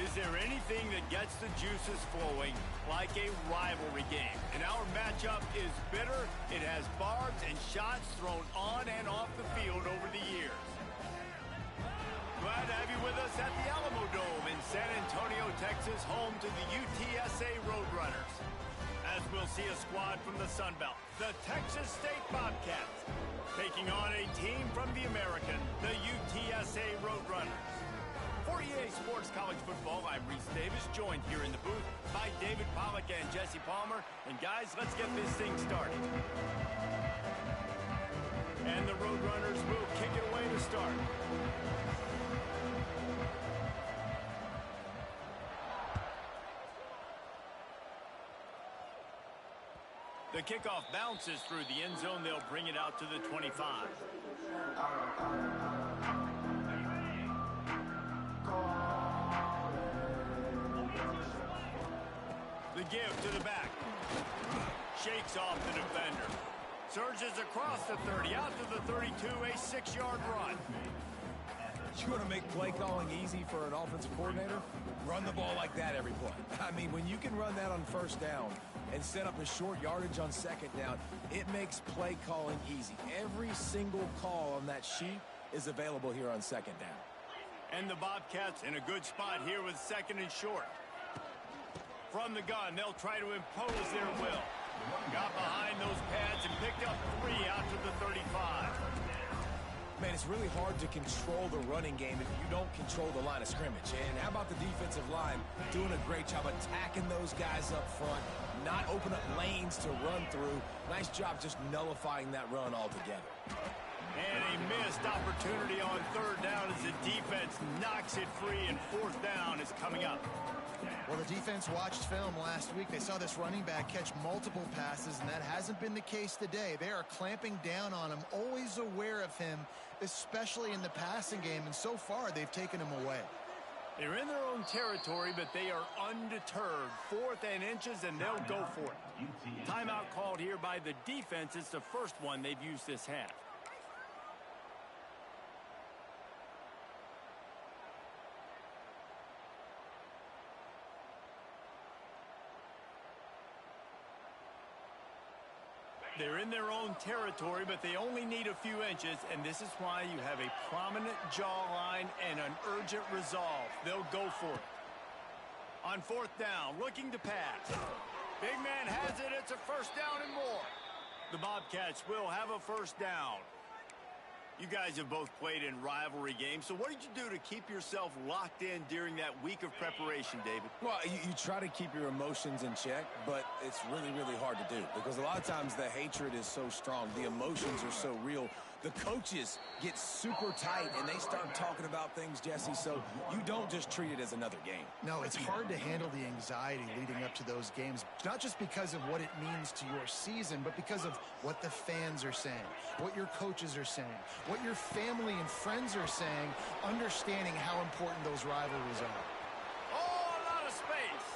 Is there anything that gets the juices flowing like a rivalry game? And our matchup is bitter. It has barbs and shots thrown on and off the field over the years. Glad to have you with us at the Alamo Dome in San Antonio, Texas, home to the UTSA Roadrunners. As we'll see a squad from the Sun Belt, the Texas State Bobcats, taking on a team from the American, the UTSA Roadrunners. For EA Sports College Football, I'm Reese Davis, joined here in the booth by David Pollack and Jesse Palmer. And guys, let's get this thing started. And the Roadrunners will kick it away to start. The kickoff bounces through the end zone. They'll bring it out to the 25. The give to the back. Shakes off the defender. Surges across the 30, out to the 32, a 6-yard run. You want to make play calling easy for an offensive coordinator? Run the ball like that every play. I mean, when you can run that on first down and set up a short yardage on second down, it makes play calling easy. Every single call on that sheet is available here on second down. And the Bobcats in a good spot here with second and short. From the gun, they'll try to impose their will. Got behind those pads and picked up 3 out to the 35. Man, it's really hard to control the running game if you don't control the line of scrimmage. And how about the defensive line doing a great job attacking those guys up front, not open up lanes to run through. Nice job just nullifying that run altogether. And a missed opportunity on third down as the defense knocks it free, and fourth down is coming up. Well, the defense watched film last week. They saw this running back catch multiple passes, and that hasn't been the case today. They are clamping down on him, always aware of him, especially in the passing game, and so far they've taken him away. They're in their own territory, but they are undeterred. 4th and inches, and they'll go for it. Timeout called here by the defense. It's the first one they've used this half. They're in their own territory, but they only need a few inches, and this is why you have a prominent jawline and an urgent resolve. They'll go for it. On fourth down, looking to pass. Big man has it. It's a first down and more. The Bobcats will have a first down. You guys have both played in rivalry games, so what did you do to keep yourself locked in during that week of preparation, David? Well, you try to keep your emotions in check, but it's really, really hard to do because a lot of times the hatred is so strong. The emotions are so real. The coaches get super tight, and they start talking about things, Jesse, so you don't just treat it as another game. No, it's hard to handle the anxiety leading up to those games, not just because of what it means to your season, but because of what the fans are saying, what your coaches are saying, what your family and friends are saying, understanding how important those rivalries are. Oh, a lot of space.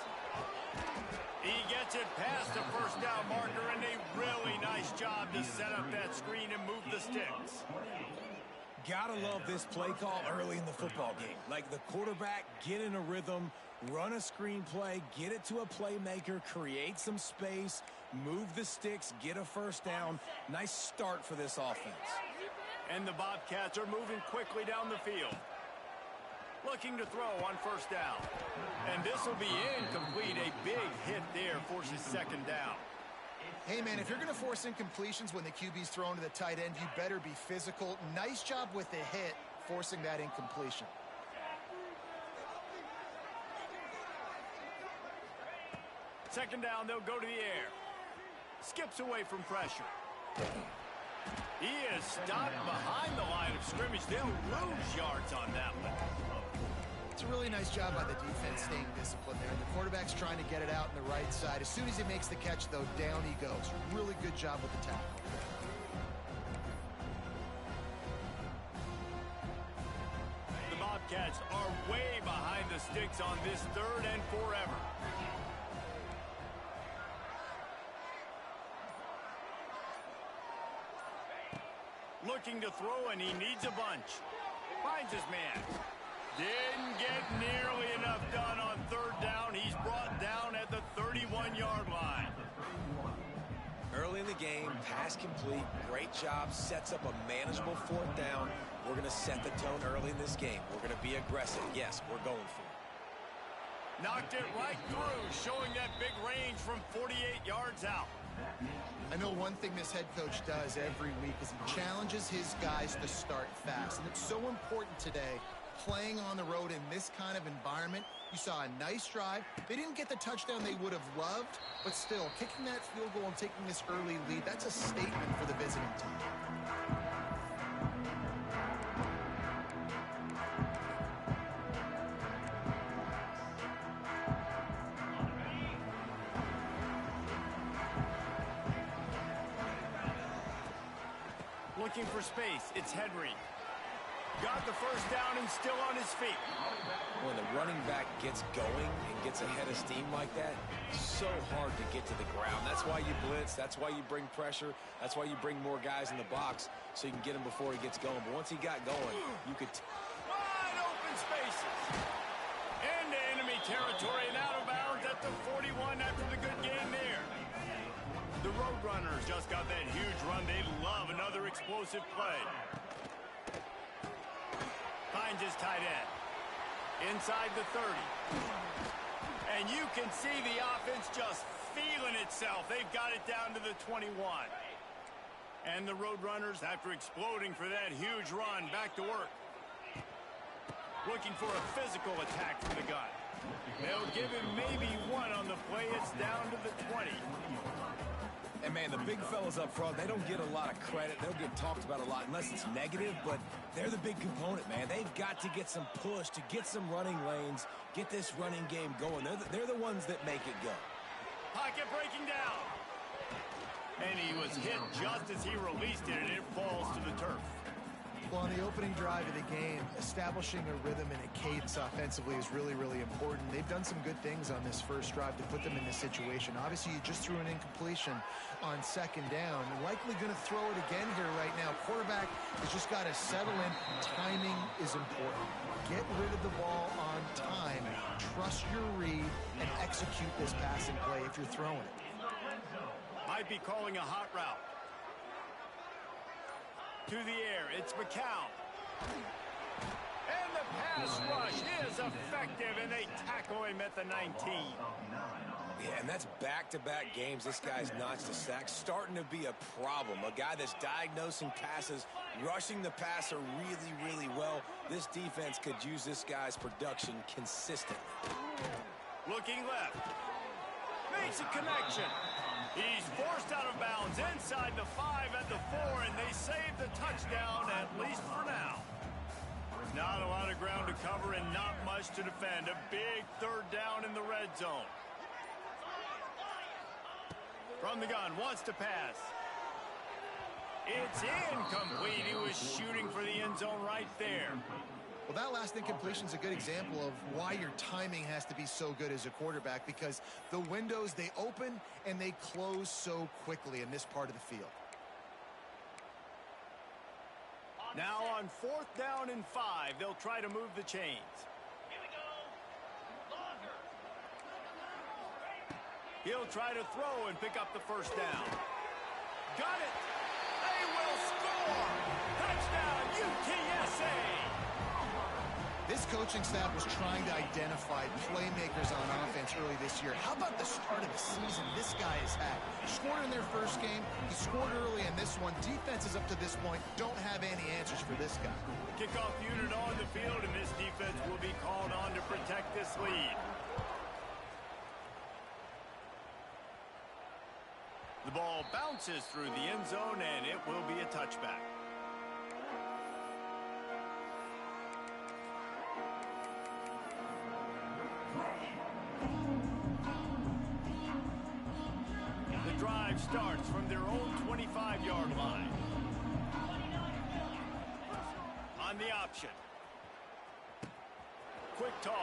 He gets it past the first down marker, and a really nice job to set up that screen and move the sticks. Gotta love this play call early in the football game. Like the quarterback, get in a rhythm, run a screen play, get it to a playmaker, create some space, move the sticks, get a first down. Nice start for this offense. And the Bobcats are moving quickly down the field. Looking to throw on first down. And this will be incomplete. A big hit there forces second down. Hey, man, if you're going to force incompletions when the QB's thrown to the tight end, you better be physical. Nice job with the hit, forcing that incompletion. Second down, they'll go to the air. Skips away from pressure. He is stopped behind the line of scrimmage. They'll lose yards on that one. It's a really nice job by the defense staying disciplined there. The quarterback's trying to get it out on the right side. As soon as he makes the catch, though, down he goes. Really good job with the tackle. The Bobcats are way behind the sticks on this third and forever. Looking to throw, and he needs a bunch. Finds his man. Didn't get nearly enough done on third down. He's brought down at the 31-yard line. Early in the game, pass complete, great job, sets up a manageable fourth down. We're going to set the tone early in this game. We're going to be aggressive. Yes, we're going for it. Knocked it right through, showing that big range from 48 yards out. I know one thing this head coach does every week is he challenges his guys to start fast. And it's so important today, playing on the road in this kind of environment. You saw a nice drive. They didn't get the touchdown they would have loved, but still, kicking that field goal and taking this early lead, that's a statement for the visiting team. Looking for space. It's Henry. Got the first down and still on his feet. When the running back gets going and gets ahead of steam like that, it's so hard to get to the ground. That's why you blitz. That's why you bring pressure. That's why you bring more guys in the box so you can get him before he gets going. But once he got going, you could... Wide open spaces. Into enemy territory and out of bounds at the 41 after the good game there. The Roadrunners just got that huge run. They love another explosive play. Finds his tight end. Inside the 30. And you can see the offense just feeling itself. They've got it down to the 21. And the Roadrunners, after exploding for that huge run, back to work. Looking for a physical attack from the gun. They'll give him maybe one on the play. It's down to the 20. And, man, the big fellas up front, they don't get a lot of credit. They don't get talked about a lot unless it's negative, but they're the big component, man. They've got to get some push, to get some running lanes, get this running game going. They're the ones that make it go. Pocket breaking down. And he was hit just as he released it, and it falls to the turf. Well, on the opening drive of the game, establishing a rhythm and a cadence offensively is really, really important. They've done some good things on this first drive to put them in this situation. Obviously, you just threw an incompletion on second down. Likely going to throw it again here right now. Quarterback has just got to settle in. Timing is important. Get rid of the ball on time. Trust your read and execute this passing play if you're throwing it. Might be calling a hot route. To the air, it's McCown. And the pass rush is effective, and they tackle him at the 19. Yeah, and that's back-to-back games. This guy's notched a sack, starting to be a problem. A guy that's diagnosing passes, rushing the passer really, really well. This defense could use this guy's production consistently. Looking left. Makes a connection. He's forced out of bounds inside the 5 at the 4, and they save the touchdown, at least for now. Not a lot of ground to cover and not much to defend. A big third down in the red zone. From the gun, wants to pass. It's incomplete. He was shooting for the end zone right there. Well, that last incompletion is a good example of why your timing has to be so good as a quarterback, because the windows, they open and they close so quickly in this part of the field. Now on 4th down and 5, they'll try to move the chains. He'll try to throw and pick up the first down. Got it! They will score! Touchdown, UTSA! This coaching staff was trying to identify playmakers on offense early this year. How about the start of the season this guy has had? Scored in their first game. He scored early in this one. Defenses up to this point don't have any answers for this guy. Kickoff unit on the field, and this defense will be called on to protect this lead. The ball bounces through the end zone, and it will be a touchback. The drive starts from their own 25-yard line. On the option. Quick toss.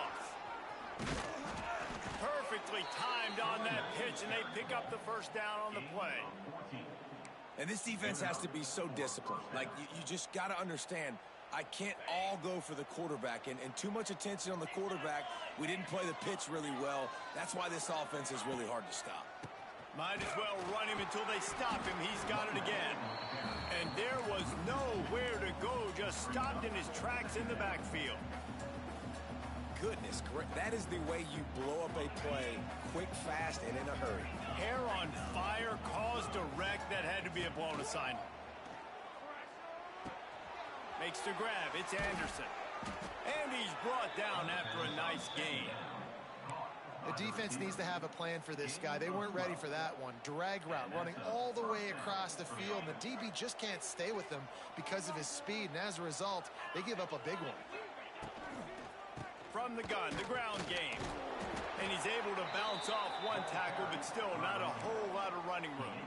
Perfectly timed on that pitch, and they pick up the first down on the play. And this defense has to be so disciplined. Like, you just got to understand, I can't all go for the quarterback, and too much attention on the quarterback. We didn't play the pitch really well. That's why this offense is really hard to stop. Might as well run him until they stop him. He's got it again. And there was nowhere to go, just stopped in his tracks in the backfield. Goodness, that is the way you blow up a play quick, fast, and in a hurry. Hair on fire, caused a wreck. That had to be a blown assignment. Makes the grab. It's Anderson. And he's brought down after a nice gain. The defense needs to have a plan for this guy. They weren't ready for that one. Drag route running all the way across the field. And the DB just can't stay with him because of his speed. And as a result, they give up a big one. From the gun, the ground game. And he's able to bounce off one tackle, but still not a whole lot of running room.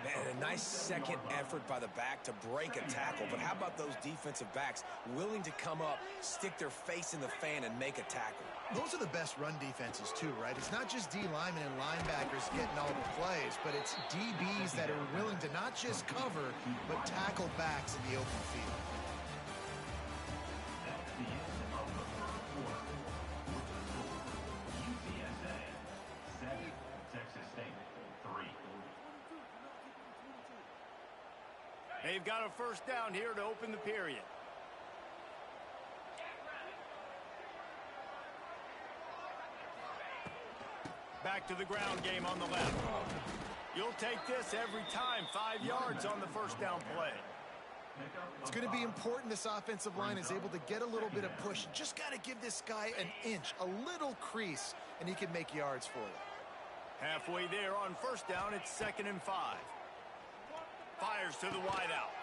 Man, a nice second effort by the back to break a tackle. But how about those defensive backs willing to come up, stick their face in the fan, and make a tackle? Those are the best run defenses, too, right? It's not just D linemen and linebackers getting all the plays, but it's DBs that are willing to not just cover, but tackle backs in the open field. UTSA 7, Texas State 3. They've got a first down here to open the period. Back to the ground game on the left. You'll take this every time. 5 yards on the first down play. It's going to be important this offensive line is able to get a little bit of push. Just got to give this guy an inch, a little crease, and he can make yards for you. Halfway there on first down, it's 2nd and 5. Fires to the wideout.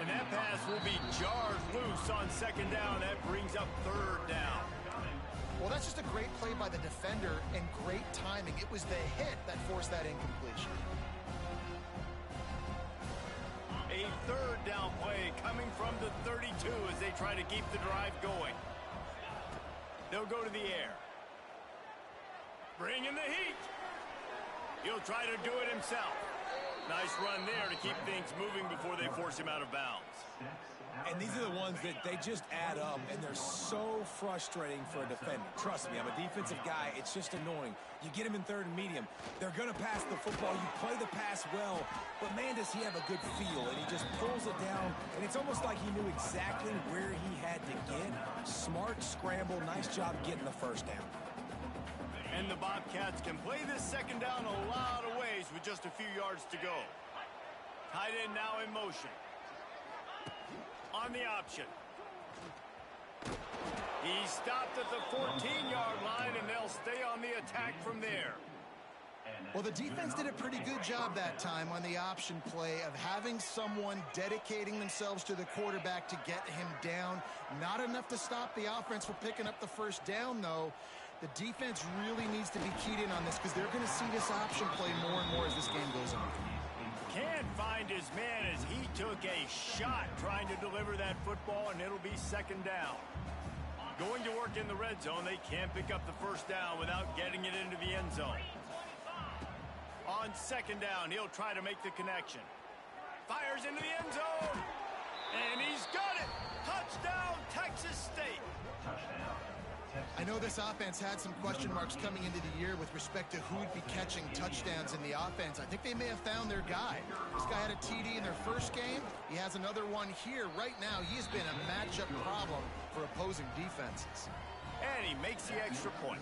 And that pass will be jarred loose on 2nd down. That brings up 3rd down. Well, that's just a great play by the defender and great timing. It was the hit that forced that incompletion. A 3rd down play coming from the 32 as they try to keep the drive going. They'll go to the air. Bring in the heat. He'll try to do it himself. Nice run there to keep things moving before they force him out of bounds. And these are the ones that they just add up, and they're so frustrating for a defender. Trust me, I'm a defensive guy. It's just annoying. You get him in 3rd and medium. They're going to pass the football. You play the pass well, but man, does he have a good feel, and he just pulls it down, and it's almost like he knew exactly where he had to get. Smart scramble. Nice job getting the first down. And the Bobcats can play this 2nd down a lot of ways with just a few yards to go. Tight end now in motion. On the option. He stopped at the 14-yard line, and they'll stay on the attack from there. Well, the defense did a pretty good job that time on the option play of having someone dedicating themselves to the quarterback to get him down. Not enough to stop the offense from picking up the first down, though. The defense really needs to be keyed in on this because they're going to see this option play more and more as this game goes on. Can't find his man as he took a shot trying to deliver that football, and it'll be 2nd down. Going to work in the red zone, they can't pick up the first down without getting it into the end zone. On 2nd down, he'll try to make the connection. Fires into the end zone, and he's got it! Touchdown, Texas State! I know this offense had some question marks coming into the year with respect to who'd be catching touchdowns in the offense. I think they may have found their guy. This guy had a TD in their first game. He has another one here. Right now, he's been a matchup problem for opposing defenses. And he makes the extra point.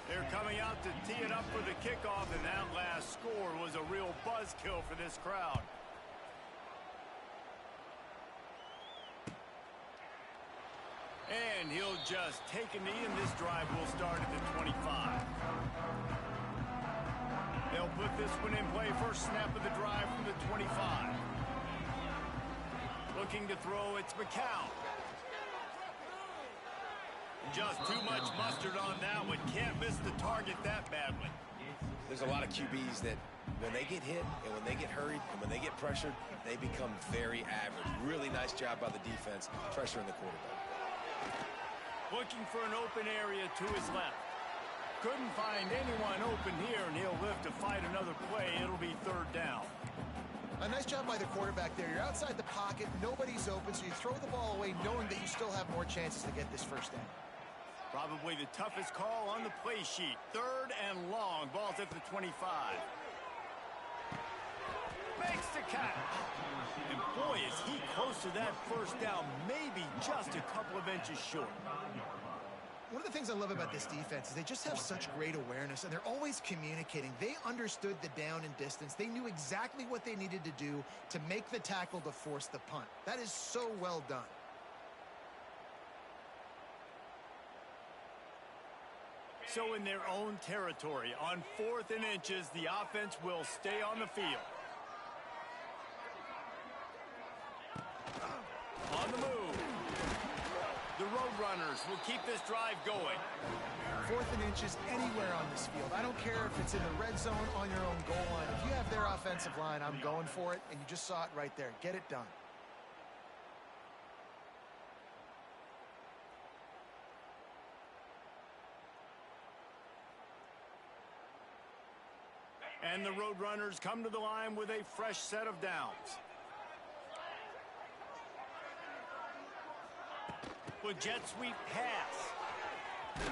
They're coming out to tee it up for the kickoff, and that last score was a real buzzkill for this crowd. And he'll just take a knee, and this drive will start at the 25. They'll put this one in play. First snap of the drive from the 25. Looking to throw, it's McCown. Just too much mustard on that one. Can't miss the target that badly. There's a lot of QBs that when they get hit and when they get hurried and when they get pressured, they become very average. Really nice job by the defense pressuring the quarterback. Looking for an open area to his left. Couldn't find anyone open here, and he'll live to fight another play. It'll be 3rd down. I A nice job by the quarterback there. You're outside the pocket, nobody's open, so you throw the ball away knowing that you still have more chances to get this first down. Probably the toughest call on the play sheet. 3rd and long. Ball's at the 25. Makes the catch. And boy, is he close to that first down. Maybe just a couple of inches short. One of the things I love about this defense is they just have such great awareness, and they're always communicating. They understood the down and distance. They knew exactly what they needed to do to make the tackle to force the punt. That is so well done. So in their own territory, on 4th and inches, the offense will stay on the field. On the move. The Roadrunners will keep this drive going. 4th and inches anywhere on this field. I don't care if it's in the red zone, on your own goal line. If you have their offensive line, I'm going for it, and you just saw it right there. Get it done. And the Roadrunners come to the line with a fresh set of downs. With jet sweep pass.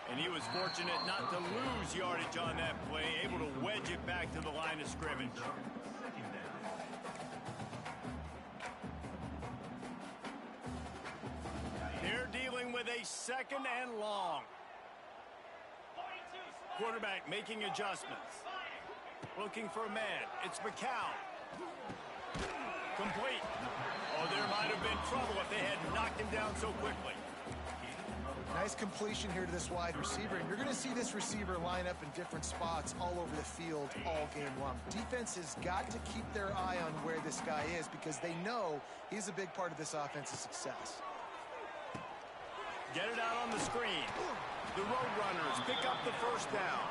And he was fortunate not to lose yardage on that play, able to wedge it back to the line of scrimmage. They're dealing with a 2nd and long. Quarterback making adjustments. Looking for a man. It's McCown. Complete. Oh, there might have been trouble if they had knocked him down so quickly. Nice completion here to this wide receiver, and you're going to see this receiver line up in different spots all over the field all game long. Defense has got to keep their eye on where this guy is because they know he's a big part of this offense's success. Get it out on the screen. The Roadrunners pick up the first down.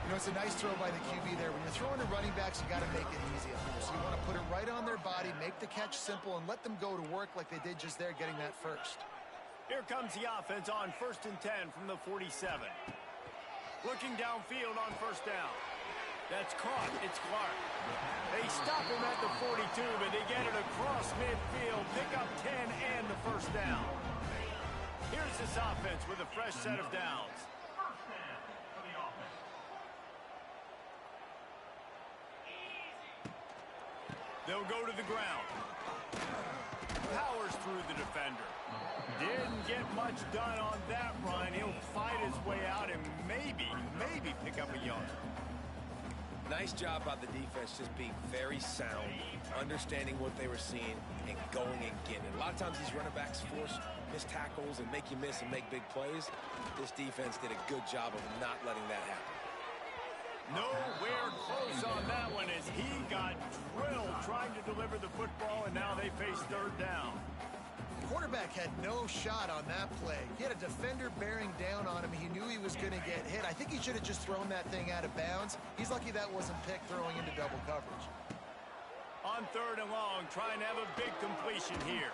You know, it's a nice throw by the QB there. When you're throwing to running backs, you got to make it easy on them. So you want to put it right on their body, make the catch simple, and let them go to work like they did just there, getting that first. Here comes the offense on 1st and 10 from the 47. Looking downfield on first down. That's caught. It's Clark. They stop him at the 42, but they get it across midfield, pick up 10 and the first down. Here's this offense with a fresh set of downs. They'll go to the ground. Powers through the defender. Didn't get much done on that run. He'll fight his way out and maybe pick up a yard. Nice job by the defense, just being very sound, understanding what they were seeing, and going and getting it. A lot of times these running backs force missed tackles and make you miss and make big plays. This defense did a good job of not letting that happen. Nowhere close on that one as he got drilled trying to deliver the football, and now they face 3rd down. The quarterback had no shot on that play. He had a defender bearing down on him. He knew he was going to get hit. I think he should have just thrown that thing out of bounds. He's lucky that wasn't picked throwing into double coverage. On 3rd and long, trying to have a big completion here.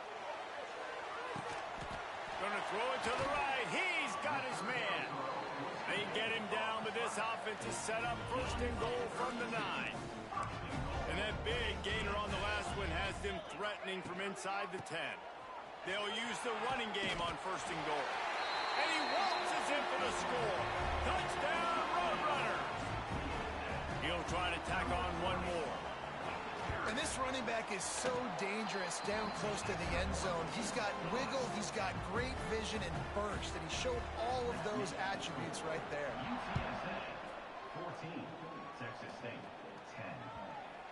Going to throw it to the right. He's got his man. They get him down, but this offense is set up 1st and goal from the 9. And that big gainer on the last one has them threatening from inside the 10. They'll use the running game on 1st and goal. And he waltzes in for the score. Touchdown, Roadrunners. He'll try to tack on one more. And this running back is so dangerous down close to the end zone. He's got wiggle, he's got great vision and burst, and he showed all of those attributes right there. UTSA 14, Texas State 10.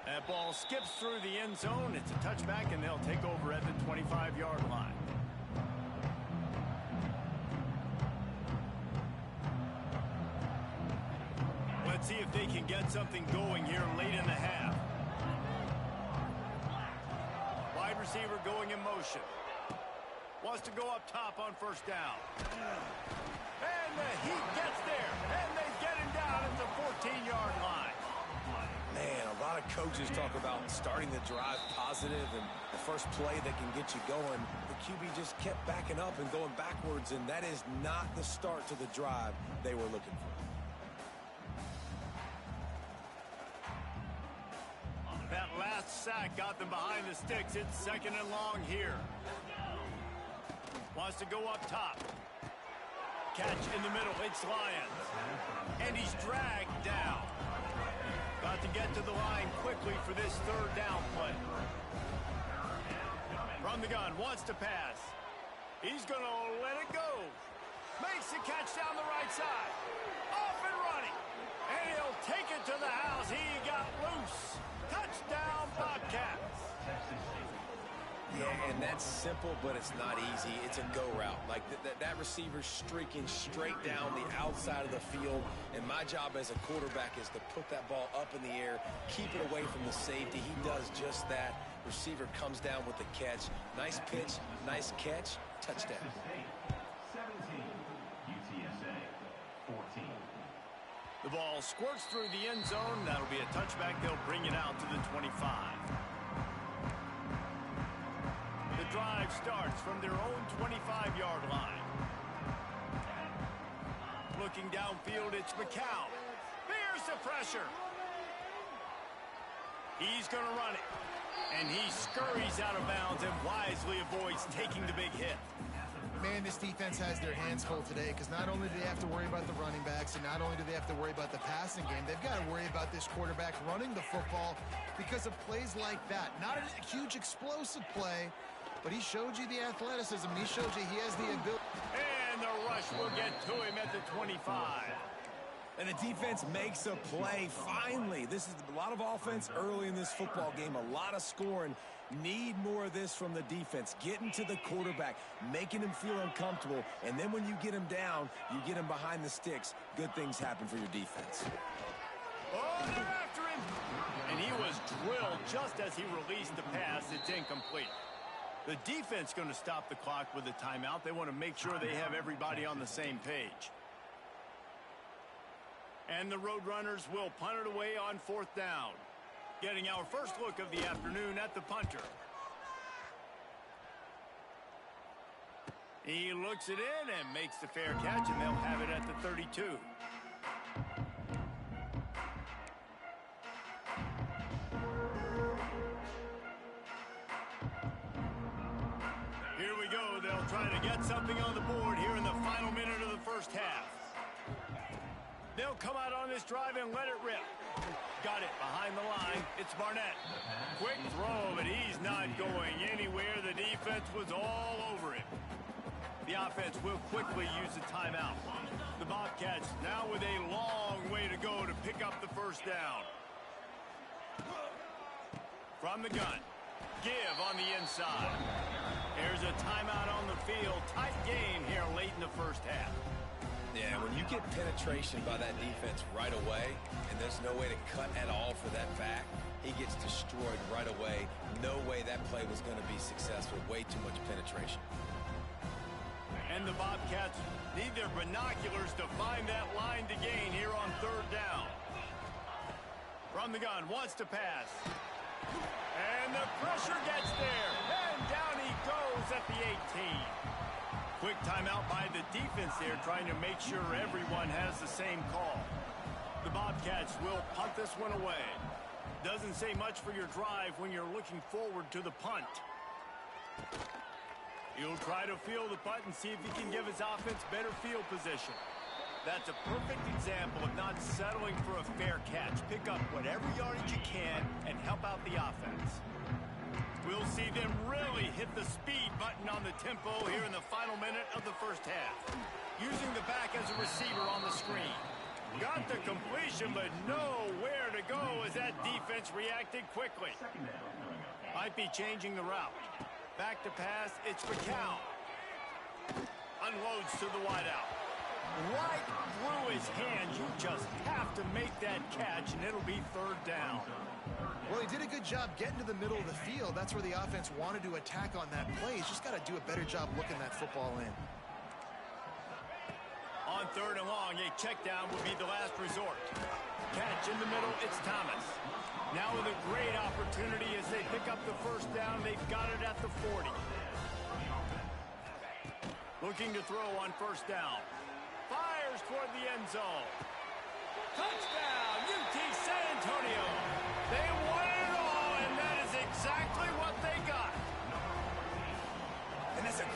That ball skips through the end zone. It's a touchback, and they'll take over at the 25-yard line. Let's see if they can get something going here late in the half. Wide receiver going in motion. Wants to go up top on 1st down. And the Heat gets there, and they get him down at the 14-yard line. Man, a lot of coaches talk about starting the drive positive and the first play that can get you going. The QB just kept backing up and going backwards, and that is not the start to the drive they were looking for. sack got them behind the sticks. It's second and long here. Wants to go up top. Catch in the middle. It's Lions. And he's dragged down. Got to get to the line quickly for this third down play. From the gun, wants to pass. He's going to let it go. Makes the catch down the right side. Off and running. And he'll take it to the house. He got loose. Touchdown, Bobcats. Yeah, and that's simple, but it's not easy. It's a go route. Like that receiver's streaking straight down the outside of the field, and my job as a quarterback is to put that ball up in the air, keep it away from the safety. He does just that. Receiver comes down with the catch. Nice pitch, nice catch, touchdown. 17, UTSA 14. The ball squirts through the end zone. That'll be a touchback. They'll bring it out to the 25. The drive starts from their own 25-yard line. Looking downfield, it's McCown. Bears the pressure. He's going to run it. And he scurries out of bounds and wisely avoids taking the big hit. Man, this defense has their hands full today because not only do they have to worry about the running backs and not only do they have to worry about the passing game, they've got to worry about this quarterback running the football because of plays like that. Not a huge explosive play, but he showed you the athleticism. He showed you he has the ability. And the rush will get to him at the 25. And the defense makes a play, finally. This is a lot of offense early in this football game, a lot of scoring. Need more of this from the defense. Getting to the quarterback, making him feel uncomfortable, and then when you get him down, you get him behind the sticks. Good things happen for your defense. Oh, they're after him. And he was drilled just as he released the pass. It's incomplete. The defense going to stop the clock with a timeout. They want to make sure they have everybody on the same page. And the Roadrunners will punt it away on fourth down. Getting our first look of the afternoon at the punter. He looks it in and makes the fair catch, and they'll have it at the 32. Here we go. They'll try to get something on the board here in the final minute of the first half. They'll come out on this drive and let it rip. Got it behind the line. It's Barnett. Quick throw, but he's not going anywhere. The defense was all over him. The offense will quickly use the timeout. The Bobcats now with a long way to go to pick up the first down. From the gun. Give on the inside. There's a timeout on the field. Tight game here late in the first half. Yeah, when you get penetration by that defense right away, and there's no way to cut at all for that back, he gets destroyed right away. No way that play was going to be successful. Way too much penetration. And the Bobcats need their binoculars to find that line to gain here on third down. From the gun, wants to pass. And the pressure gets there. And down he goes at the 18. Quick timeout by the defense there, trying to make sure everyone has the same call. The Bobcats will punt this one away. Doesn't say much for your drive when you're looking forward to the punt. He'll try to field the punt and see if he can give his offense better field position. That's a perfect example of not settling for a fair catch. Pick up whatever yardage you can and help out the offense. We'll see them really hit the speed button on the tempo here in the final minute of the first half. Using the back as a receiver on the screen. Got the completion, but nowhere to go as that defense reacted quickly. Might be changing the route. Back to pass, it's McCown. Unloads to the wideout. Right through his hands. You just have to make that catch, and it'll be third down. Well, he did a good job getting to the middle of the field. That's where the offense wanted to attack on that play. He's just got to do a better job looking that football in. On third and long, a check down would be the last resort. Catch in the middle, it's Thomas. Now with a great opportunity as they pick up the first down. They've got it at the 40. Looking to throw on first down. Fires toward the end zone. Touchdown, UT San Antonio. They won it all, and that is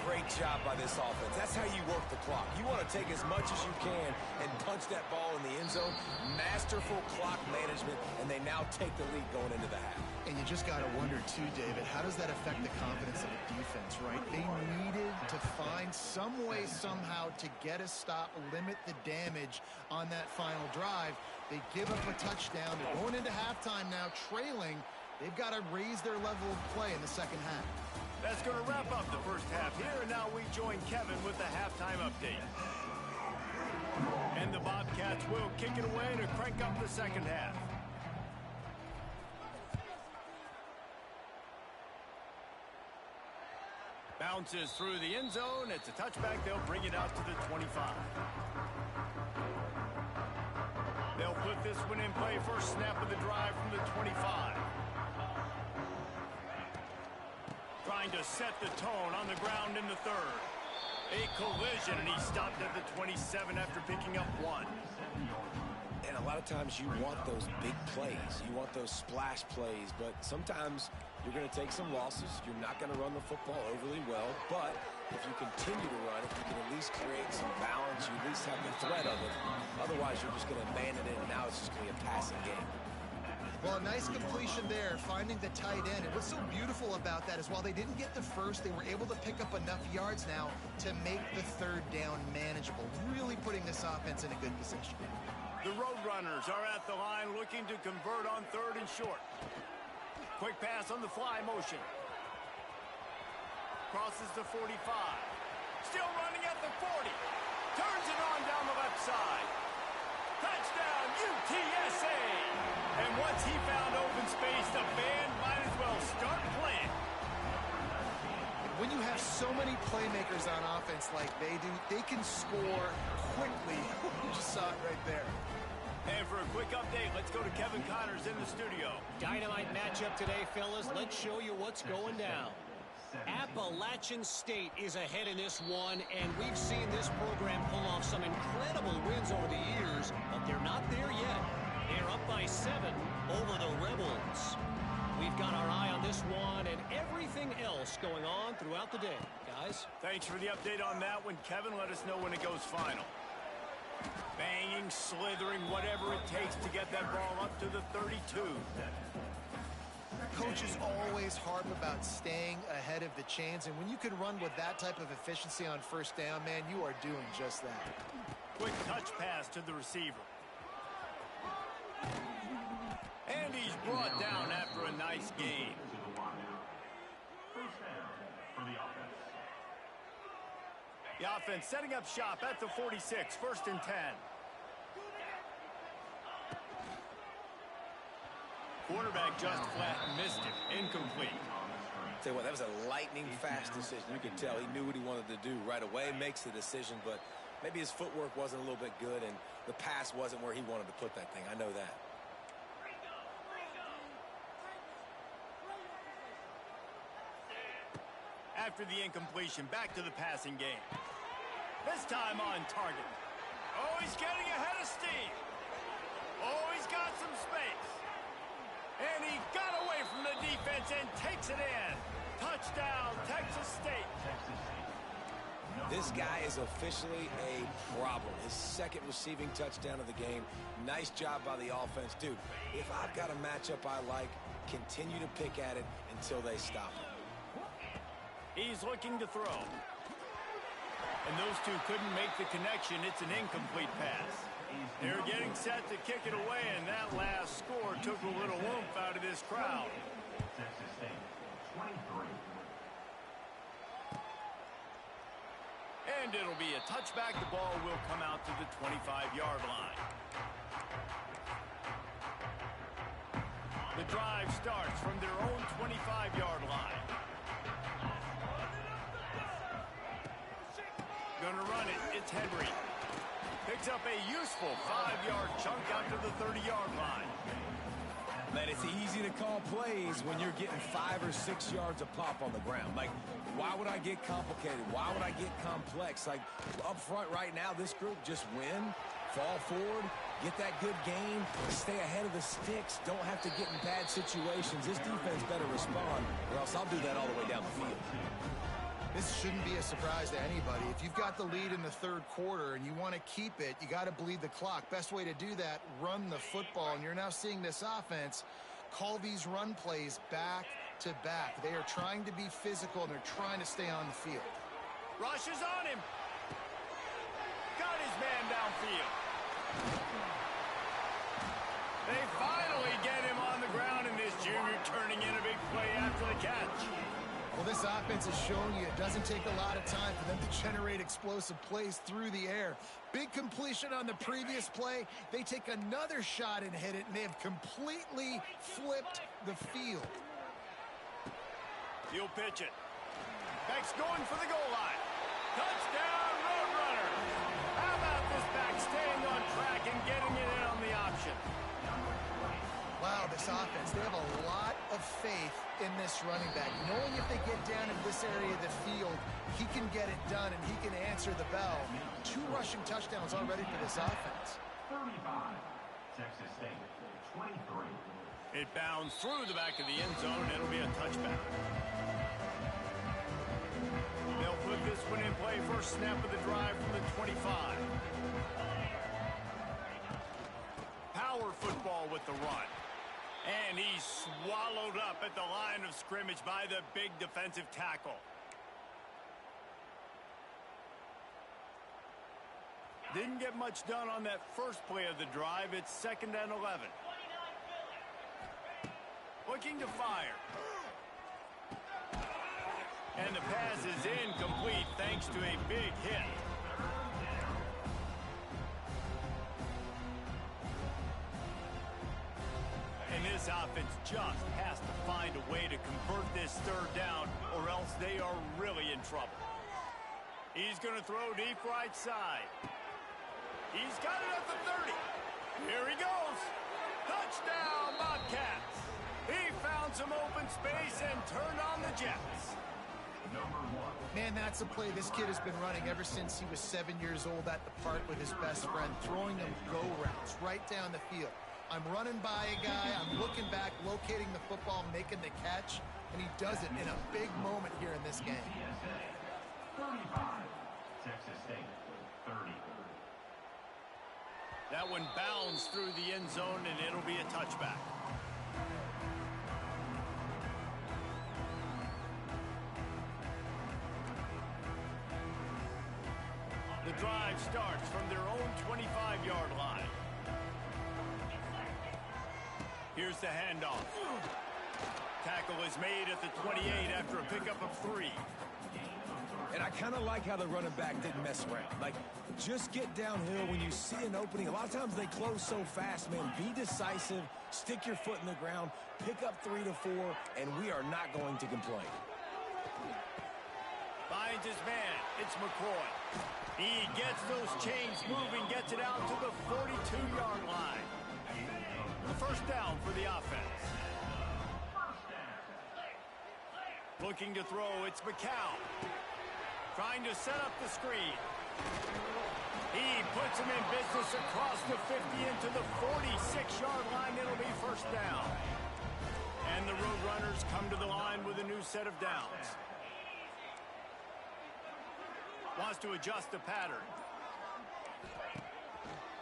Great job by this offense. That's how you work the clock. You want to take as much as you can and punch that ball in the end zone. Masterful clock management, and they now take the lead going into the half. And you just got to wonder, too, David, how does that affect the confidence of the defense, right? They needed to find some way, somehow, to get a stop, limit the damage on that final drive. They give up a touchdown. They're going into halftime now, trailing. They've got to raise their level of play in the second half. That's going to wrap up the first half here, and now we join Kevin with the halftime update. And the Bobcats will kick it away to crank up the second half. Bounces through the end zone. It's a touchback. They'll bring it out to the 25. They'll put this one in play. First snap of the drive from the 25. Trying to set the tone on the ground in the third. A collision, and he stopped at the 27 after picking up one. And a lot of times you want those big plays. You want those splash plays, but sometimes you're going to take some losses. You're not going to run the football overly well, but if you continue to run it, you can at least create some balance. You at least have the threat of it. Otherwise, you're just going to abandon it, and now it's just going to be a passing game. Well, a nice completion there, finding the tight end. And what's so beautiful about that is while they didn't get the first, they were able to pick up enough yards now to make the third down manageable, really putting this offense in a good position. The Roadrunners are at the line looking to convert on third and short. Quick pass on the fly motion. Crosses the 45. Still running at the 40. Turns it on down the left side. Touchdown, UTSA! And once he found open space, the band might as well start playing. When you have so many playmakers on offense like they do, they can score quickly. You just saw it right there. And for a quick update, let's go to Kevin Connors in the studio. Dynamite matchup today, fellas. Let's show you what's going down. Appalachian State is ahead in this one, and we've seen this program pull off some incredible wins over the years, but they're not there yet. They're up by 7 over the Rebels. We've got our eye on this one and everything else going on throughout the day. Guys? Thanks for the update on that one, Kevin. Let us know when it goes final. Banging, slithering, whatever it takes to get that ball up to the 32. Coaches always harp about staying ahead of the chains, and when you can run with that type of efficiency on first down, man, you are doing just that. Quick touch pass to the receiver. And he's brought down after a nice gain. First down for the offense. The offense setting up shop at the 46, 1st and 10. Quarterback just flat missed it. Incomplete. Tell you what, that was a lightning-fast decision. You could tell he knew what he wanted to do right away, makes the decision, but maybe his footwork wasn't a little bit good, and the pass wasn't where he wanted to put that thing. I know that. After the incompletion, back to the passing game. This time on target. Oh, he's getting ahead of steam. Oh, he's got some space. And he got away from the defense and takes it in. Touchdown, Texas State. This guy is officially a problem. His second receiving touchdown of the game. Nice job by the offense. Dude, if I've got a matchup I like, continue to pick at it until they stop him. He's looking to throw. And those two couldn't make the connection. It's an incomplete pass. They're getting set to kick it away, and that last score took a little oomph out of this crowd. Texas State, 23. And it'll be a touchback. The ball will come out to the 25-yard line. The drive starts from their own 25-yard line. Gonna run it. It's Henry. Picks up a useful 5-yard chunk out to the 30-yard line. Man, it's easy to call plays when you're getting 5 or 6 yards a pop on the ground. Like, why would I get complicated? Why would I get complex? Like, up front right now, this group just win, fall forward, get that good game, stay ahead of the sticks, don't have to get in bad situations. This defense better respond, or else I'll do that all the way down the field. This shouldn't be a surprise to anybody. If you've got the lead in the third quarter and you want to keep it, you got to bleed the clock. Best way to do that, run the football. And you're now seeing this offense call these run plays back to back. They are trying to be physical, and they're trying to stay on the field. Rushes on him. Got his man downfield. They finally get him on the ground, and this junior turning in a big play after the catch. Well, this offense has shown you it doesn't take a lot of time for them to generate explosive plays through the air. Big completion on the previous play. They take another shot and hit it, and they have completely flipped the field. He'll pitch it. Beck's going for the goal line. Touchdown, Roadrunner. How about this back staying on track and getting it in on the option? Wow, this offense, they have a lot of faith in this running back. Knowing if they get down in this area of the field, he can get it done and he can answer the bell. 2 rushing touchdowns already for this offense. 35, Texas State, 23. It bounds through the back of the end zone, and it'll be a touchback. They'll put this one in play. First snap of the drive from the 25. Power football with the run. And he's swallowed up at the line of scrimmage by the big defensive tackle. Didn't get much done on that first play of the drive. It's 2nd and 11. Looking to fire. And the pass is incomplete thanks to a big hit. And this offense just has to find a way to convert this 3rd down, or else they are really in trouble. He's going to throw deep right side. He's got it at the 30. Here he goes. Touchdown, Bobcats. He found some open space and turned on the Jets. Man, that's a play this kid has been running ever since he was 7 years old at the park with his best friend, throwing them go routes right down the field. I'm running by a guy, I'm looking back, locating the football, making the catch, and he does it in a big moment here in this game. UTSA, 35, Texas State, 30. That one bounds through the end zone, and it'll be a touchback. The drive starts from their own 25-yard line. Here's the handoff. Tackle is made at the 28 after a pickup of 3. And I kind of like how the running back didn't mess around. Like, just get downhill when you see an opening. A lot of times they close so fast, man. Be decisive, stick your foot in the ground, pick up 3 to 4, and we are not going to complain. Finds his man. It's McCoy. He gets those chains moving, gets it out to the 42-yard line. The first down for the offense. Looking to throw, it's McCow. Trying to set up the screen. He puts him in business across the 50 into the 46-yard line. It'll be first down. And the Roadrunners come to the line with a new set of downs. Wants to adjust the pattern.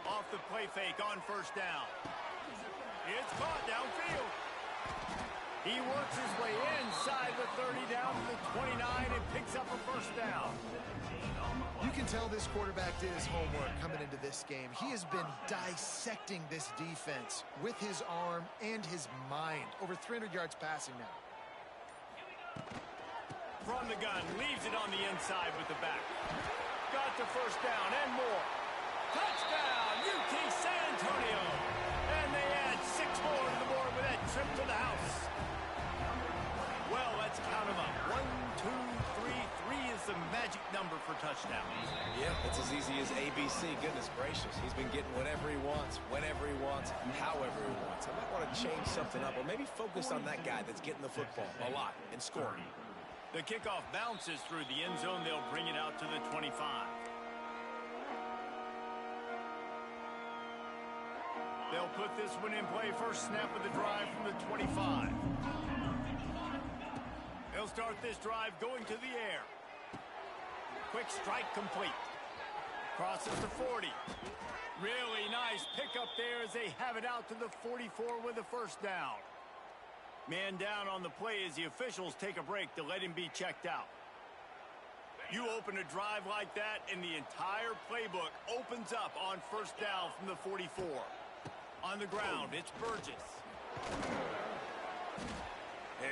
Off the play fake on first down. It's caught downfield. He works his way inside the 30 down to the 29 and picks up a first down. You can tell this quarterback did his homework coming into this game. He has been dissecting this defense with his arm and his mind. Over 300 yards passing now. From the gun, leaves it on the inside with the back. Got the first down and more. Touchdown, UT San Antonio. And they add 6 more to the board with that trip to the house. Well, let's count them up. 1, 2, 3. 3 is the magic number for touchdowns. Yeah, it's as easy as ABC. Goodness gracious. He's been getting whatever he wants, whenever he wants, however he wants. I might want to change something up or maybe focus on that guy that's getting the football a lot and scoring. The kickoff bounces through the end zone. They'll bring it out to the 25. They'll put this one in play. First snap of the drive from the 25. They'll start this drive going to the air. quick strike complete. Crosses to 40. Really nice pickup there as they have it out to the 44 with a first down. Man down on the play as the officials take a break to let him be checked out. You open a drive like that and the entire playbook opens up on first down from the 44. On the ground, it's Burgess.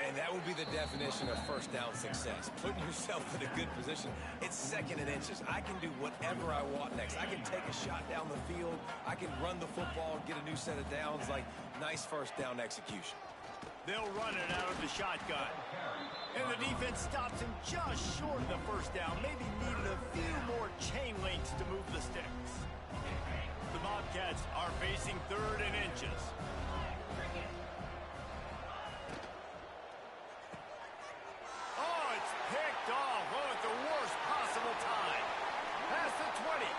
And that would be the definition of first down success. Putting yourself in a good position. It's second and inches. I can do whatever I want next. I can take a shot down the field. I can run the football and get a new set of downs. Like, nice first down execution. They'll run it out of the shotgun. And the defense stops him just short of the first down. Maybe needed a few more chain links to move the sticks. The Bobcats are facing third and inches. Oh, it's picked off. Oh, at the worst possible time. Past the 20.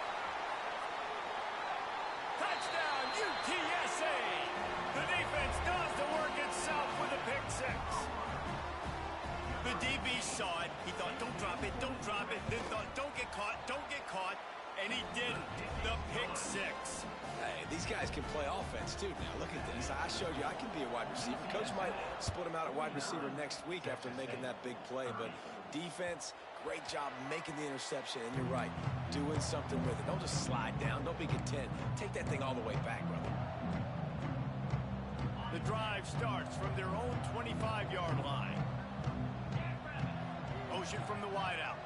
Touchdown, UTSA. The defense does the work itself with a pick six. The DB saw it. He thought, don't drop it, don't drop it. Then thought, don't get caught, don't get caught. And he didn't. The pick six. Hey, these guys can play offense, too. Now, look at this. I showed you I can be a wide receiver. Coach might split him out at wide receiver next week after making that big play. But defense, great job making the interception. And you're right, doing something with it. Don't just slide down. Don't be content. Take that thing all the way back, brother. The drive starts from their own 25-yard line. Motion from the wideout.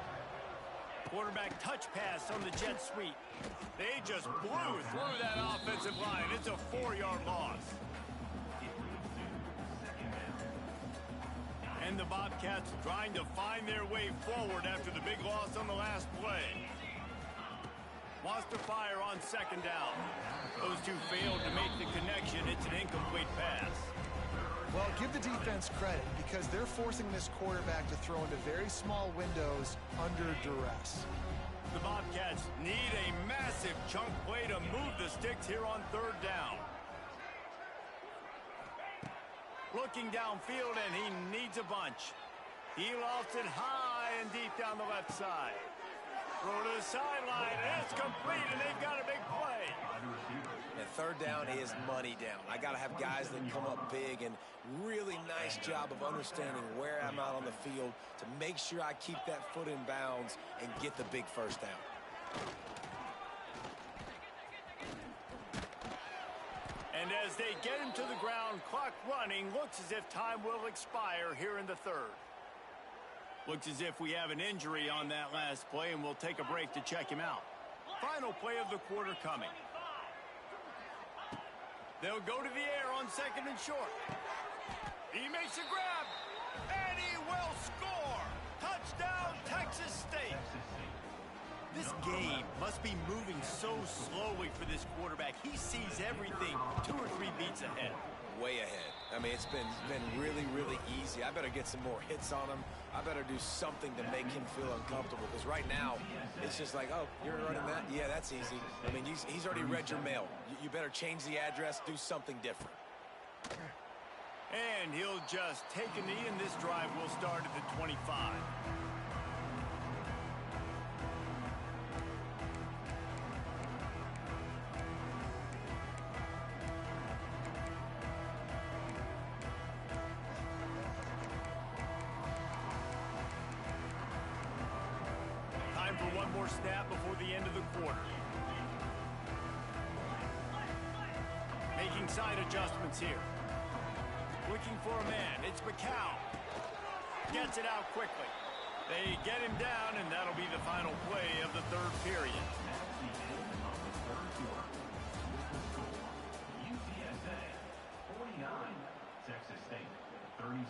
Quarterback touch pass on the jet sweep. They just blew through that offensive line. It's a 4-yard loss. And the Bobcats trying to find their way forward after the big loss on the last play. Wants to fire on second down. Those two failed to make the connection. It's an incomplete pass. Well, give the defense credit because they're forcing this quarterback to throw into very small windows under duress. The Bobcats need a massive chunk play to move the sticks here on third down. Looking downfield, and he needs a bunch. He lofts it high and deep down the left side. Throw to the sideline, and it's complete, and they've got a big play. And third down is money down. I got to have guys that come up big, and really nice job of understanding where I'm out on the field to make sure I keep that foot in bounds and get the big first down. And as they get him to the ground, clock running, looks as if time will expire here in the third. Looks as if we have an injury on that last play, and we'll take a break to check him out. Final play of the quarter coming. They'll go to the air on second and short. He makes a grab, and he will score. Touchdown, Texas State. This game must be moving so slowly for this quarterback. He sees everything 2 or 3 beats ahead. Way ahead. I mean, it's been really, really easy. I better get some more hits on him. I better do something to make him feel uncomfortable. Because right now, it's just like, oh, you're running that? Yeah, that's easy. I mean, he's already read your mail. You better change the address, do something different. And he'll just take a knee, and this drive will start at the 25. Time for one more snap before the end of the quarter. Making side adjustments here. Looking for a man. It's McCown. Gets it out quickly. They get him down, and that'll be the final play of the third period. UTSA 49, Texas State 37.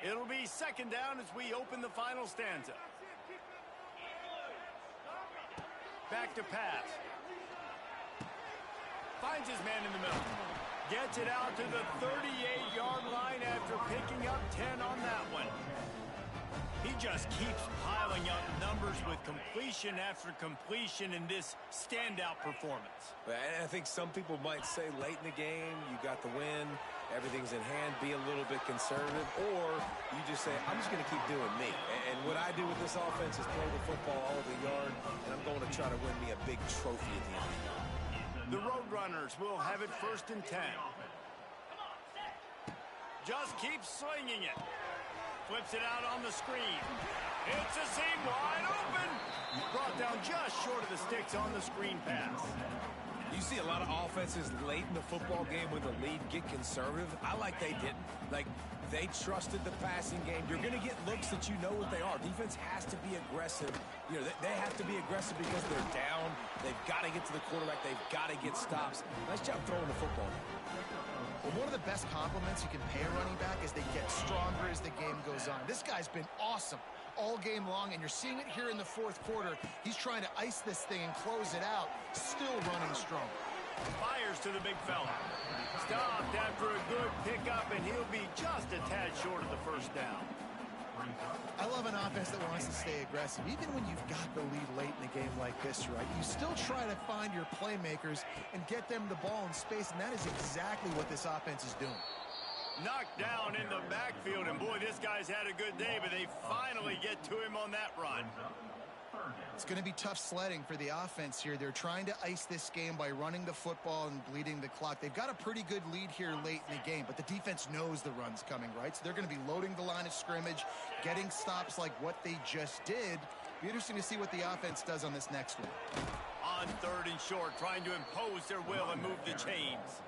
It'll be second down as we open the final stanza. Back to pass. Finds his man in the middle. Gets it out to the 38-yard line after picking up 10 on that one. He just keeps piling up numbers with completion after completion in this standout performance. And I think some people might say late in the game, you got the win, everything's in hand, be a little bit conservative, or you just say, I'm just going to keep doing me. And what I do with this offense is throw the football all over the yard, and I'm going to try to win me a big trophy at the end of the game. The Roadrunners will have it 1st and 10. Just keeps slinging it. Flips it out on the screen. It's a seam wide open. Brought down just short of the sticks on the screen pass. You see a lot of offenses late in the football game with a lead get conservative. I like they didn't. Like, they trusted the passing game. You're going to get looks that you know what they are. Defense has to be aggressive. You know, they have to be aggressive because they're down. They've got to get to the quarterback. They've got to get stops. Nice job throwing the football. Well, one of the best compliments you can pay a running back is they get stronger as the game goes on. This guy's been awesome all game long, and you're seeing it here in the 4th quarter. He's trying to ice this thing and close it out, still running strong. Fires to the big fella. Stopped after a good pickup, and he'll be just a tad short of the 1st down. I love an offense that wants to stay aggressive. Even when you've got the lead late in the game like this, right, you still try to find your playmakers and get them the ball in space, and that is exactly what this offense is doing. Knocked down in the backfield, and boy, this guy's had a good day, but they finally get to him on that run. It's going to be tough sledding for the offense here. They're trying to ice this game by running the football and bleeding the clock. They've got a pretty good lead here late in the game, but the defense knows the run's coming, right? So they're going to be loading the line of scrimmage, getting stops like what they just did. Be interesting to see what the offense does on this next one. On 3rd and short, trying to impose their will and move the chains.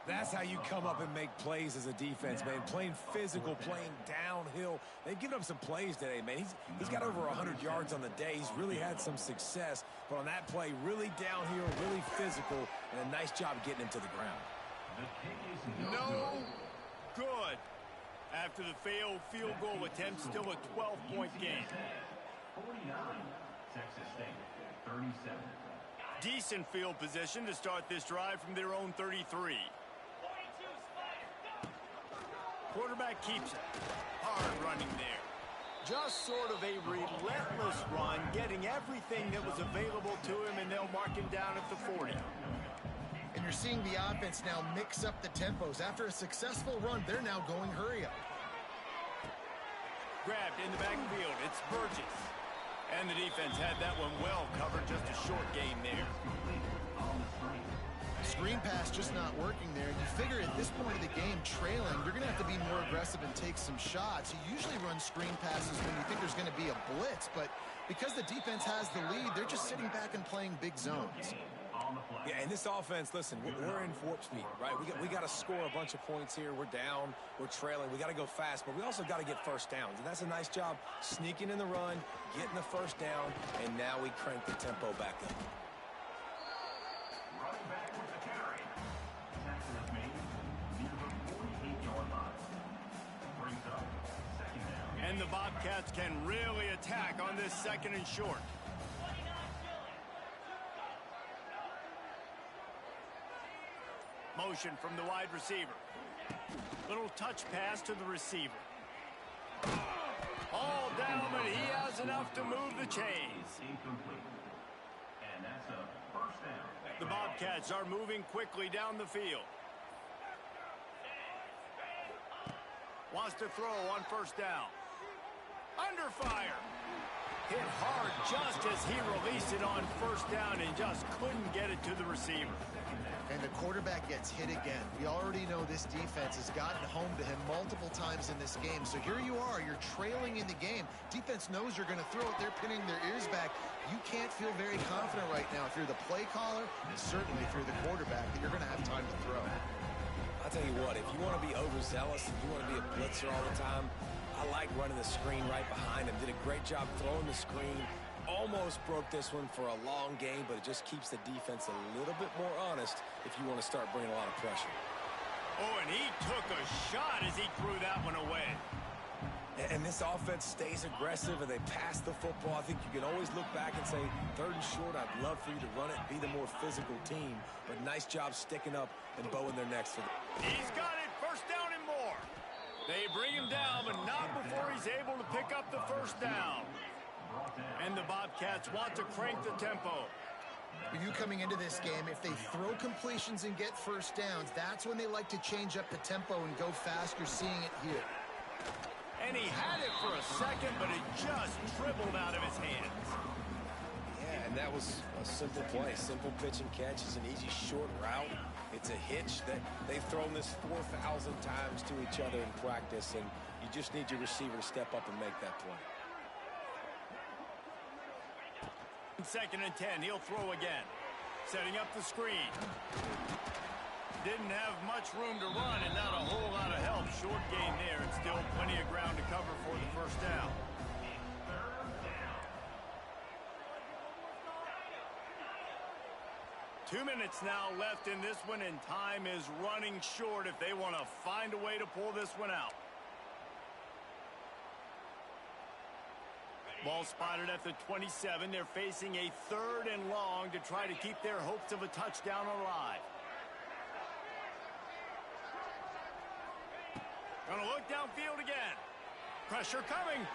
That's how you come up and make plays as a defense, man. Playing physical, playing downhill. They've given up some plays today, man. He's got over 100 yards on the day. He's really had some success. But on that play, really downhill, really physical, and a nice job getting him to the ground. No good. After the failed field goal attempt, still a 12-point game. 49, Texas State, 37. Decent field position to start this drive from their own 33. Quarterback keeps it. Hard running there. Just sort of a relentless run, getting everything that was available to him, and they'll mark him down at the 40. And you're seeing the offense now mix up the tempos. After a successful run, they're now going hurry up. Grabbed in the backfield. It's Burgess. And the defense had that one well covered. Just a short gain there. Screen pass just not working there. You figure at this point of the game, trailing, you're going to have to be more aggressive and take some shots. You usually run screen passes when you think there's going to be a blitz, but because the defense has the lead, they're just sitting back and playing big zones. Yeah, and this offense, listen, we're in Fort Speed, right? We got to score a bunch of points here. We're down. We're trailing. We got to go fast, but we also got to get 1st downs. And that's a nice job sneaking in the run, getting the 1st down, and now we crank the tempo back up. Running back with the carry. Tackle is made near the 48-yard line. Brings up 2nd down. And the Bobcats can really attack on this 2nd and short. Motion from the wide receiver. Little touch pass to the receiver. All down, but he has enough to move the chains. Incomplete. And that's a 1st down. The Bobcats are moving quickly down the field. Wants to throw on 1st down. Under fire. Hit hard just as he released it on 1st down and just couldn't get it to the receiver. And the quarterback gets hit again. We already know this defense has gotten home to him multiple times in this game. So here you are, you're trailing in the game. Defense knows you're going to throw it. They're pinning their ears back. You can't feel very confident right now if you're the play caller, and certainly if you're the quarterback, that you're going to have time to throw. I'll tell you what, if you want to be overzealous, if you want to be a blitzer all the time, I like running the screen right behind him. Did a great job throwing the screen. Almost broke this one for a long game, but it just keeps the defense a little bit more honest if you want to start bringing a lot of pressure. Oh, and he took a shot as he threw that one away. And this offense stays aggressive, and they pass the football. I think you can always look back and say, 3rd and short, I'd love for you to run it, be the more physical team. But nice job sticking up and bowing their necks. He's got it, 1st down and more. They bring him down, but not before he's able to pick up the first down. And the Bobcats want to crank the tempo. You coming into this game, if they throw completions and get first downs, that's when they like to change up the tempo and go fast. You're seeing it here. And he had it for a second, but it just dribbled out of his hands. Yeah, and that was a simple play. Simple pitch and catch is an easy short route. It's a hitch that they've thrown this 4,000 times to each other in practice, and you just need your receiver to step up and make that play. 2nd and 10, he'll throw again. Setting up the screen. Didn't have much room to run and not a whole lot of help. Short gain there and still plenty of ground to cover for the first down. Two minutes now left in this one, and time is running short if they want to find a way to pull this one out. Ball spotted at the 27. They're facing a 3rd and long to try to keep their hopes of a touchdown alive. Gonna look downfield again. Pressure coming.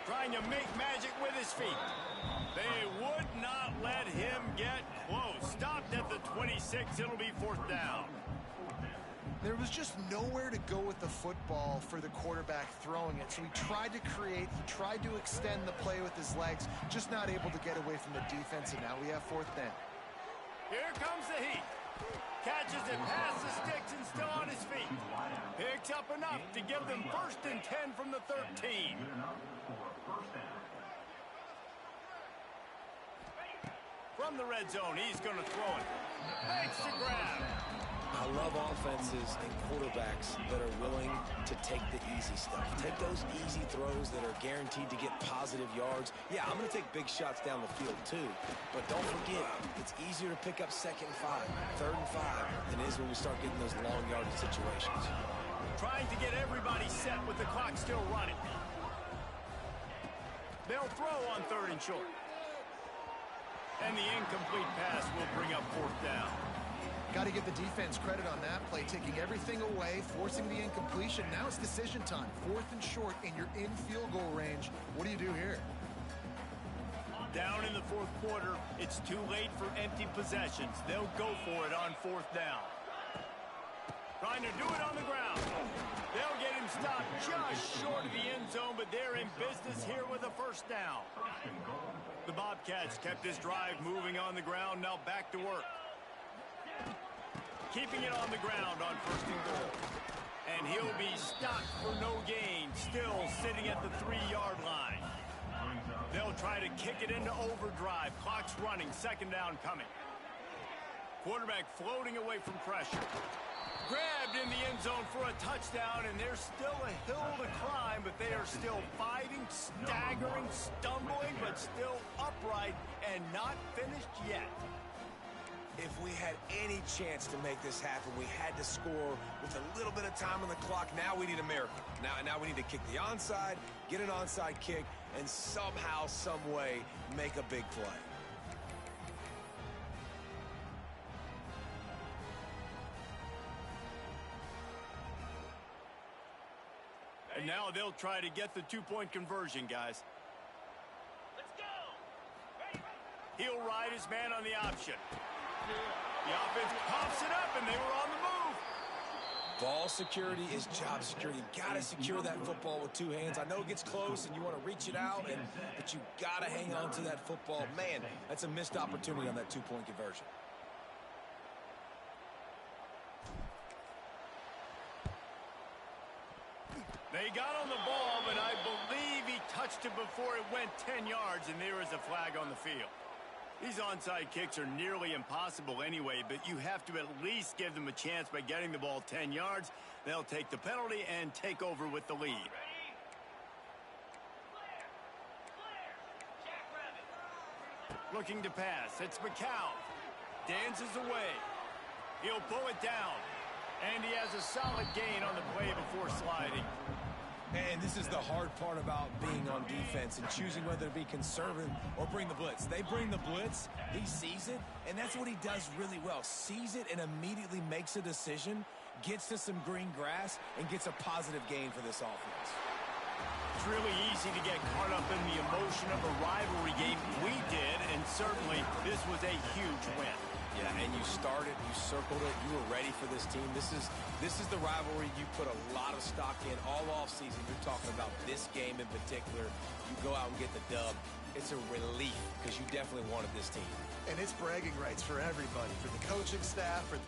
Trying to make magic with his feet. They would not let him get close. Stopped at the 26. It'll be 4th down. There was just nowhere to go with the football for the quarterback throwing it. So he tried to create, he tried to extend the play with his legs, just not able to get away from the defense, and now we have 4th down. Here comes the heat. Catches it past the sticks and still on his feet. Picks up enough to give them 1st and 10 from the 13. From the red zone, he's going to throw it. Makes the grab. I love offenses and quarterbacks that are willing to take the easy stuff. Take those easy throws that are guaranteed to get positive yards. Yeah, I'm going to take big shots down the field too. But don't forget, it's easier to pick up 2nd and 5, 3rd and 5 than it is when we start getting those long yardage situations. Trying to get everybody set with the clock still running. They'll throw on 3rd and short. And the incomplete pass will bring up 4th down. Got to give the defense credit on that play, taking everything away, forcing the incompletion. Now it's decision time. 4th and short, and you're in field goal range. What do you do here? Down in the 4th quarter, it's too late for empty possessions. They'll go for it on 4th down. Trying to do it on the ground. They'll get him stopped just short of the end zone, but they're in business here with a 1st down. The Bobcats kept this drive moving on the ground, now back to work. Keeping it on the ground on 1st and goal. And he'll be stopped for no gain, still sitting at the 3-yard line. They'll try to kick it into overdrive. Clock's running, 2nd down coming. Quarterback floating away from pressure. Grabbed in the end zone for a touchdown, and there's still a hill to climb, but they are still fighting, staggering, stumbling, but still upright and not finished yet. If we had any chance to make this happen, we had to score with a little bit of time on the clock. Now we need a miracle. Now we need to kick the onside, get an onside kick, and somehow, some way, make a big play. And now they'll try to get the 2-point conversion, guys. Let's go. He'll ride his man on the option. The offense pops it up, and they were on the move. Ball security is job security. You got to secure that football with 2 hands. I know it gets close, and you want to reach it out, but you got to hang on to that football. Man, that's a missed opportunity on that 2-point conversion. They got on the ball, but I believe he touched it before it went 10 yards, and there is a flag on the field. These onside kicks are nearly impossible anyway, but you have to at least give them a chance by getting the ball 10 yards. They'll take the penalty and take over with the lead. Looking to pass. It's McCown. Dances away. He'll pull it down. And he has a solid gain on the play before sliding. And this is the hard part about being on defense and choosing whether to be conservative or bring the blitz. They bring the blitz, he sees it, and that's what he does really well. Sees it and immediately makes a decision, gets to some green grass, and gets a positive gain for this offense. It's really easy to get caught up in the emotion of a rivalry game. We did, and certainly this was a huge win. Yeah, and you started, you circled it, you were ready for this team. This is the rivalry you put a lot of stock in all offseason. You're talking about this game in particular. You go out and get the dub. It's a relief because you definitely wanted this team. And it's bragging rights for everybody, for the coaching staff, for the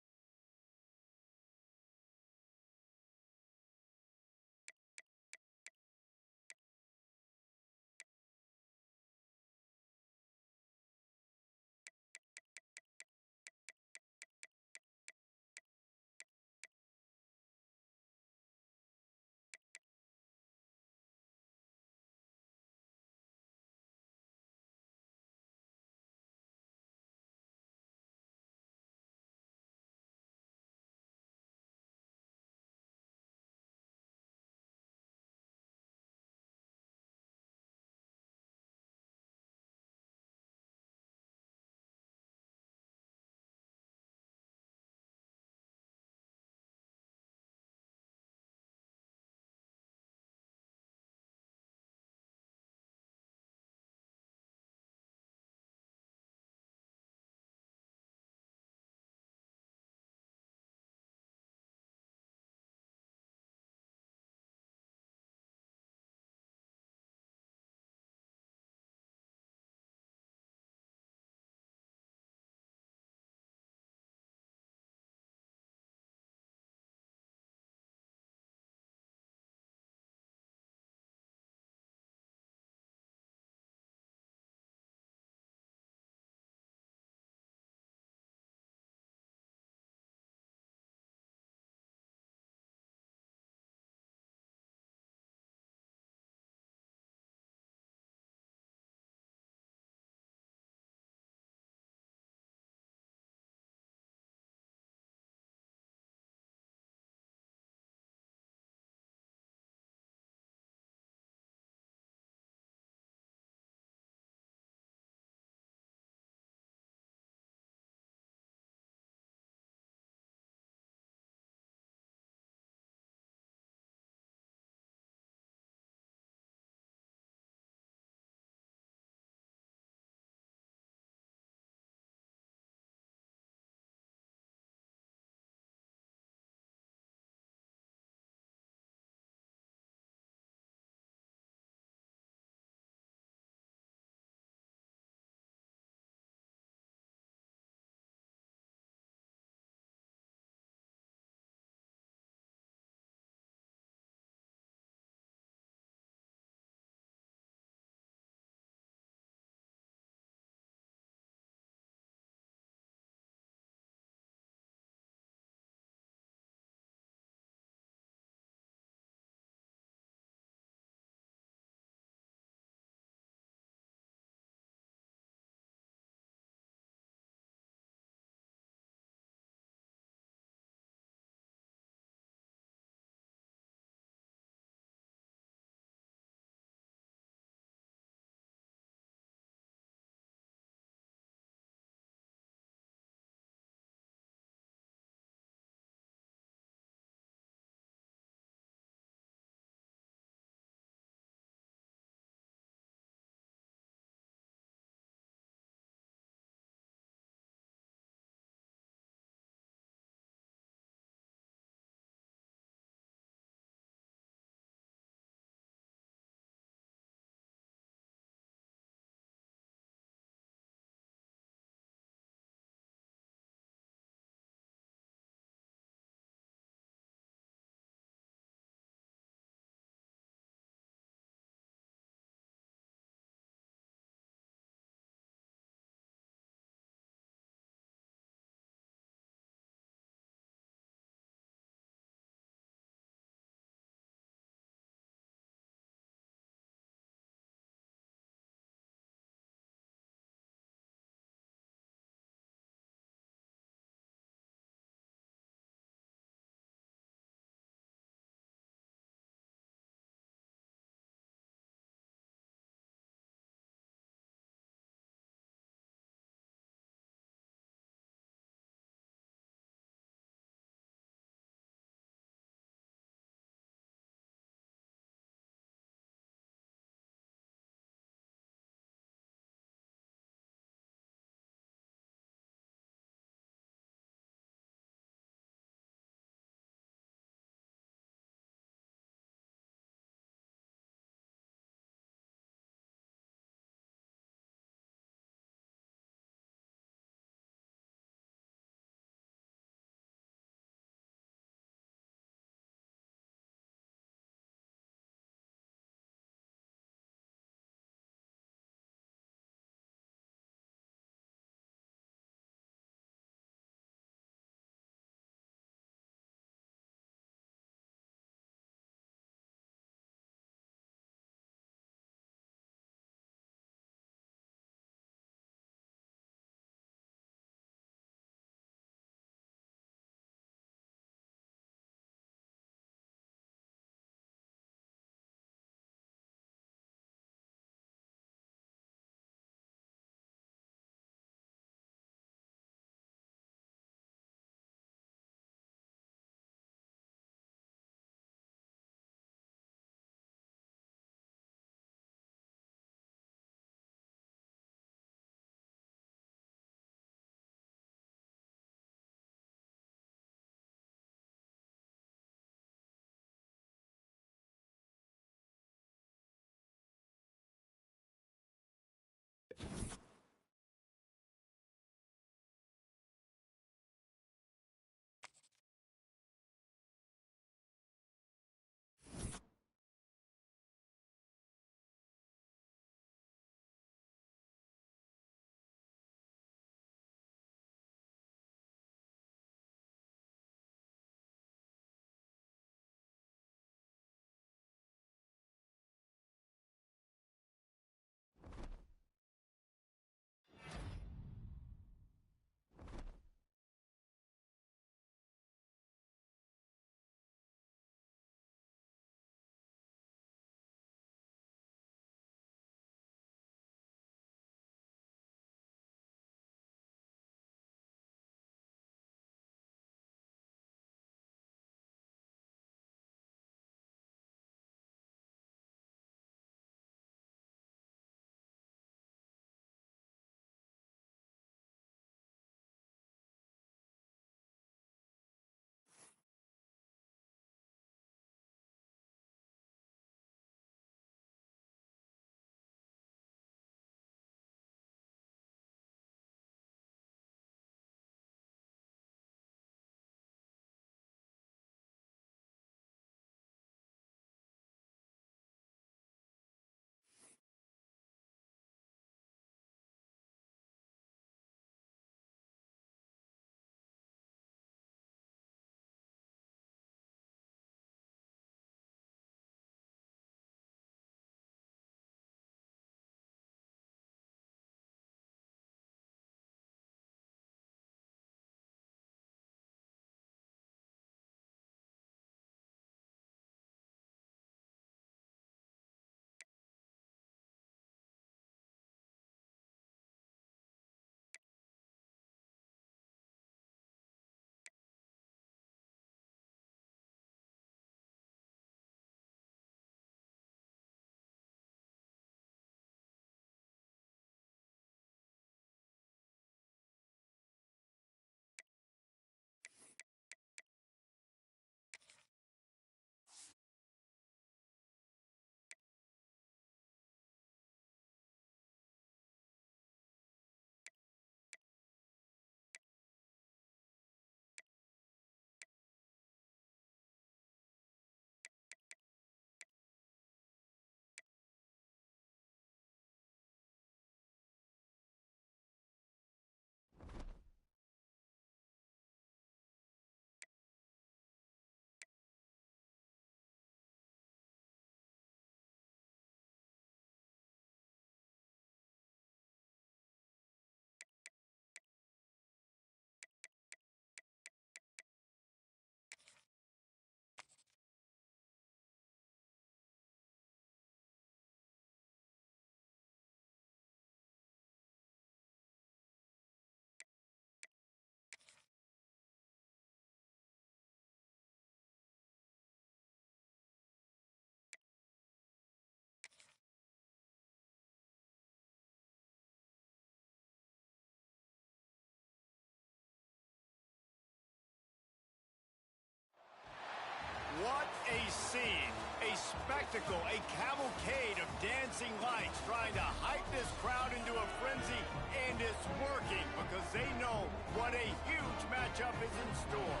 What a scene, a spectacle, a cavalcade of dancing lights trying to hype this crowd into a frenzy, and it's working because they know what a huge matchup is in store.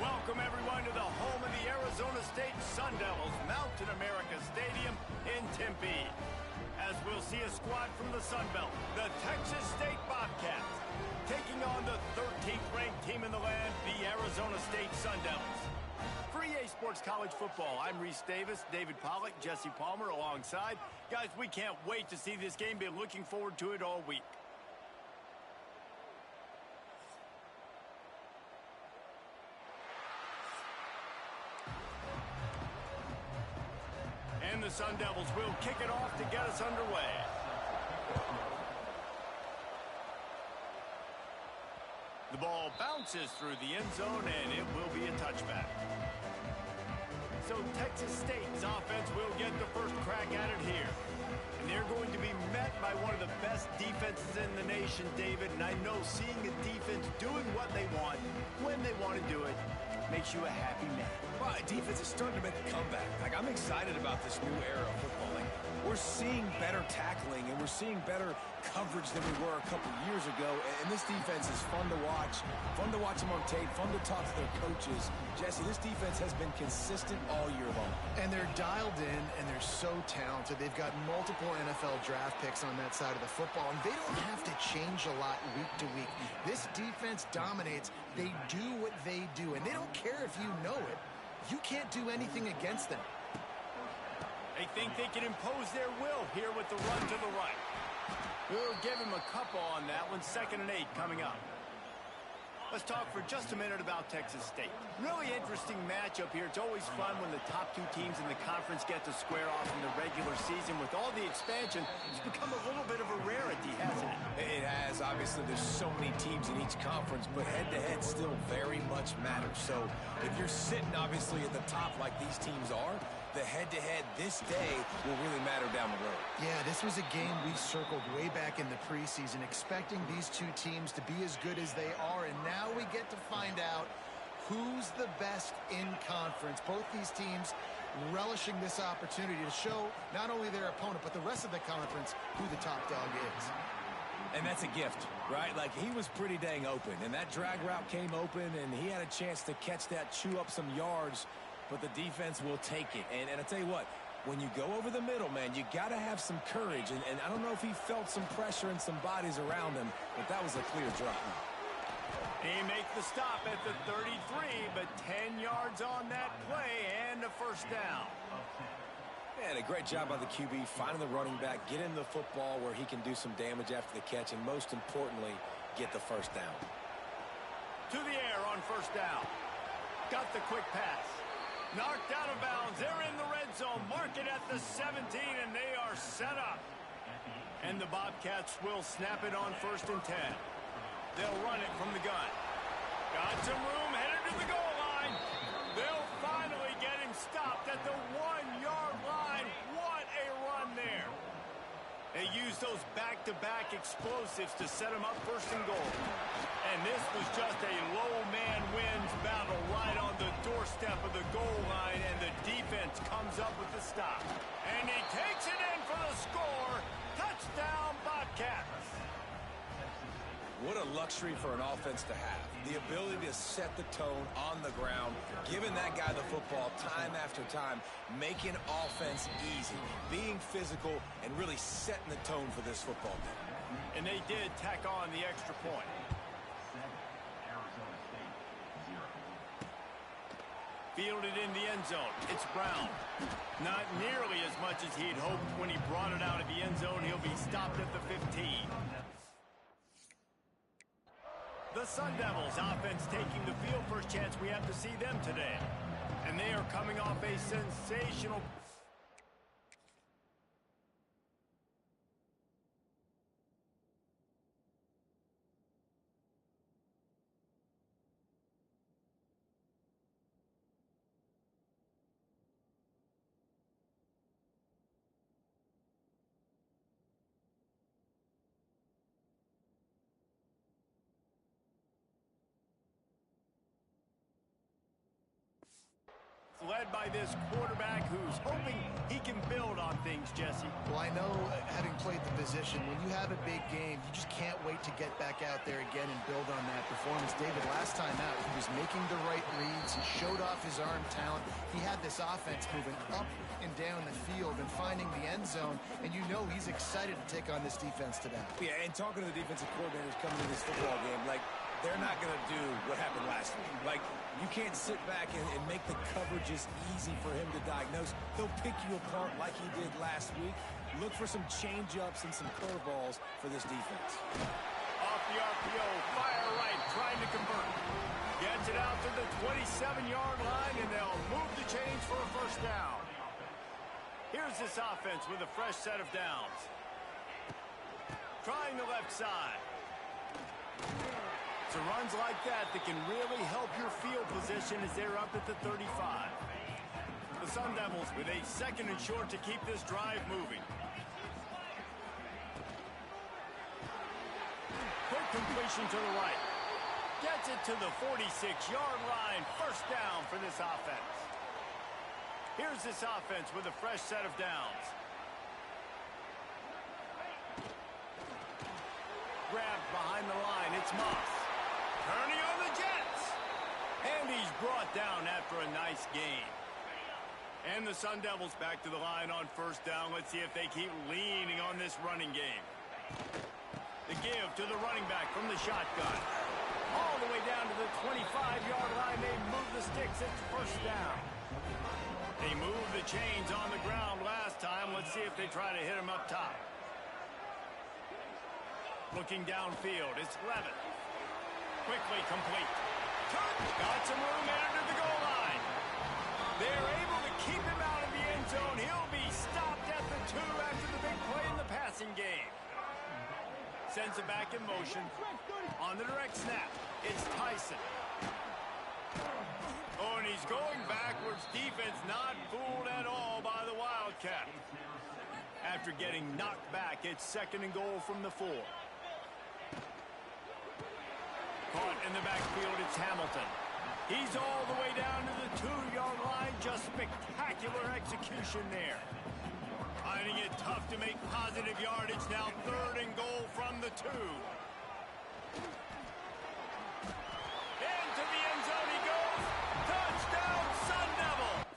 Welcome, everyone, to the home of the Arizona State Sun Devils, Mountain America Stadium in Tempe. As we'll see a squad from the Sun Belt, the Texas State Bobcats, taking on the 13th ranked team in the land, the Arizona State Sun Devils. For EA Sports College Football, I'm Reese Davis, David Pollack, Jesse Palmer alongside. Guys, we can't wait to see this game. Been looking forward to it all week. And the Sun Devils will kick it off to get us underway. The ball bounces through the end zone, and it will be a touchback. So Texas State's offense will get the first crack at it here. And they're going to be met by one of the best defenses in the nation, David. And I know seeing a defense doing what they want, when they want to do it, makes you a happy man. Well, defense is starting to make a comeback. Like, I'm excited about this new era of football. Like, we're seeing better tackling, and we're seeing better coverage than we were a couple years ago. And this defense is fun to watch them on tape, fun to talk to their coaches. Jesse, this defense has been consistent all year long. And they're dialed in, and they're so talented. They've got multiple NFL draft picks on that side of the football, and they don't have to change a lot week to week. This defense dominates. They do what they do, and they don't care if you know it. You can't do anything against them. They think they can impose their will here with the run to the right. We'll give him a couple on that one. 2nd and 8 coming up. Let's talk for just a minute about Texas State. Really interesting matchup here. It's always fun when the top two teams in the conference get to square off in the regular season. With all the expansion, it's become a little bit of a rarity, hasn't it? It has. Obviously, there's so many teams in each conference, but head-to-head still very much matters. So if you're sitting, obviously, at the top like these teams are, the head-to-head this day will really matter down the road. Yeah, this was a game we circled way back in the preseason, expecting these two teams to be as good as they are, and now we get to find out who's the best in conference. Both these teams relishing this opportunity to show not only their opponent, but the rest of the conference who the top dog is. And that's a gift, right? Like, he was pretty dang open, and that drag route came open, and he had a chance to catch that, chew up some yards, but the defense will take it. And I tell you what, when you go over the middle, man, you got to have some courage. And I don't know if he felt some pressure and some bodies around him, but that was a clear drop. He makes the stop at the 33, but 10 yards on that play and a first down. And a great job by the QB finding the running back, getting the football where he can do some damage after the catch, and most importantly, get the first down. To the air on first down. Got the quick pass. Knocked out of bounds. They're in the red zone. Mark it at the 17, and they are set up. And the Bobcats will snap it on 1st and 10. They'll run it from the gun. Got some room, headed to the goal line. They'll finally get him stopped at the 1-yard line. What a run there. They use those back-to-back explosives to set him up 1st and goal. And this was just a low man wins battle right on the doorstep of the goal line, and the defense comes up with the stop. And he takes it in for the score. Touchdown, Bobcats. What a luxury for an offense to have. The ability to set the tone on the ground, giving that guy the football time after time, making offense easy, being physical, and really setting the tone for this football game. And they did tack on the extra point. Fielded in the end zone. It's Brown. Not nearly as much as he'd hoped when he brought it out of the end zone. He'll be stopped at the 15. The Sun Devils offense taking the field. First chance we have to see them today. And they are coming off a sensational by this quarterback who's hoping he can build on things, Jesse. Well, I know, having played the position, when you have a big game, you just can't wait to get back out there again and build on that performance. David, last time out, he was making the right reads. He showed off his arm talent. He had this offense moving up and down the field and finding the end zone, and you know he's excited to take on this defense today. Yeah, and talking to the defensive coordinators coming into this football game, like, they're not going to do what happened last week. Like, you can't sit back and make the coverages easy for him to diagnose. He'll pick you apart like he did last week. Look for some change-ups and some curveballs for this defense. Off the RPO, fire right, trying to convert. Gets it out to the 27-yard line, and they'll move the chains for a first down. Here's this offense with a fresh set of downs. Trying the left side. So runs like that can really help your field position as they're up at the 35. The Sun Devils with a second and short to keep this drive moving. Quick completion to the right. Gets it to the 46-yard line. First down for this offense. Here's this offense with a fresh set of downs. Grabbed behind the line. It's Moss. Turning on the Jets. And he's brought down after a nice gain. And the Sun Devils back to the line on first down. Let's see if they keep leaning on this running game. The give to the running back from the shotgun. All the way down to the 25-yard line. They move the sticks. It's first down. They moved the chains on the ground last time. Let's see if they try to hit him up top. Looking downfield. It's Levitt. Quickly complete. Got some room under the goal line. They're able to keep him out of the end zone. He'll be stopped at the 2 after the big play in the passing game. Sends it back in motion. On the direct snap, it's Tyson. Oh, and he's going backwards. Defense not fooled at all by the Wildcat. After getting knocked back, it's second and goal from the 4. Caught in the backfield, it's Hamilton. He's all the way down to the 2-yard line. Just spectacular execution there. Finding it tough to make positive yardage now. Third and goal from the 2. Into the end zone he goes. Touchdown, Sun Devils!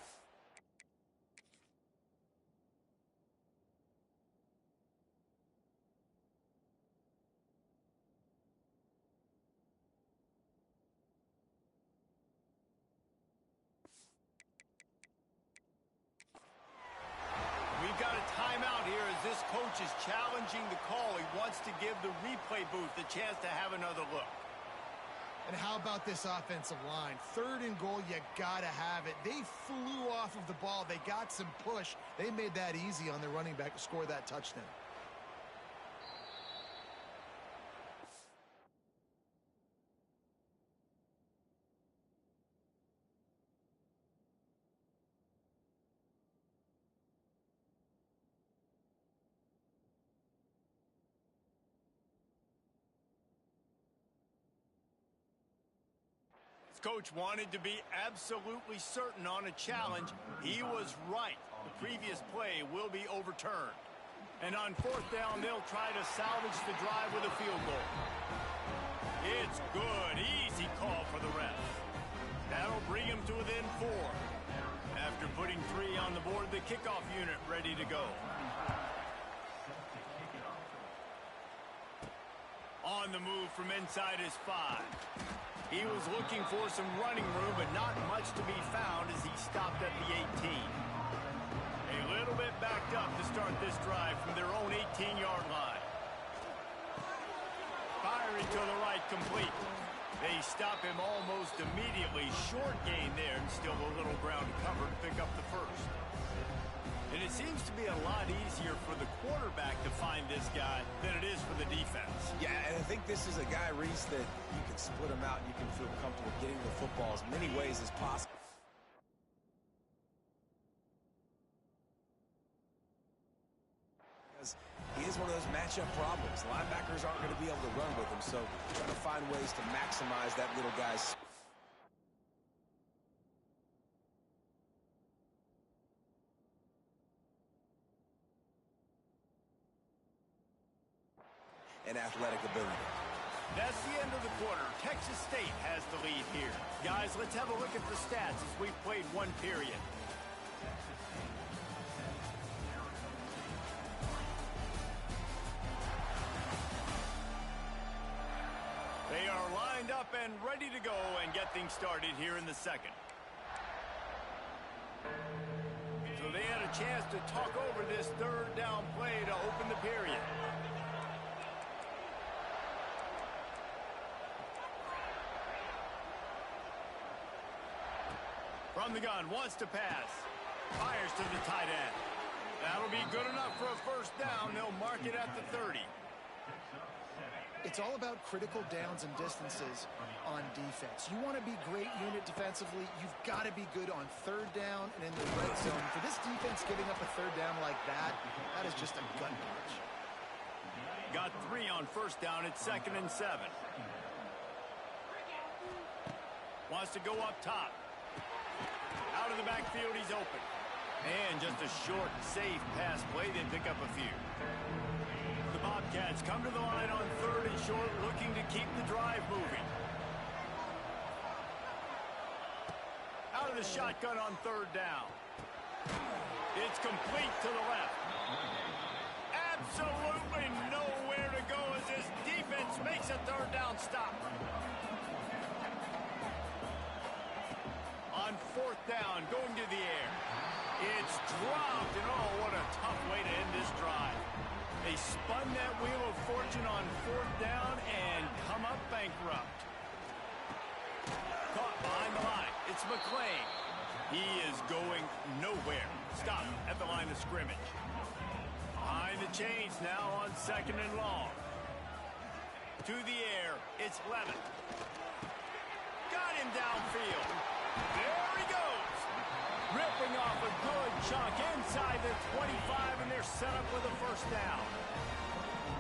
We've got a timeout here as this coach is challenging the call. He wants to give the replay booth the chance to have another look. And how about this offensive line? Third and goal, you gotta have it. They flew off of the ball. They got some push. They made that easy on their running back to score that touchdown. Coach wanted to be absolutely certain on a challenge. He was right. The previous play will be overturned. And on fourth down, they'll try to salvage the drive with a field goal. It's good. Easy call for the ref. That'll bring him to within 4. After putting 3 on the board, the kickoff unit ready to go. On the move from inside his 5. He was looking for some running room, but not much to be found as he stopped at the 18. A little bit backed up to start this drive from their own 18-yard line. Firing to the right, complete. They stop him almost immediately. Short gain there, and still a little ground to cover to pick up the first. And it seems to be a lot easier for the quarterback to find this guy than it is for the defense. Yeah, and I think this is a guy, Reese, that you can split him out and you can feel comfortable getting the football as many ways as possible. Because he is one of those matchup problems. Linebackers aren't going to be able to run with him, so trying to find ways to maximize that little guy's... and athletic ability. That's the end of the quarter. Texas State has the lead here. Guys, let's have a look at the stats as we've played one period. They are lined up and ready to go and get things started here in the second. So they had a chance to talk over this third down play to open the period. From the gun, wants to pass. Fires to the tight end. That'll be good enough for a first down. They'll mark it at the 30. It's all about critical downs and distances on defense. You want to be great unit defensively, you've got to be good on third down and in the red zone. For this defense giving up a third down like that, that is just a gut punch. Got 3 on first down. It's 2nd and 7. Wants to go up top. Out of the backfield, he's open. And just a short, safe pass play. They pick up a few. The Bobcats come to the line on 3rd and short, looking to keep the drive moving. Out of the shotgun on 3rd down. It's complete to the left. Absolutely nowhere to go as this defense makes a 3rd down stop. On 4th down, going to the air. It's dropped, and oh, what a tough way to end this drive. They spun that wheel of fortune on 4th down and come up bankrupt. Caught behind the line. It's McClain. He is going nowhere. Stop at the line of scrimmage. Behind the chains now on 2nd and long. To the air. It's Levin. Got him downfield. There he goes. Ripping off a good chunk inside the 25, and they're set up with a first down.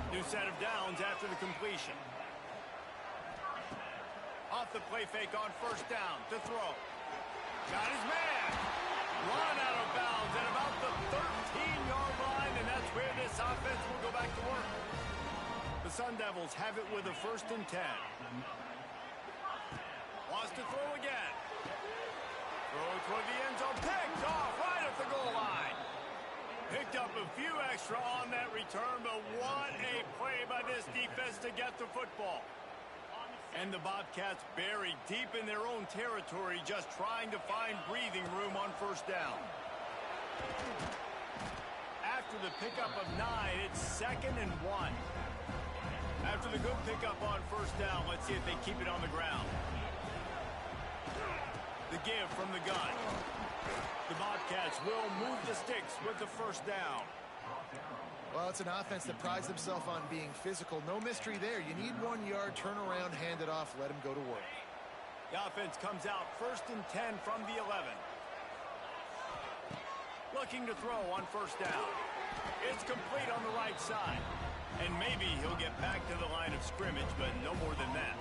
New set of downs after the completion. Off the play fake on 1st down to throw. Got his man. Run out of bounds at about the 13-yard line, and that's where this offense will go back to work. The Sun Devils have it with a 1st and 10. Wants to throw again. Throw toward the end zone. Picked off right at the goal line. Picked up a few extra on that return, but what a play by this defense to get the football. And the Bobcats buried deep in their own territory, just trying to find breathing room on 1st down. After the pickup of 9, it's 2nd and 1. After the good pickup on 1st down, let's see if they keep it on the ground. The give from the gun. The Bobcats will move the sticks with the 1st down. Well, it's an offense that prides themselves on being physical. No mystery there. You need 1 yard, turn around, hand it off, let them go to work. The offense comes out 1st and 10 from the 11. Looking to throw on 1st down. It's complete on the right side. And maybe he'll get back to the line of scrimmage, but no more than that.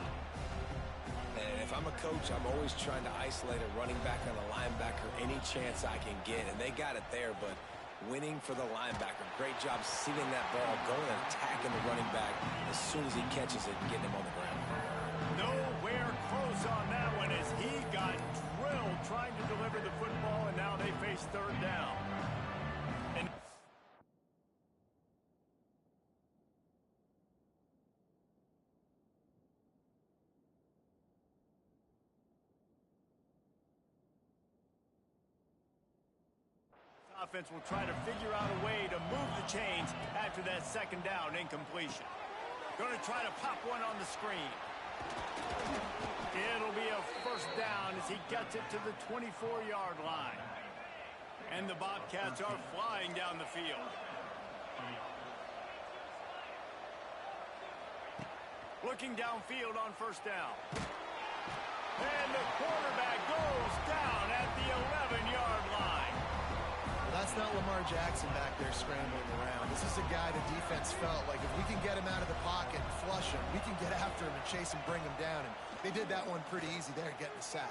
And if I'm a coach, I'm always trying to isolate a running back on a linebacker any chance I can get. And they got it there, but winning for the linebacker. Great job seeing that ball, going and attacking the running back as soon as he catches it and getting him on the ground. Nowhere close on that one as he got drilled trying to deliver the football, and now they face 3rd down. And offense will try to figure out a way to move the chains after that 2nd down incompletion. Going to try to pop one on the screen. It'll be a 1st down as he gets it to the 24-yard line. And the Bobcats are flying down the field. Looking downfield on 1st down. And the quarterback goes down at the 11-yard line. That's not Lamar Jackson back there scrambling around. This is a guy the defense felt like if we can get him out of the pocket and flush him, we can get after him and chase him, bring him down. And they did that one pretty easy there, getting the sack.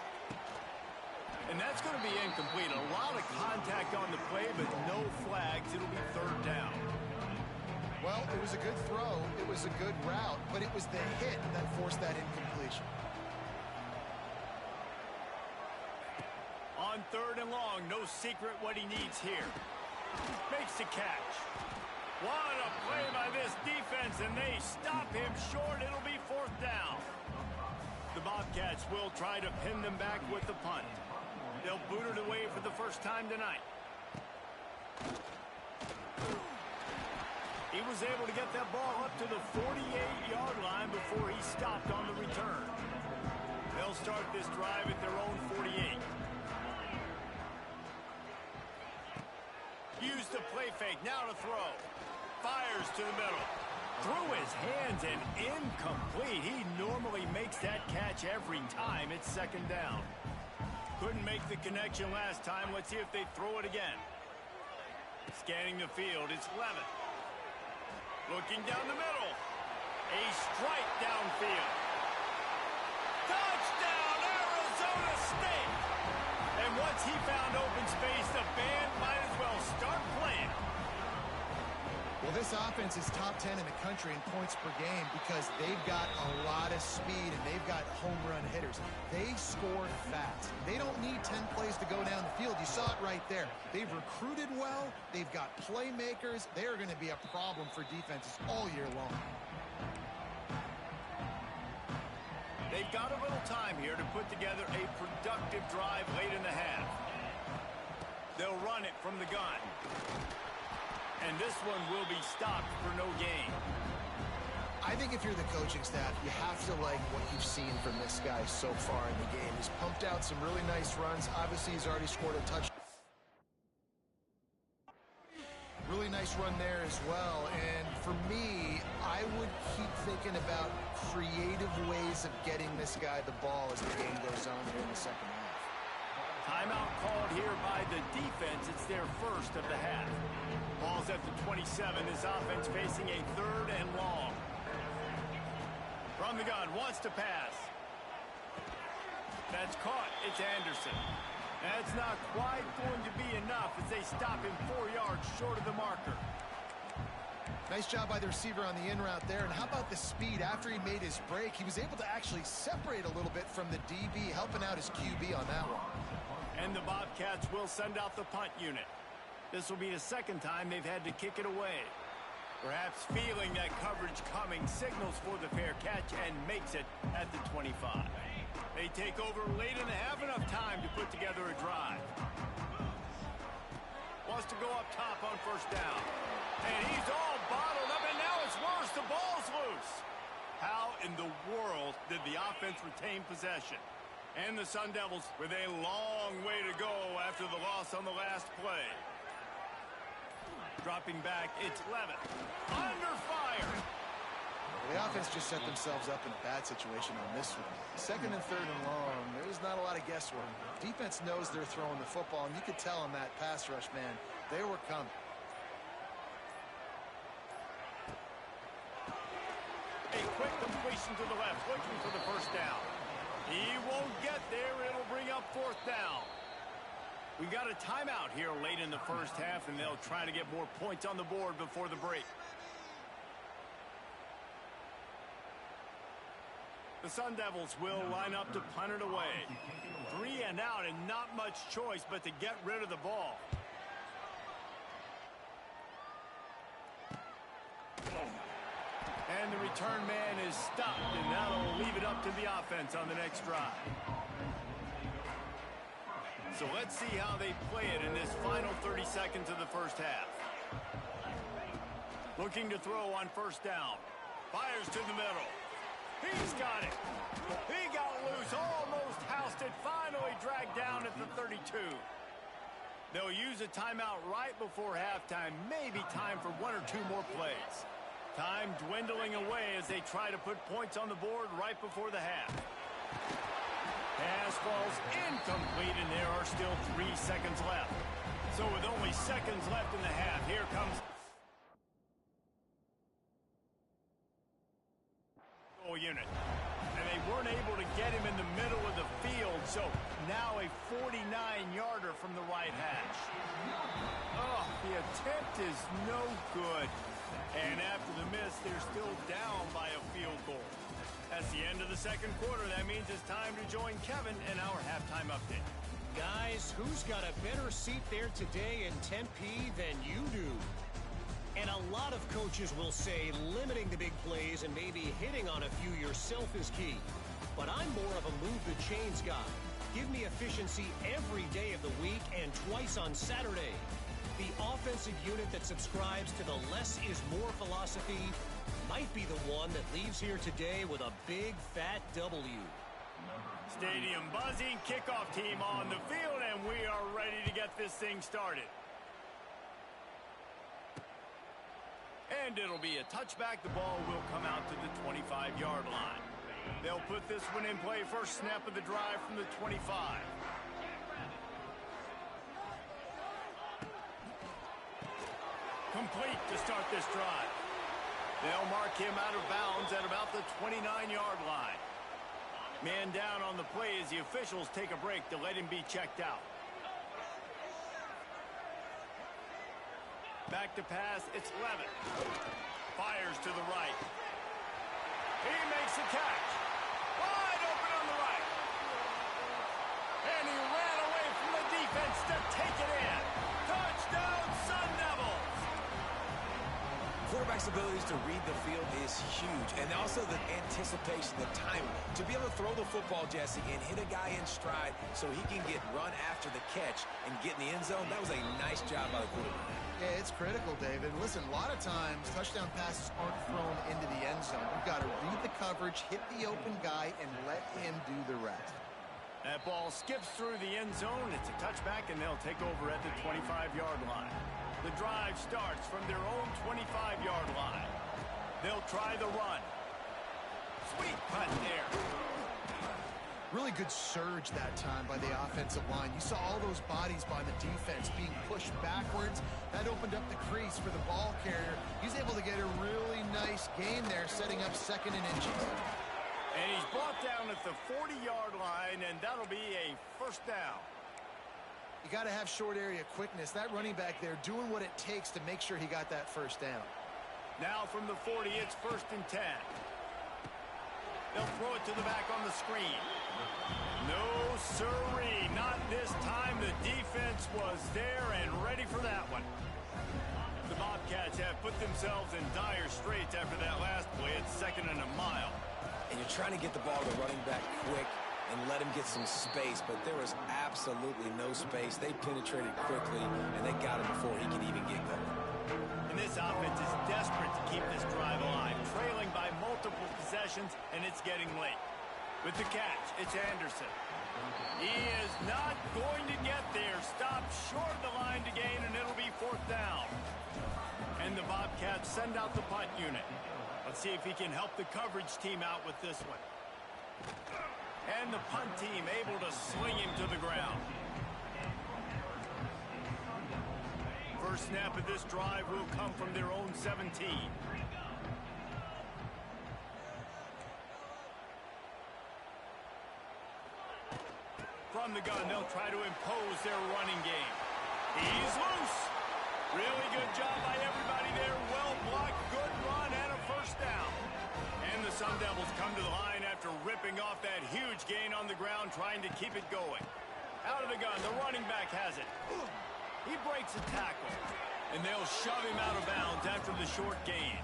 And that's going to be incomplete. A lot of contact on the play, but no flags. It'll be 3rd down. Well, it was a good throw. It was a good route, but it was the hit that forced that incompletion. On 3rd and long, no secret what he needs here. Makes the catch. What a play by this defense, and they stop him short. It'll be 4th down. The Bobcats will try to pin them back with the punt. They'll boot it away for the first time tonight. He was able to get that ball up to the 48-yard line before he stopped on the return. They'll start this drive at their own 48. Use the play fake, now to throw. Fires to the middle. Through his hands and incomplete. He normally makes that catch every time. It's 2nd down. Couldn't make the connection last time. Let's see if they throw it again. Scanning the field, it's Levitt. Looking down the middle. A strike downfield. Touchdown, Arizona State! And once he found open space, the band might as well start playing. Well, this offense is top 10 in the country in points per game because they've got a lot of speed and they've got home run hitters. They score fast. They don't need 10 plays to go down the field. You saw it right there. They've recruited well. They've got playmakers. They are going to be a problem for defenses all year long. They've got a little time here to put together a productive drive late in the half. They'll run it from the gun. And this one will be stopped for no gain. I think if you're the coaching staff, you have to like what you've seen from this guy so far in the game. He's pumped out some really nice runs. Obviously, he's already scored a touchdown. Really nice run there as well. And for me, I would keep thinking about creative ways of getting this guy the ball as the game goes on here in the 2nd half. Timeout called here by the defense. It's their first of the half. Ball's at the 27. This offense facing a 3rd and long. From the gun, wants to pass. That's caught. It's Anderson. That's not quite going to be enough as they stop him 4 yards short of the marker. Nice job by the receiver on the in route there. And how about the speed? After he made his break, he was able to actually separate a little bit from the DB, helping out his QB on that one. And the Bobcats will send out the punt unit. This will be the 2nd time they've had to kick it away. Perhaps feeling that coverage coming, signals for the fair catch and makes it at the 25. They take over late in the half, enough time to put together a drive. Wants to go up top on 1st down. And he's all bottled up, and now it's worse. The ball's loose. How in the world did the offense retain possession? And the Sun Devils with a long way to go after the loss on the last play. Dropping back, it's Levitt. Under fire. The offense just set themselves up in a bad situation on this one. 2nd and 3rd and long, there's not a lot of guesswork. Defense knows they're throwing the football, and you could tell in that pass rush, man, they were coming. A quick completion to the left, looking for the 1st down. He won't get there. It'll bring up 4th down. We got a timeout here late in the 1st half, and they'll try to get more points on the board before the break. The Sun Devils will line up to punt it away. 3 and out and not much choice but to get rid of the ball. And the return man is stopped, and that'll leave it up to the offense on the next drive. So let's see how they play it in this final 30 seconds of the 1st half. Looking to throw on 1st down. Fires to the middle. He's got it. He got loose, almost housed it, finally dragged down at the 32. They'll use a timeout right before halftime. Maybe time for 1 or 2 more plays. Time dwindling away as they try to put points on the board right before the half. Pass falls incomplete, and there are still 3 seconds left. So with only seconds left in the half, here comes goal unit. And they weren't able to get him in the middle of the field, so now a 49-yarder from the right hash. Oh, the attempt is no good. And after the miss, they're still down by a field goal. That's the end of the second quarter. That means it's time to join Kevin in our halftime update. Guys, who's got a better seat there today in Tempe than you do? And a lot of coaches will say limiting the big plays and maybe hitting on a few yourself is key. But I'm more of a move the chains guy. Give me efficiency every day of the week and twice on Saturday. The offensive unit that subscribes to the less is more philosophy might be the one that leaves here today with a big fat W. Stadium buzzing, kickoff team on the field, and we are ready to get this thing started. And it'll be a touchback. The ball will come out to the 25-yard line. They'll put this one in play. First snap of the drive from the 25. Complete to start this drive. They'll mark him out of bounds at about the 29-yard line. Man down on the play as the officials take a break to let him be checked out. Back to pass, it's Levitt. Fires to the right. He makes the catch. Wide open on the right. And he ran away from the defense to take it in. Touchdown, Sun Devils! Quarterback's abilities to read the field is huge, and also the anticipation, the timing. To be able to throw the football, Jesse, and hit a guy in stride so he can get run after the catch and get in the end zone, that was a nice job by the quarterback. Yeah, it's critical, David. Listen, a lot of times touchdown passes aren't thrown into the end zone. You've got to read the coverage, hit the open guy, and let him do the rest. That ball skips through the end zone. It's a touchback, and they'll take over at the 25-yard line. The drive starts from their own 25-yard line. They'll try the run. Sweet cut there. Really good surge that time by the offensive line. You saw all those bodies by the defense being pushed backwards. That opened up the crease for the ball carrier. He's able to get a really nice gain there, setting up second and inches. And he's brought down at the 40-yard line, and that'll be a first down. You got to have short area quickness. That running back there doing what it takes to make sure he got that first down. Now from the 40, it's 1st and 10. They'll throw it to the back on the screen. No siree, not this time. The defense was there and ready for that one. The Bobcats have put themselves in dire straits after that last play. It's 2nd and a mile. And you're trying to get the ball to running back quick and let him get some space, but there was absolutely no space. They penetrated quickly, and they got him before he could even get going. And this offense is desperate to keep this drive alive, trailing by multiple possessions, and it's getting late. With the catch, it's Anderson. He is not going to get there. Stopped short of the line to gain, and it'll be 4th down. And the Bobcats send out the punt unit. Let's see if he can help the coverage team out with this one. And the punt team able to sling him to the ground. First snap of this drive will come from their own 17. From the gun, they'll try to impose their running game. He's loose. Really good job by everybody there. Well blocked, good run, and a first down. And the Sun Devils come to the line after ripping off that huge gain on the ground, trying to keep it going. Out of the gun, the running back has it. He breaks a tackle, and they'll shove him out of bounds after the short gain.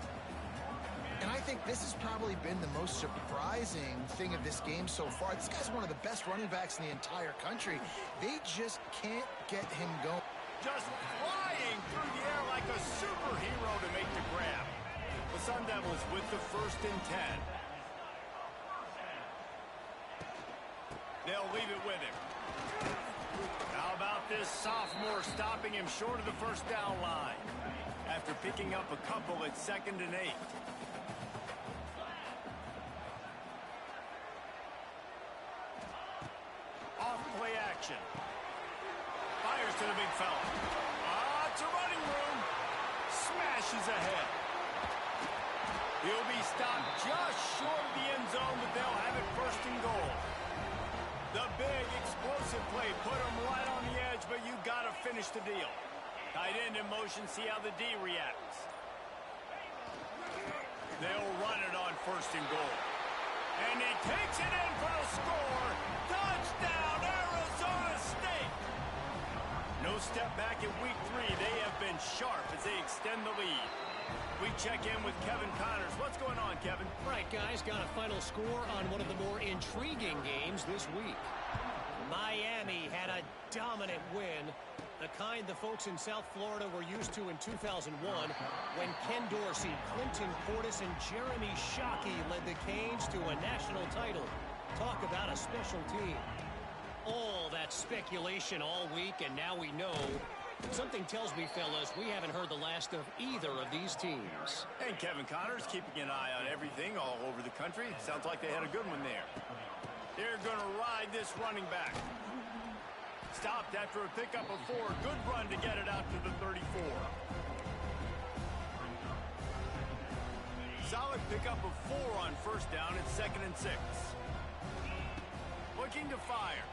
And I think this has probably been the most surprising thing of this game so far. This guy's one of the best running backs in the entire country. They just can't get him going. Just flying through the air like a superhero to make the grab. The Sun Devils with the 1st and 10. They'll leave it with him. How about this sophomore stopping him short of the first down line? After picking up a couple at 2nd and 8. Off play action. Fires to the big fella. It's a running room. Smashes ahead. He'll be stopped just short of the end zone, but they'll have it 1st and goal. The big explosive play put him right on the edge, but you got to finish the deal. Tight end in motion, see how the D reacts. They'll run it on 1st and goal. And he takes it in for a score. Touchdown, Arizona State. No step back in week 3. They have been sharp as they extend the lead. We check in with Kevin Connors. What's going on, Kevin? Right, guys, got a final score on one of the more intriguing games this week. Miami had a dominant win, the kind the folks in South Florida were used to in 2001 when Ken Dorsey, Clinton Portis, and Jeremy Shockey led the Canes to a national title. Talk about a special team. All that speculation all week, and now we know. Something tells me, fellas, we haven't heard the last of either of these teams. And Kevin Connors keeping an eye on everything all over the country. Sounds like they had a good one there. They're going to ride this running back. Stopped after a pickup of 4. Good run to get it out to the 34. Solid pickup of 4 on 1st down and 2nd and 6. Looking to fire.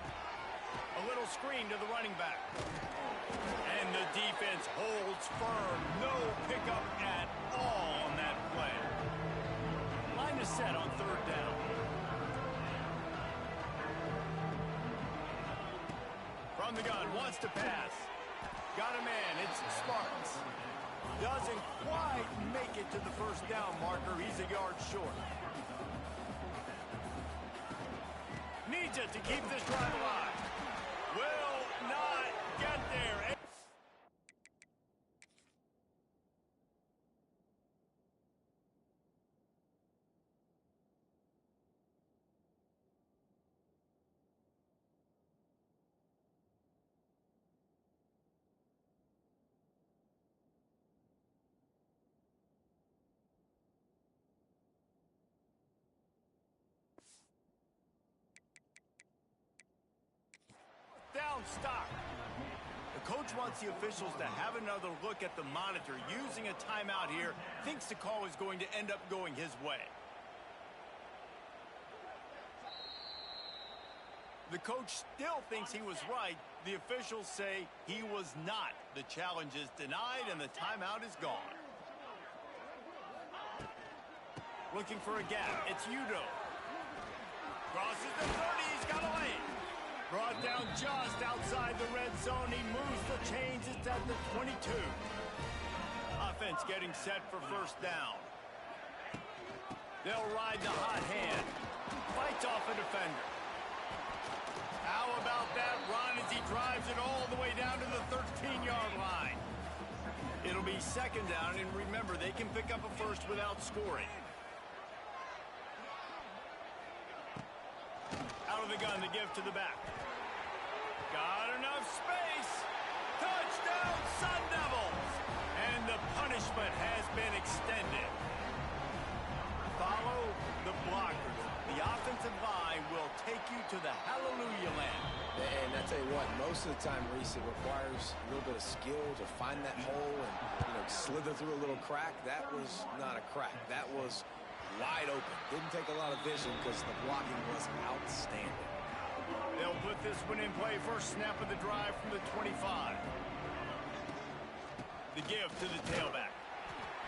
A little screen to the running back. And the defense holds firm. No pickup at all on that play. Line is set on 3rd down. From the gun, wants to pass. Got a man, it's Sparks. Doesn't quite make it to the 1st down marker. He's a yard short. Needs it to keep this drive alive. Will not get there. Down stock. The coach wants the officials to have another look at the monitor using a timeout here. Thinks the call is going to end up going his way. The coach still thinks he was right. The officials say he was not. The challenge is denied and the timeout is gone. Looking for a gap. It's Udo. Crosses the 30. He's got a lane. Brought down just outside the red zone. He moves the chains. It's at the 22. Offense getting set for 1st down. They'll ride the hot hand. Fights off a defender. How about that run as he drives it all the way down to the 13-yard line? It'll be 2nd down, and remember, they can pick up a 1st without scoring. Out of the gun, the give to the back. Got enough space. Touchdown, Sun Devils. And the punishment has been extended. Follow the blockers. The offensive line will take you to the hallelujah land. And I tell you what, most of the time, Reese, it requires a little bit of skill to find that hole and slither through a little crack. That was not a crack. That was wide open. Didn't take a lot of vision because the blocking was outstanding. They'll put this one in play. 1st snap of the drive from the 25. The give to the tailback.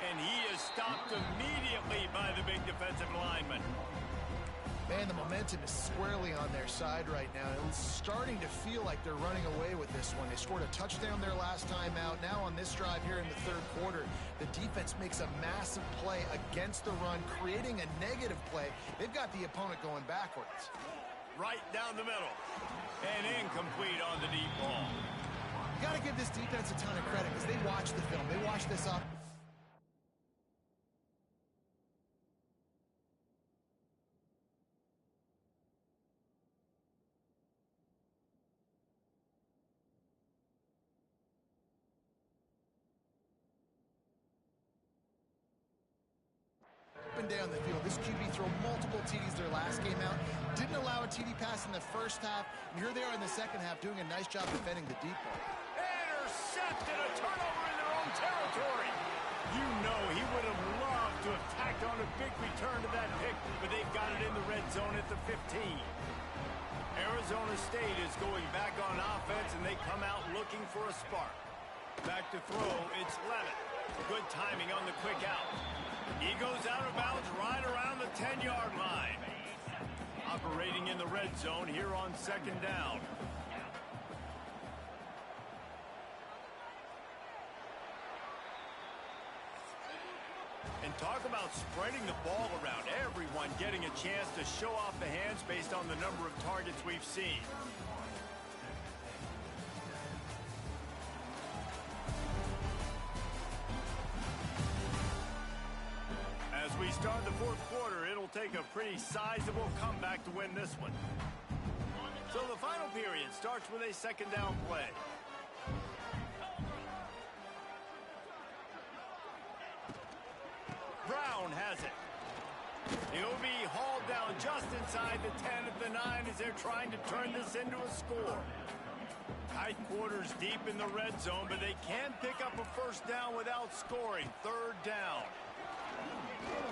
And he is stopped immediately by the big defensive lineman. Man, the momentum is squarely on their side right now. It's starting to feel like they're running away with this one. They scored a touchdown their last time out. Now on this drive here in the 3rd quarter, the defense makes a massive play against the run, creating a negative play. They've got the opponent going backwards. Right down the middle. And incomplete on the deep ball. You got to give this defense a ton of credit because they watch the film. They watch this up. Up and down the field. This QB threw multiple TDs their last game out. Didn't allow a TD pass in the 1st half. And here they are in the 2nd half doing a nice job defending the deep ball. Intercepted, a turnover in their own territory. You know he would have loved to have tacked on a big return to that pick, but they've got it in the red zone at the 15. Arizona State is going back on offense, and they come out looking for a spark. Back to throw, it's Levitt. Good timing on the quick out. He goes out of bounds right around the 10-yard line. Operating in the red zone here on second down. And talk about spreading the ball around. Everyone getting a chance to show off the hands based on the number of targets we've seen. As we start the fourth quarter, it'll take a pretty sizable comeback to win this one. So the final period starts with a second down play. Brown has it. He'll be hauled down just inside the 10 at the 9 as they're trying to turn this into a score. Tight quarters deep in the red zone, but they can pick up a first down without scoring. Third down.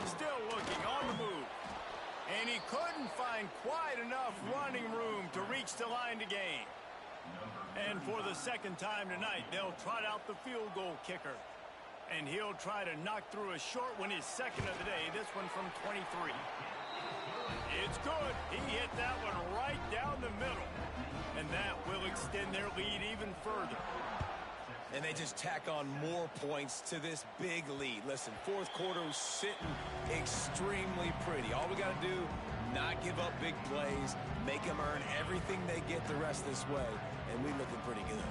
Still looking on the move. And he couldn't find quite enough running room to reach the line to gain. And for the second time tonight, they'll trot out the field goal kicker. And he'll try to knock through a short one, his second of the day, this one from 23. It's good. He hit that one right down the middle. And that will extend their lead even further. And they just tack on more points to this big lead. Listen, fourth quarter was sitting extremely pretty. All we got to do, not give up big plays, make them earn everything they get the rest of this way, and we're looking pretty good.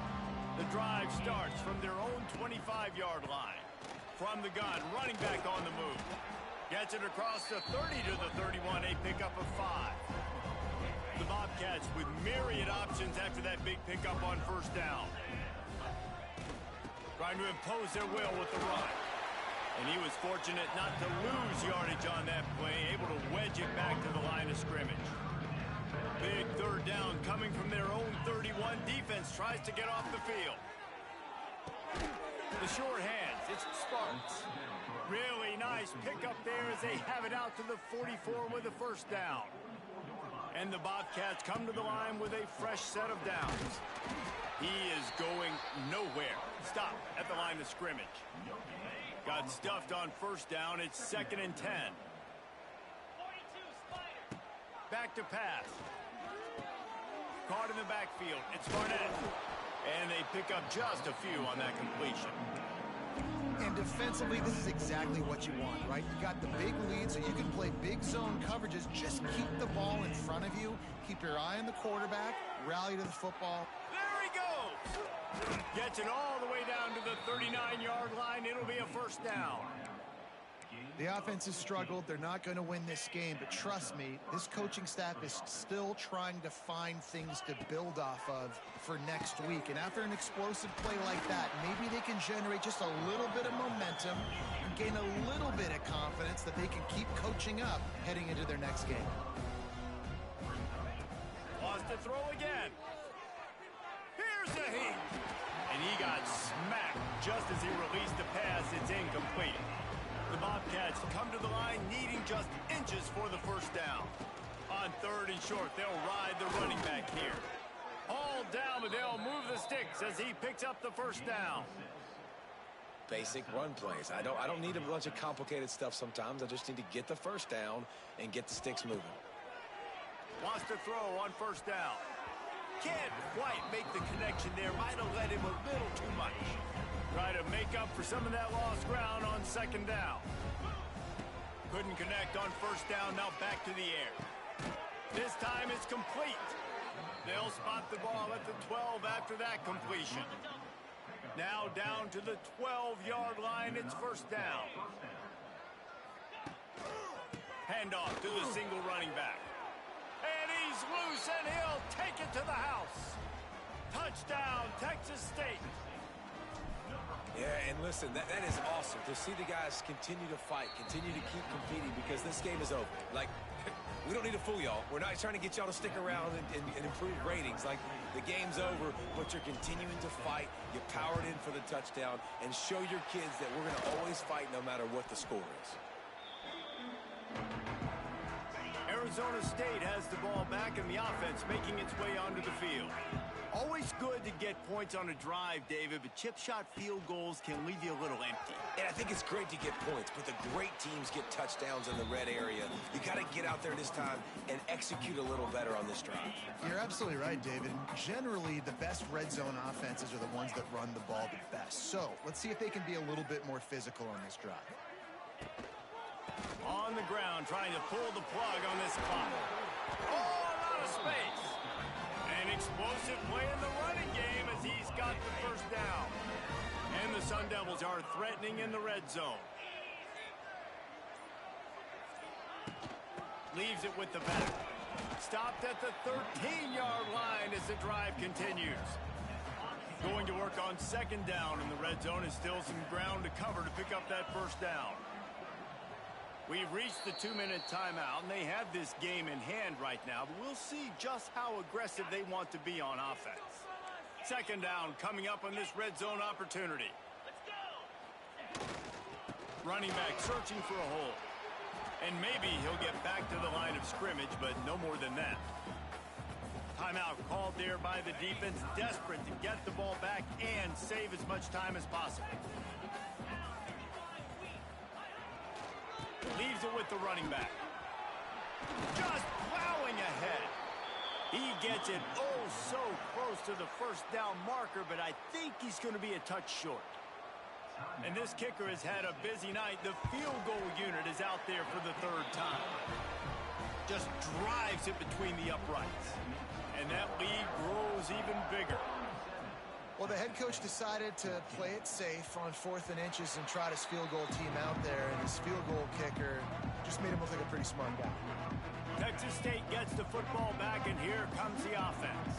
The drive starts from their own 25-yard line. From the gun, running back on the move. Gets it across the 30 to the 31, a pickup of 5. The Bobcats with myriad options after that big pickup on first down. Trying to impose their will with the run. And he was fortunate not to lose yardage on that play, able to wedge it back to the line of scrimmage. Big third down coming from their own 31. Defense tries to get off the field. The short hands, it's Sparks. Really nice pickup there as they have it out to the 44 with a first down. And the Bobcats come to the line with a fresh set of downs. He is going nowhere. Stop at the line of scrimmage. Got stuffed on first down. It's 2nd and 10. Back to pass. Caught in the backfield. It's Barnett. And they pick up just a few on that completion. And defensively, this is exactly what you want, right? You got the big lead, so you can play big zone coverages. Just keep the ball in front of you. Keep your eye on the quarterback. Rally to the football. There he goes! Gets it all the way down to the 39-yard line. It'll be a first down. The offense has struggled. They're not going to win this game, but trust me, this coaching staff is still trying to find things to build off of for next week. And after an explosive play like that, maybe they can generate just a little bit of momentum and gain a little bit of confidence that they can keep coaching up heading into their next game. Lost to throw again. Here's the heat. And he got smacked just as he released the pass. It's incomplete. The Bobcats come to the line needing just inches for the first down. On 3rd and short, they'll ride the running back here. All down, but they'll move the sticks as he picks up the first down. Basic run plays. I don't need a bunch of complicated stuff sometimes. I just need to get the first down and get the sticks moving. Wants to throw on first down. Can't quite make the connection there. Might have led him a little too much. Try to make up for some of that lost ground on second down. Couldn't connect on first down. Now back to the air. This time it's complete. They'll spot the ball at the 12 after that completion. Now down to the 12-yard line. It's first down. Handoff to the single running back. And he's loose, and he'll take it to the house. Touchdown, Texas State. Yeah, and listen, that is awesome to see the guys continue to fight, continue to keep competing, because this game is over. Like, we don't need to fool y'all. We're not trying to get y'all to stick around and improve ratings. Like, the game's over, but you're continuing to fight. You powered in for the touchdown, and show your kids that we're going to always fight no matter what the score is. Arizona State has the ball back, and the offense making its way onto the field. Always good to get points on a drive, David, but chip shot field goals can leave you a little empty. And I think it's great to get points, but the great teams get touchdowns in the red area. You got to get out there this time and execute a little better on this drive. You're absolutely right, David. Generally, the best red zone offenses are the ones that run the ball the best. So let's see if they can be a little bit more physical on this drive. On the ground, trying to pull the plug on this clock. Oh, a lot of space. An explosive play in the running game as he's got the first down. And the Sun Devils are threatening in the red zone. Leaves it with the back. Stopped at the 13-yard line as the drive continues. Going to work on second down in the red zone is still some ground to cover to pick up that first down. We've reached the 2-minute timeout, and they have this game in hand right now, but we'll see just how aggressive they want to be on offense. Second down coming up on this red zone opportunity. Running back searching for a hole. And maybe he'll get back to the line of scrimmage, but no more than that. Timeout called there by the defense, desperate to get the ball back and save as much time as possible. Leaves it with the running back. Just plowing ahead. He gets it oh so close to the first down marker, but I think he's going to be a touch short. And this kicker has had a busy night. The field goal unit is out there for the third time. Just drives it between the uprights. And that lead grows even bigger. Well, the head coach decided to play it safe on 4th and inches and trot his field goal team out there, and his field goal kicker just made him look like a pretty smart guy. Texas State gets the football back, and here comes the offense.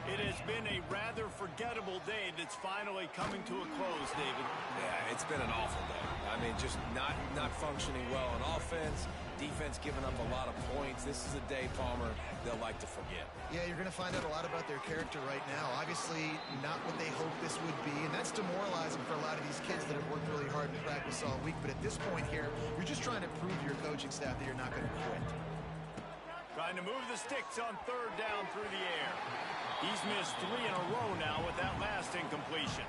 It has been a rather forgettable day that's finally coming to a close, David. Yeah, it's been an awful day. I mean, just not functioning well on offense. Defense giving up a lot of points. This is a day, Palmer, they'll like to forget. Yeah, you're going to find out a lot about their character right now. Obviously, not what they hoped this would be, and that's demoralizing for a lot of these kids that have worked really hard in practice all week. But at this point here, you're just trying to prove to your coaching staff that you're not going to quit. Trying to move the sticks on third down through the air. He's missed 3 in a row now with that last incompletion.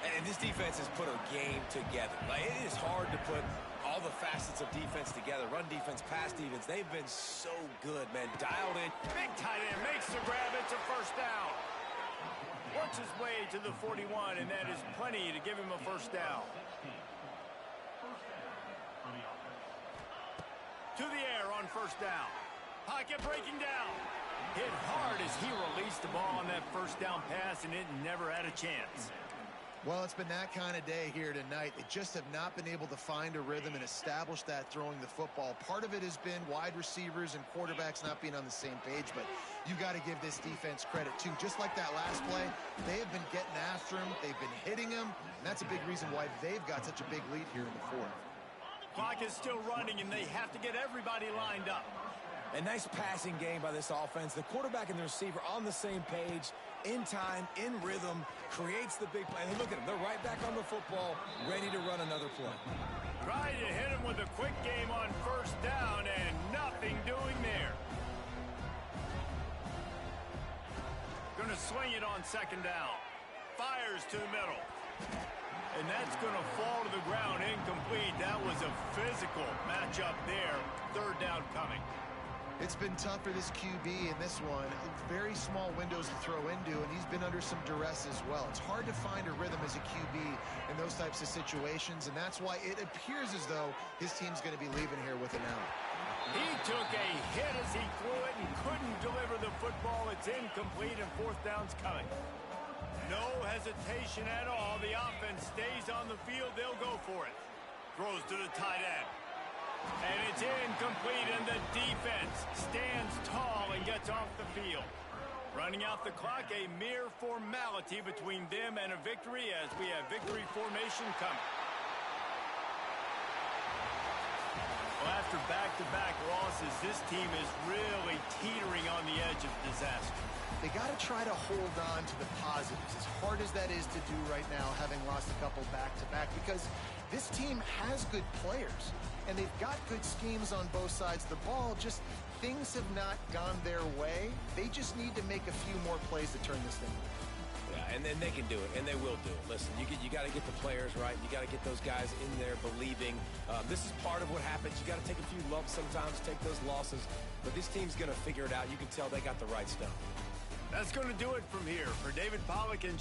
And this defense has put a game together. Like, it is hard to put all the facets of defense together. Run defense, pass defense. They've been so good, man. Dialed in. Big tight end makes the grab. It's a first down. Works his way to the 41, and that is plenty to give him a first down. To the air on first down. Pocket breaking down. Hit hard as he released the ball on that first down pass, and it never had a chance. Well, it's been that kind of day here tonight. They just have not been able to find a rhythm and establish that throwing the football. Part of it has been wide receivers and quarterbacks not being on the same page, but you got to give this defense credit, too. Just like that last play, they have been getting after him. They've been hitting him, and that's a big reason why they've got such a big lead here in the fourth. Clock is still running, and they have to get everybody lined up. A nice passing game by this offense. The quarterback and the receiver on the same page, in time, in rhythm, creates the big play. And look at them. They're right back on the football, ready to run another play. Trying to hit him with a quick game on first down, and nothing doing there. Going to swing it on second down. Fires to the middle. And that's going to fall to the ground incomplete. That was a physical matchup there. Third down coming. It's been tough for this QB in this one. Very small windows to throw into, and he's been under some duress as well. It's hard to find a rhythm as a QB in those types of situations, and that's why it appears as though his team's going to be leaving here with an out. He took a hit as he threw it and couldn't deliver the football. It's incomplete, and fourth down's coming. No hesitation at all. The offense stays on the field. They'll go for it. Throws to the tight end. And it's incomplete, and the defense stands tall and gets off the field. Running out the clock, a mere formality between them and a victory as we have victory formation coming. Well, after back-to-back losses, this team is really teetering on the edge of disaster. they got to try to hold on to the positives, as hard as that is to do right now, having lost a couple back-to-back, because this team has good players, and they've got good schemes on both sides of the ball. Just things have not gone their way. They just need to make a few more plays to turn this thing around. Yeah, and then they can do it, and they will do it. Listen, you got to get the players right. You got to get those guys in there believing. This is part of what happens. You got to take a few lumps sometimes, take those losses. But this team's going to figure it out. You can tell they got the right stuff. That's going to do it from here. For David Pollack and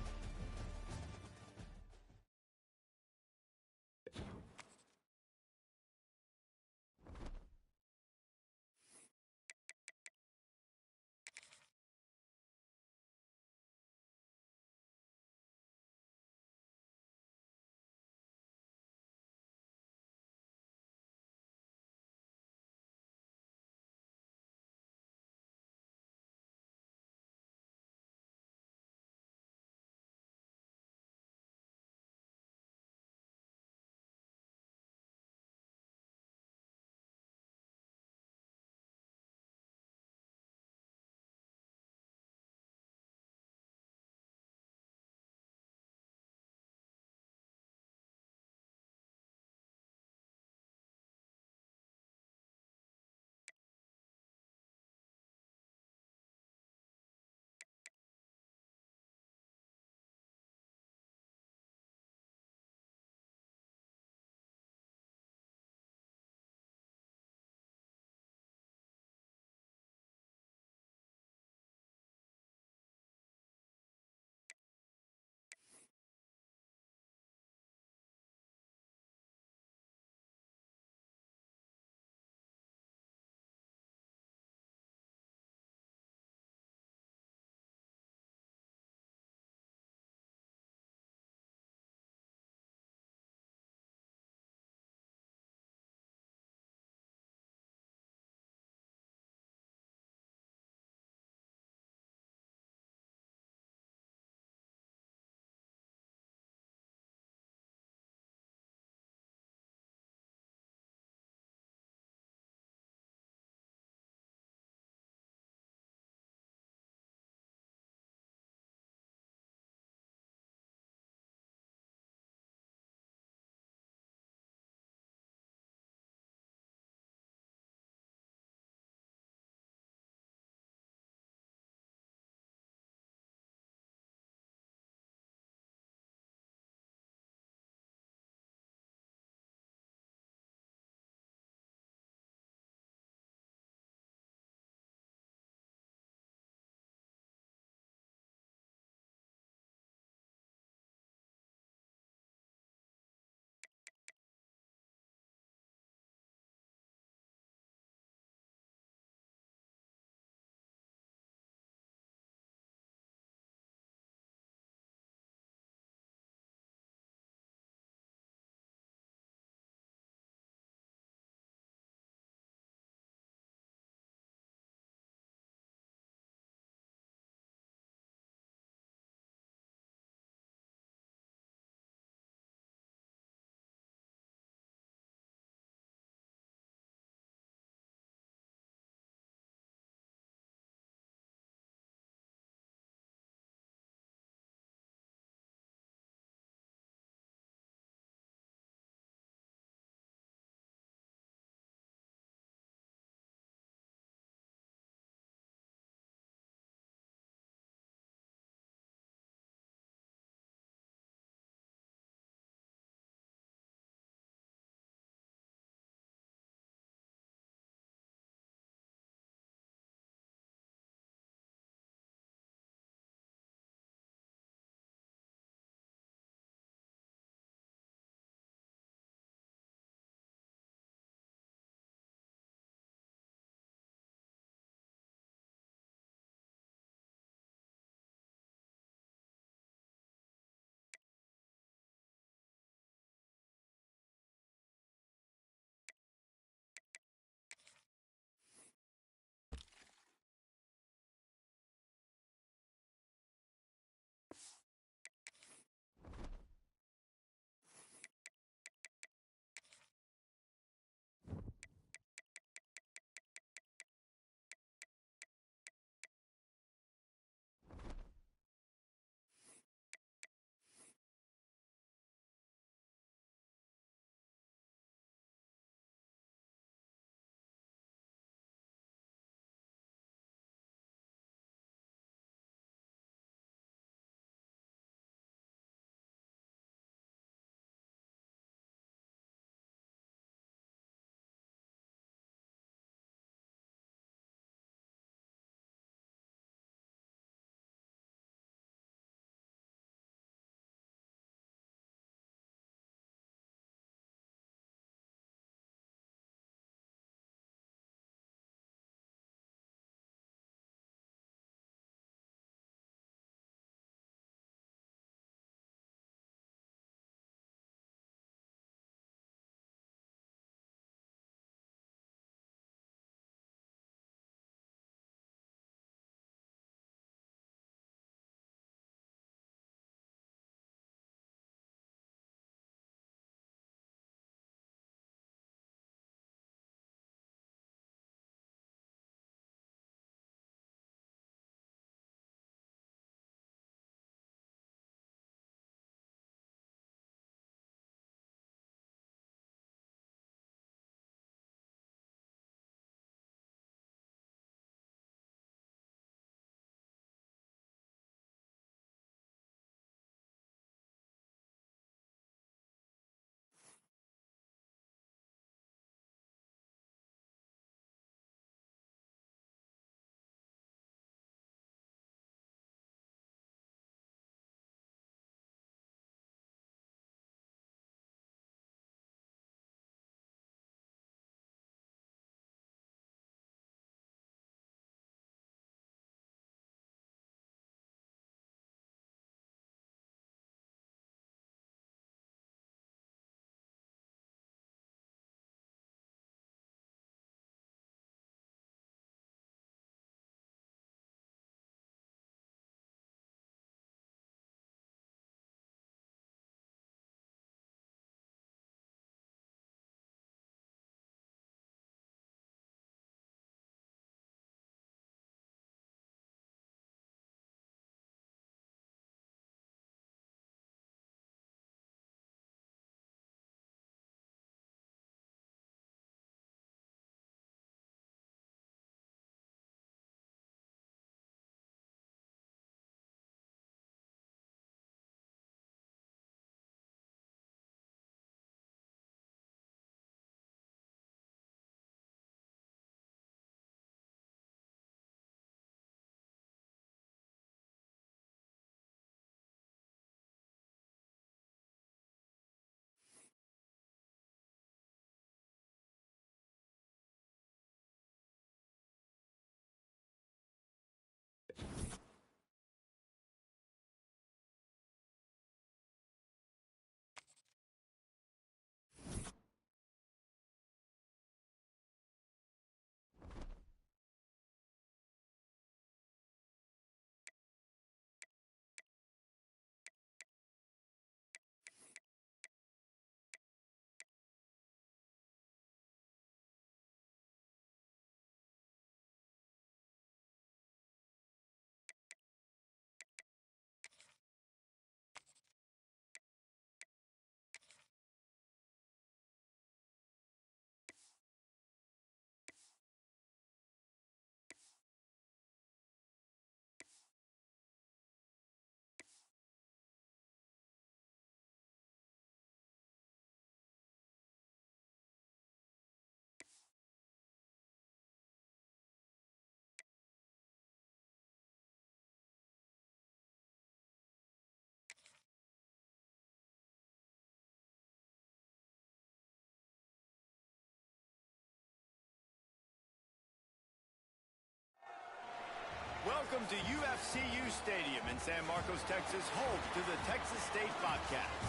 Welcome to UFCU Stadium in San Marcos, Texas, home to the Texas State Bobcats.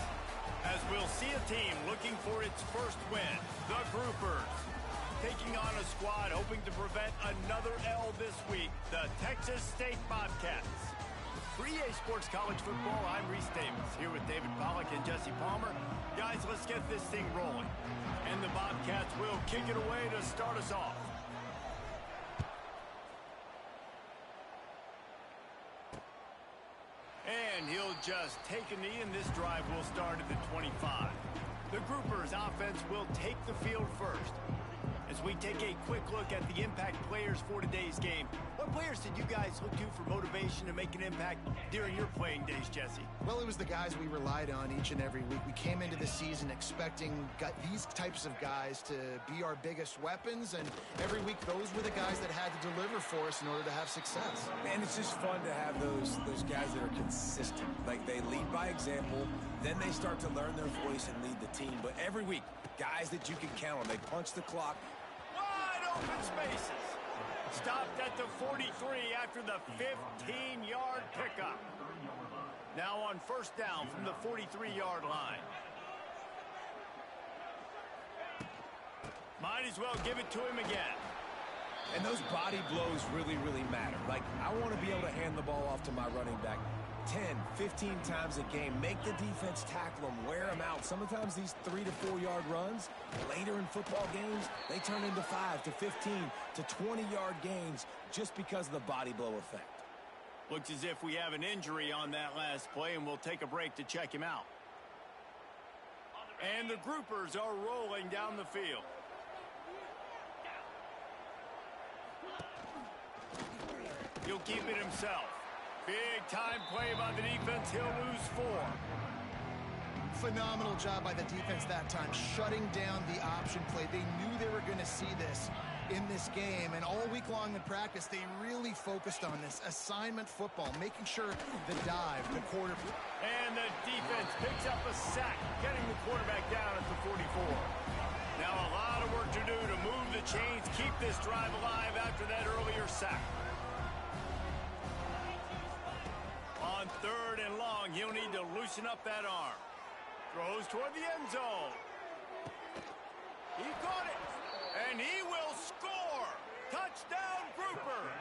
As we'll see a team looking for its first win, the Groupers. Taking on a squad hoping to prevent another L this week, the Texas State Bobcats. For EA Sports College Football, I'm Reese Davis, here with David Pollack and Jesse Palmer. Guys, let's get this thing rolling. And the Bobcats will kick it away to start us off. And he'll just take a knee, and this drive will start at the 25. The Groupers offense will take the field first. As we take a quick look at the impact players for today's game, what players did you guys look to for motivation to make an impact during your playing days, Jesse? Well, it was the guys we relied on each and every week. We came into the season expecting these types of guys to be our biggest weapons, and every week those were the guys that had to deliver for us in order to have success. And it's just fun to have those guys that are consistent. Like, they lead by example, then they start to learn their voice and lead the team. But every week, guys that you can count on, they punch the clock. Open spaces. Stopped at the 43 after the 15-yard pickup. Now on first down from the 43-yard line. Might as well give it to him again. And those body blows really, really matter. Like, I want to be able to hand the ball off to my running back 10, 15 times a game. Make the defense tackle them, wear them out. Sometimes these 3 to 4 yard runs, later in football games, they turn into 5 to 15 to 20-yard gains just because of the body blow effect. Looks as if we have an injury on that last play, and we'll take a break to check him out. And the Groupers are rolling down the field. He'll keep it himself. Big-time play by the defense. He'll lose 4. Phenomenal job by the defense that time, shutting down the option play. They knew they were going to see this in this game, and all week long in practice, they really focused on this assignment football, making sure the dive, the quarter. And the defense picks up a sack, getting the quarterback down at the 44. Now a lot of work to do to move the chains, keep this drive alive after that earlier sack. On third and long, he'll need to loosen up that arm. Throws toward the end zone. He caught it, and he will score. Touchdown, Groupers.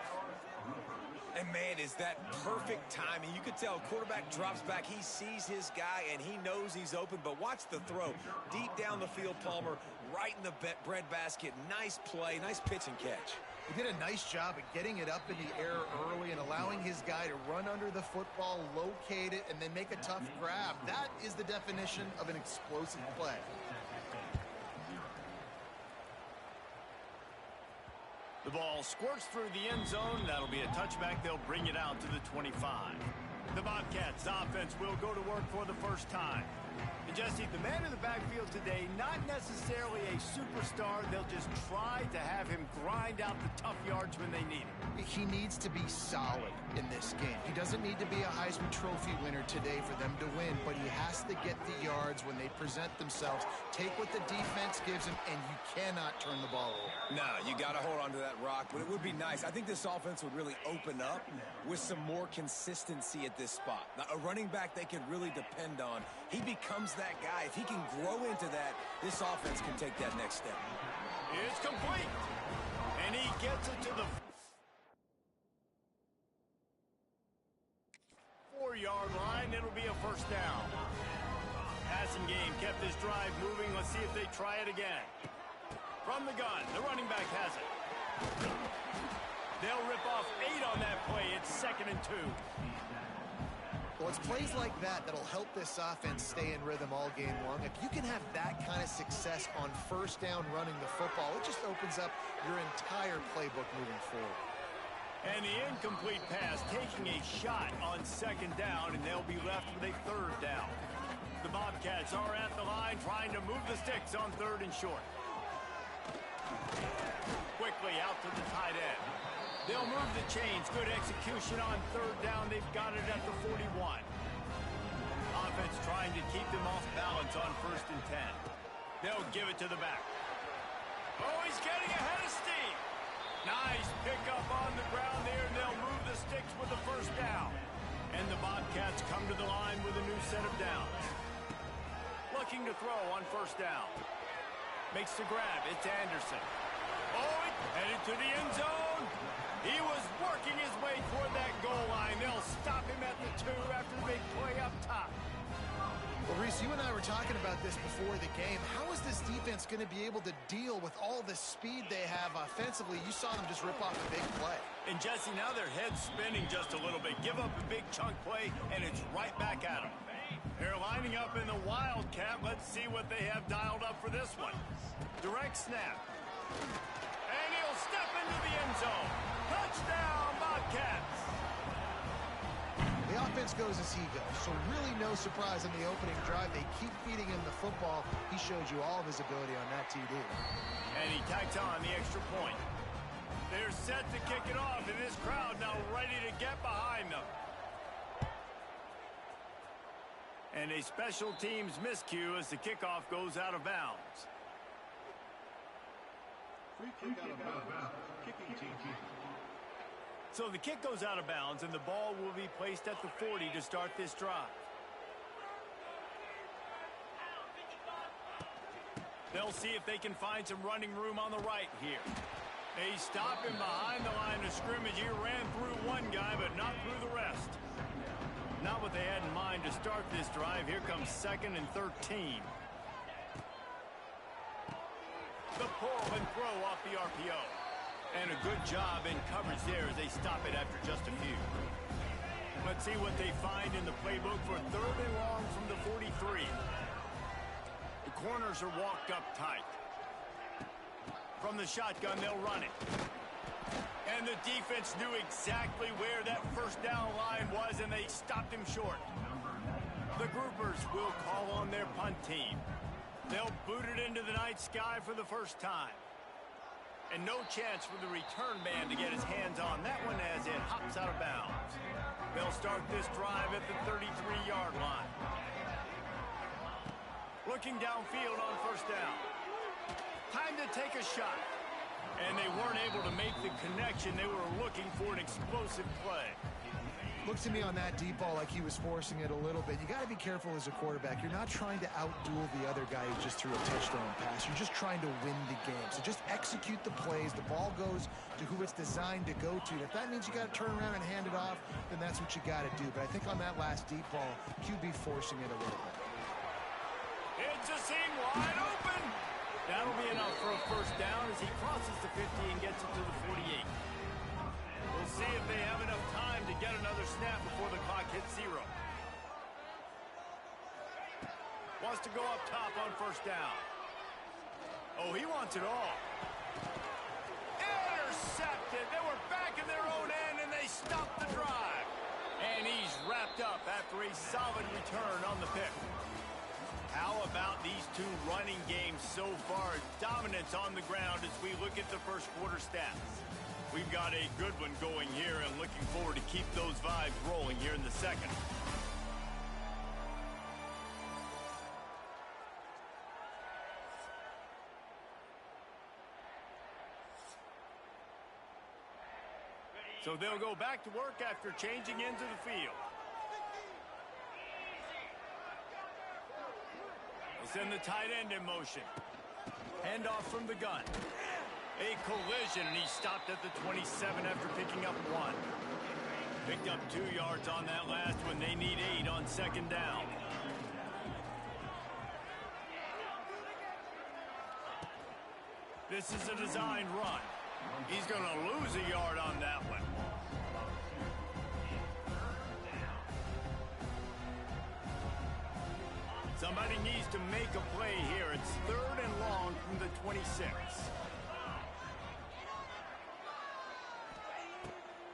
And, man, is that perfect timing. You could tell quarterback drops back. He sees his guy, and he knows he's open. But watch the throw. Deep down the field, Palmer, right in the breadbasket. Nice play, nice pitch and catch. He did a nice job of getting it up in the air early and allowing his guy to run under the football, locate it, and then make a tough grab. That is the definition of an explosive play. The ball squirts through the end zone. That'll be a touchback. They'll bring it out to the 25. The Bobcats offense will go to work for the first time. And Jesse, the man in the backfield today, not necessarily a superstar. They'll just try to have him grind out the tough yards when they need him. He needs to be solid in this game. He doesn't need to be a Heisman Trophy winner today for them to win, but he has to get the yards when they present themselves. Take what the defense gives him, and you cannot turn the ball over. No, you got to hold on to that rock, but it would be nice. I think this offense would really open up with some more consistency at this spot. Now, a running back they can really depend on. He becomes that guy. If he can grow into that, this offense can take that next step. It's complete, and he gets it to the 4-yard line. It'll be a first down. Passing game kept this drive moving. Let's see if they try it again. From the gun, the running back has it. They'll rip off 8 on that play. It's 2nd and 2. Well, it's plays like that that'll help this offense stay in rhythm all game long. If you can have that kind of success on first down running the football, it just opens up your entire playbook moving forward. And the incomplete pass taking a shot on 2nd down, and they'll be left with a 3rd down. The Bobcats are at the line trying to move the sticks on 3rd and short. Quickly out to the tight end. They'll move the chains. Good execution on 3rd down. They've got it at the 41. Offense trying to keep them off balance on 1st and 10. They'll give it to the back. Oh, he's getting ahead of steam. Nice pickup on the ground there, and they'll move the set of downs. Looking to throw on first down. Makes the grab. It's Anderson. Oh, headed to the end zone. He was working his way toward that goal line. They'll stop him at the 2 after the big play up top. Well, Reese, you and I were talking about this before the game. How is this defense going to be able to deal with all the speed they have offensively? You saw them just rip off a big play. And, Jesse, now their head's spinning just a little bit. Give up a big chunk play, and it's right back at them. They're lining up in the Wildcat. Let's see what they have dialed up for this one. Direct snap. And he'll step into the end zone. Touchdown, Bobcats. The offense goes as he goes, so really no surprise on the opening drive. They keep feeding him the football. He showed you all of his ability on that TD. And he tacks on the extra point. They're set to kick it off, and this crowd now ready to get behind them. And a special teams miscue as the kickoff goes out of bounds. Free kick out of bounds. Kicking team. So the kick goes out of bounds, and the ball will be placed at the 40 to start this drive. They'll see if they can find some running room on the right here. They stop him behind the line of scrimmage. He ran through one guy, but not through the rest. Not what they had in mind to start this drive. Here comes 2nd and 13. The pull and throw off the RPO. And a good job in coverage there as they stop it after just a few. Let's see what they find in the playbook for 3rd and long from the 43. The corners are walked up tight. From the shotgun, they'll run it. And the defense knew exactly where that first down line was, and they stopped him short. The groupers will call on their punt team. They'll boot it into the night sky for the first time. And no chance for the return man to get his hands on that one as it hops out of bounds. They'll start this drive at the 33-yard line. Looking downfield on first down. Time to take a shot. And they weren't able to make the connection. They were looking for an explosive play. Looks to me on that deep ball like he was forcing it a little bit. You got to be careful as a quarterback. You're not trying to outduel the other guy who just threw a touchdown pass. You're just trying to win the game. So just execute the plays. The ball goes to who it's designed to go to. And if that means you got to turn around and hand it off, then that's what you got to do. But I think on that last deep ball, QB forcing it a little bit. It's a seam wide open. That'll be enough for a first down as he crosses the 50 and gets it to the 48. We'll see if they have enough time to get another snap before the clock hits 0. Wants to go up top on first down. Oh, he wants it all. Intercepted. They were back in their own end, and they stopped the drive. And he's wrapped up after a solid return on the pick. How about these two running games so far? Dominance on the ground as we look at the first quarter stats. We've got a good one going here and looking forward to keep those vibes rolling here in the second. So they'll go back to work after changing into the field. They'll send the tight end in motion. Handoff from the gun. A collision, and he stopped at the 27 after picking up 1. Picked up 2 yards on that last one. They need 8 on second down. This is a designed run. He's going to lose a yard on that one. Somebody needs to make a play here. It's 3rd and long from the 26.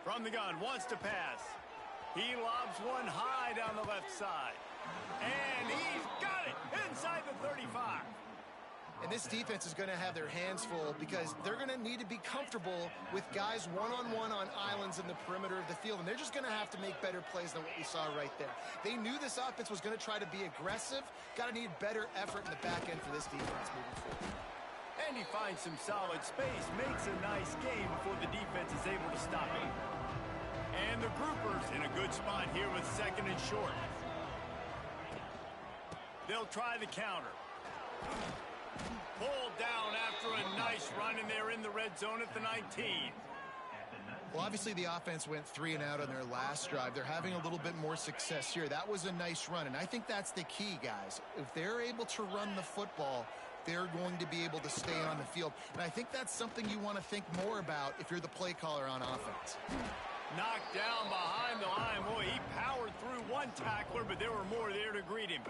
From the gun, wants to pass. He lobs one high down the left side. And he's got it inside the 35. And this defense is going to have their hands full because they're going to need to be comfortable with guys one-on-one on islands in the perimeter of the field. And they're just going to have to make better plays than what we saw right there. They knew this offense was going to try to be aggressive. Got to need better effort in the back end for this defense moving forward. And he finds some solid space, makes a nice game before the defense is able to stop him. And the groupers in a good spot here with 2nd and short. They'll try the counter. Pulled down after a nice run, and they're in the red zone at the 19. Well, obviously the offense went 3 and out on their last drive. They're having a little bit more success here. That was a nice run, and I think that's the key, guys. If they're able to run the football, they're going to be able to stay on the field. And I think that's something you want to think more about if you're the play caller on offense. Knocked down behind the line. Boy, he powered through one tackler, but there were more there to greet him.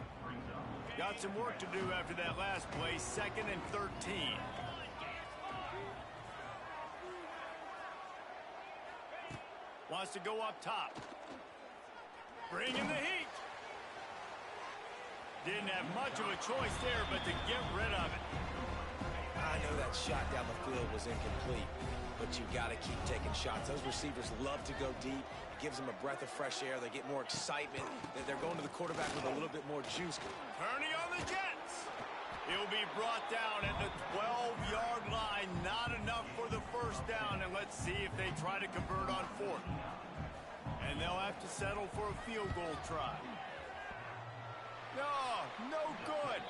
Got some work to do after that last play, 2nd and 13. Wants to go up top. Bring in the heat. Didn't have much of a choice there, but to get rid of it. I know that shot down the field was incomplete, but you got to keep taking shots. Those receivers love to go deep. It gives them a breath of fresh air. They get more excitement. They're going to the quarterback with a little bit more juice. Turning on the Jets. He'll be brought down at the 12-yard line. Not enough for the first down, and let's see if they try to convert on 4th. And they'll have to settle for a field goal try. No good.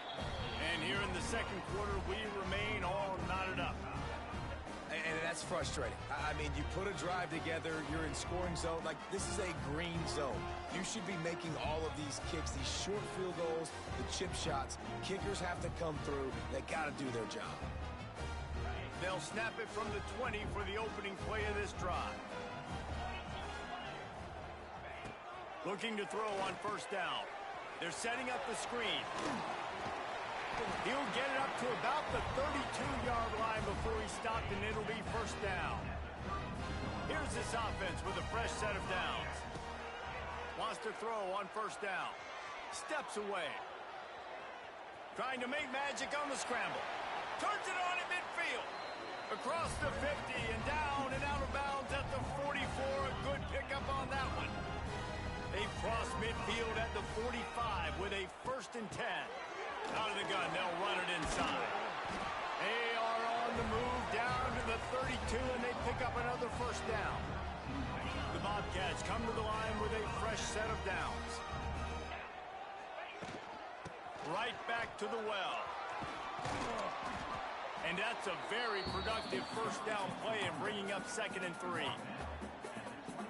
And here in the second quarter, we remain all knotted up. And that's frustrating. I mean, you put a drive together, you're in scoring zone. Like, this is a green zone. You should be making all of these kicks, these short field goals, the chip shots. Kickers have to come through. They got to do their job. They'll snap it from the 20 for the opening play of this drive. Looking to throw on first down. They're setting up the screen. He'll get it up to about the 32-yard line before he stopped, and it'll be first down. Here's this offense with a fresh set of downs. Wants to throw on first down. Steps away. Trying to make magic on the scramble. Turns it on at midfield. Across the 50 and down and out of bounds at the 44. A good pickup on that one. They cross midfield at the 45 with a 1st and 10. Out of the gun, they'll run it inside. They are on the move down to the 32, and they pick up another first down. The Bobcats come to the line with a fresh set of downs. Right back to the well. And that's a very productive first down play and bringing up 2nd and 3.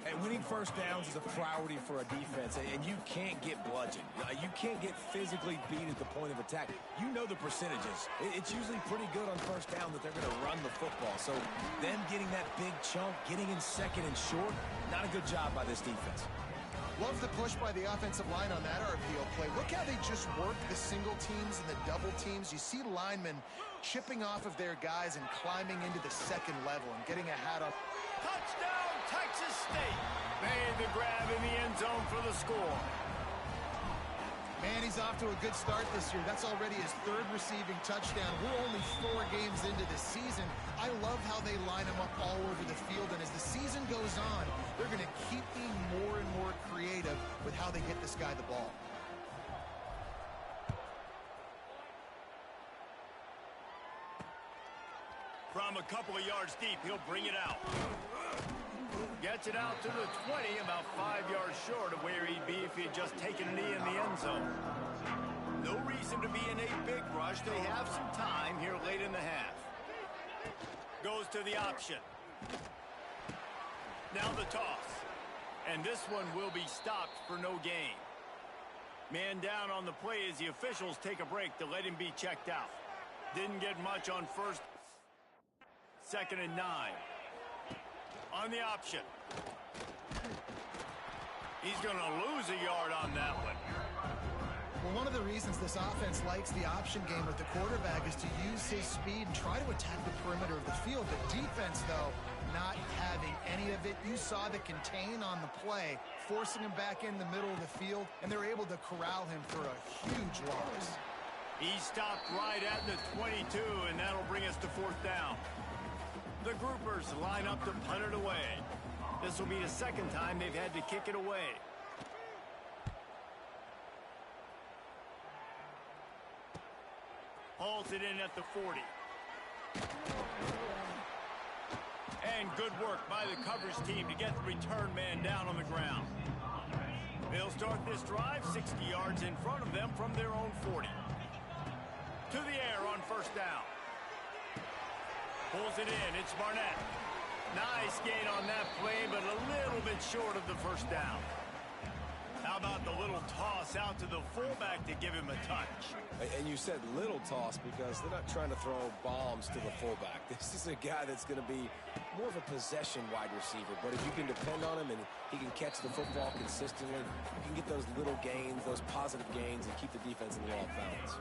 And winning first downs is a priority for a defense, and you can't get bludgeoned. You can't get physically beat at the point of attack. You know the percentages. It's usually pretty good on first down that they're going to run the football. So them getting that big chunk, getting in 2nd and short, not a good job by this defense. Love the push by the offensive line on that RPO play. Look how they just work the single teams and the double teams. You see linemen chipping off of their guys and climbing into the 2nd level and getting a hat up. Touchdown, Texas State. Made the grab in the end zone for the score. Man, he's off to a good start this year. That's already his 3rd receiving touchdown. We're only 4 games into the season. I love how they line him up all over the field. And as the season goes on, they're going to keep being more and more creative with how they get this guy the ball. From a couple of yards deep, he'll bring it out. Gets it out to the 20, about 5 yards short of where he'd be if he had just taken a knee in the end zone. No reason to be in a big rush. They have some time here late in the half. Goes to the option. Now the toss. And this one will be stopped for no gain. Man down on the play as the officials take a break to let him be checked out. Didn't get much on 1st. 2nd and 9. On the option. He's going to lose a yard on that one. Well, one of the reasons this offense likes the option game with the quarterback is to use his speed and try to attack the perimeter of the field. The defense, though, not having any of it. You saw the contain on the play, forcing him back in the middle of the field, and they're able to corral him for a huge loss. He stopped right at the 22, and that'll bring us to 4th down. The groupers line up to punt it away. This will be the 2nd time they've had to kick it away. Hauls it in at the 40. And good work by the coverage team to get the return man down on the ground. They'll start this drive 60 yards in front of them from their own 40. To the air on first down. Pulls it in. It's Barnett. Nice gain on that play, but a little bit short of the first down. How about the little toss out to the fullback to give him a touch? And you said little toss because they're not trying to throw bombs to the fullback. This is a guy that's going to be more of a possession wide receiver. But if you can depend on him and he can catch the football consistently, you can get those little gains, those positive gains, and keep the defense in the off balance.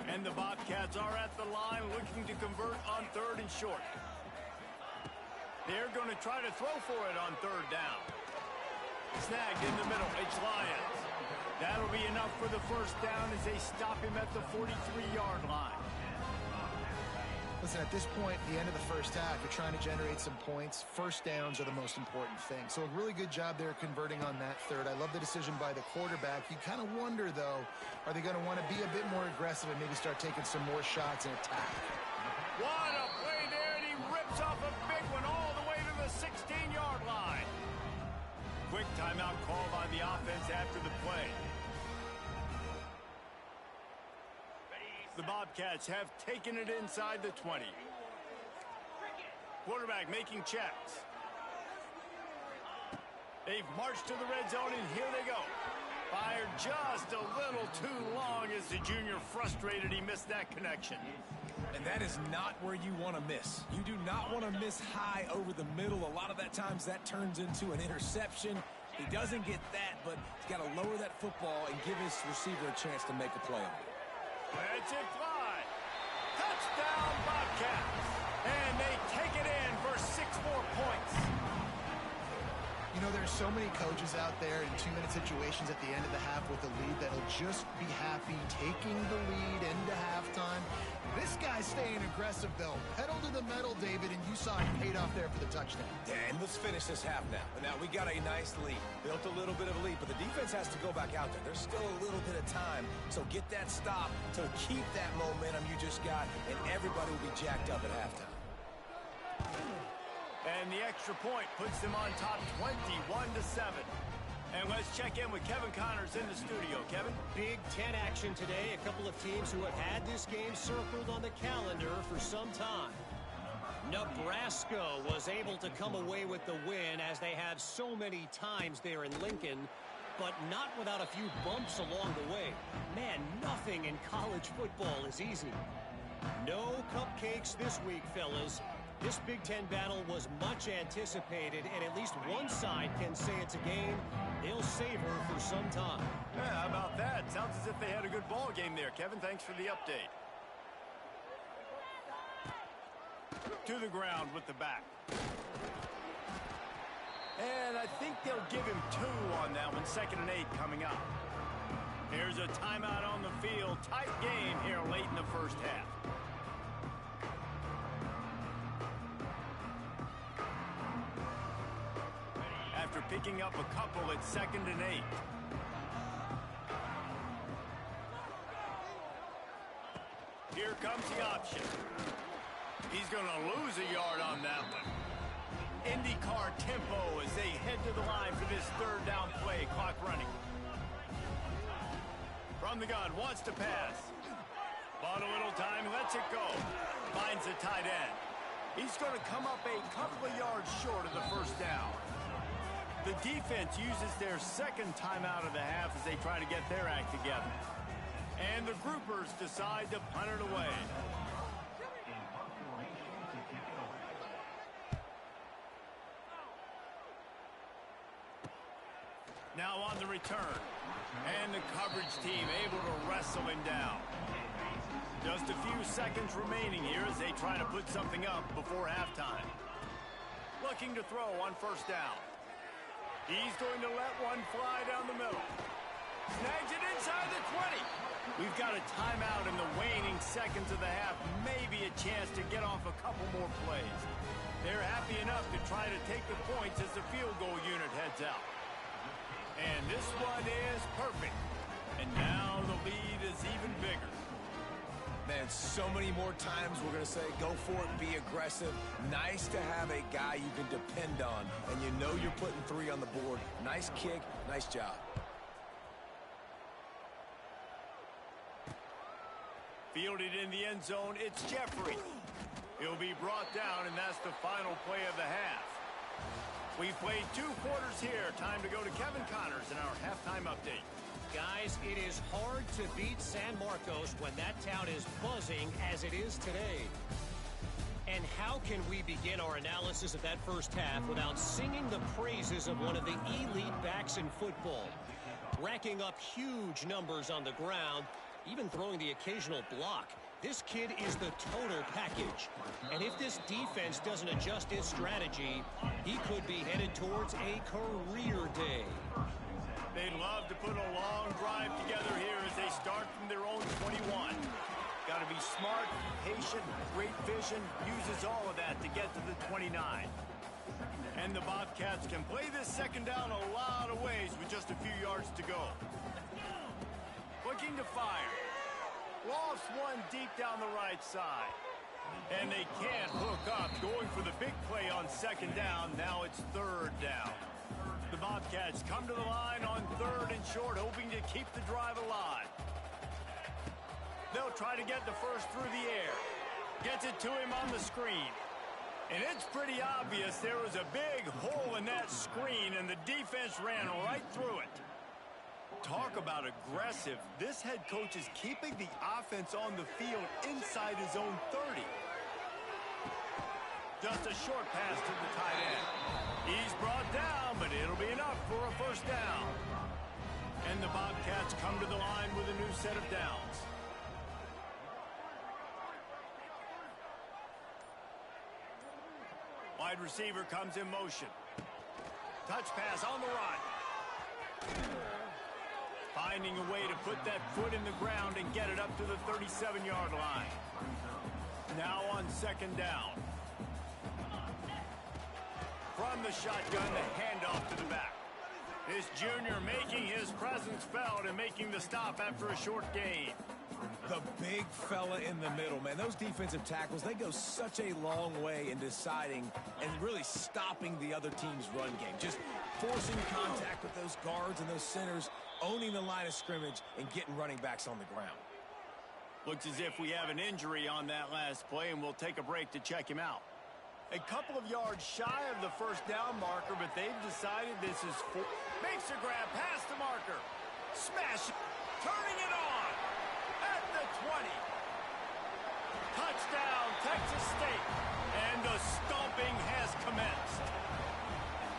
And the Bobcats are at the line looking to convert on third and short. They're going to try to throw for it on third down. Snagged in the middle. It's Lyons. That'll be enough for the first down as they stop him at the 43-yard line. Listen, at this point, the end of the first half, you're trying to generate some points. First downs are the most important thing. So a really good job there converting on that third. I love the decision by the quarterback. You kind of wonder, though, are they going to want to be a bit more aggressive and maybe start taking some more shots and attack? What a play there, and he rips off a big one all the way to the 16-yard line. Quick timeout call by the offense after the play. The Bobcats have taken it inside the 20. Quarterback making checks. They've marched to the red zone, and here they go. Fired just a little too long as the junior frustrated he missed that connection. And that is not where you want to miss. You do not want to miss high over the middle. A lot of that times that turns into an interception. He doesn't get that, but he's got to lower that football and give his receiver a chance to make a play on it. Let's it fly. Touchdown, Bobcats. And they take it in for 6 more points. You know, there's so many coaches out there in 2-minute situations at the end of the half with a lead that'll just be happy taking the lead into halftime. This guy's staying aggressive, though. Pedal to the metal, David, and you saw it paid off there for the touchdown. And let's finish this half now. Now, we got a nice lead. Built a little bit of a lead, but the defense has to go back out there. There's still a little bit of time, so get that stop to keep that momentum you just got, and everybody will be jacked up at halftime. And the extra point puts them on top 21-7. And let's check in with Kevin Connors in the studio. Kevin? Big Ten action today. A couple of teams who have had this game circled on the calendar for some time. Nebraska was able to come away with the win as they have so many times there in Lincoln, but not without a few bumps along the way. Man, nothing in college football is easy. No cupcakes this week, fellas. This Big Ten battle was much anticipated, and at least one side can say it's a game they'll savor for some time. Yeah, how about that? Sounds as if they had a good ball game there, Kevin. Thanks for the update. To the ground with the back. And I think they'll give him 2 on that one. 2nd and 8 coming up. Here's a timeout on the field. Tight game here late in the first half. After picking up a couple at 2nd and 8. Here comes the option. He's going to lose a yard on that one. IndyCar tempo as they head to the line for this 3rd down play. Clock running. From the gun, wants to pass. Bought a little time, lets it go. Finds the tight end. He's going to come up a couple of yards short of the first down. The defense uses their 2nd timeout of the half as they try to get their act together. And the groupers decide to punt it away. Now on the return. And the coverage team able to wrestle him down. Just a few seconds remaining here as they try to put something up before halftime. Looking to throw on first down. He's going to let one fly down the middle. Snags it inside the 20. We've got a timeout in the waning seconds of the half. Maybe a chance to get off a couple more plays. They're happy enough to try to take the points as the field goal unit heads out. And this one is perfect. And now the lead is even bigger. Man, so many more times we're going to say, go for it, be aggressive. Nice to have a guy you can depend on, and you know you're putting 3 on the board. Nice kick, nice job. Fielded in the end zone, it's Jeffrey. He'll be brought down, and that's the final play of the half. We've played 2 quarters here. Time to go to Kevin Connors in our halftime update. Guys, it is hard to beat San Marcos when that town is buzzing as it is today. And how can we begin our analysis of that first half without singing the praises of one of the elite backs in football? Racking up huge numbers on the ground, even throwing the occasional block. This kid is the total package. And if this defense doesn't adjust its strategy, he could be headed towards a career day. They'd love to put a long drive together here as they start from their own 21. Got to be smart, patient, great vision, uses all of that to get to the 29. And the Bobcats can play this second down a lot of ways with just a few yards to go. Looking to fire. Lofts one deep down the right side. And they can't hook up, going for the big play on second down. Now it's third down. The Bobcats come to the line on 3rd and short, hoping to keep the drive alive. They'll try to get the first through the air. Gets it to him on the screen. And it's pretty obvious there was a big hole in that screen, and the defense ran right through it. Talk about aggressive. This head coach is keeping the offense on the field inside his own 30. Just a short pass to the tight end. He's brought down, but it'll be enough for a first down. And the Bobcats come to the line with a new set of downs. Wide receiver comes in motion. Touch pass on the run. Finding a way to put that foot in the ground and get it up to the 37-yard line. Now on second down. From the shotgun, the handoff to the back. This junior making his presence felt and making the stop after a short gain. The big fella in the middle, man. Those defensive tackles, they go such a long way in deciding and really stopping the other team's run game. Just forcing contact with those guards and those centers, owning the line of scrimmage, and getting running backs on the ground. Looks as if we have an injury on that last play, and we'll take a break to check him out. A couple of yards shy of the first down marker, but they've decided this is for... Makes a grab past the marker. Smash it. Turning it on. At the 20. Touchdown, Texas State. And the stomping has commenced.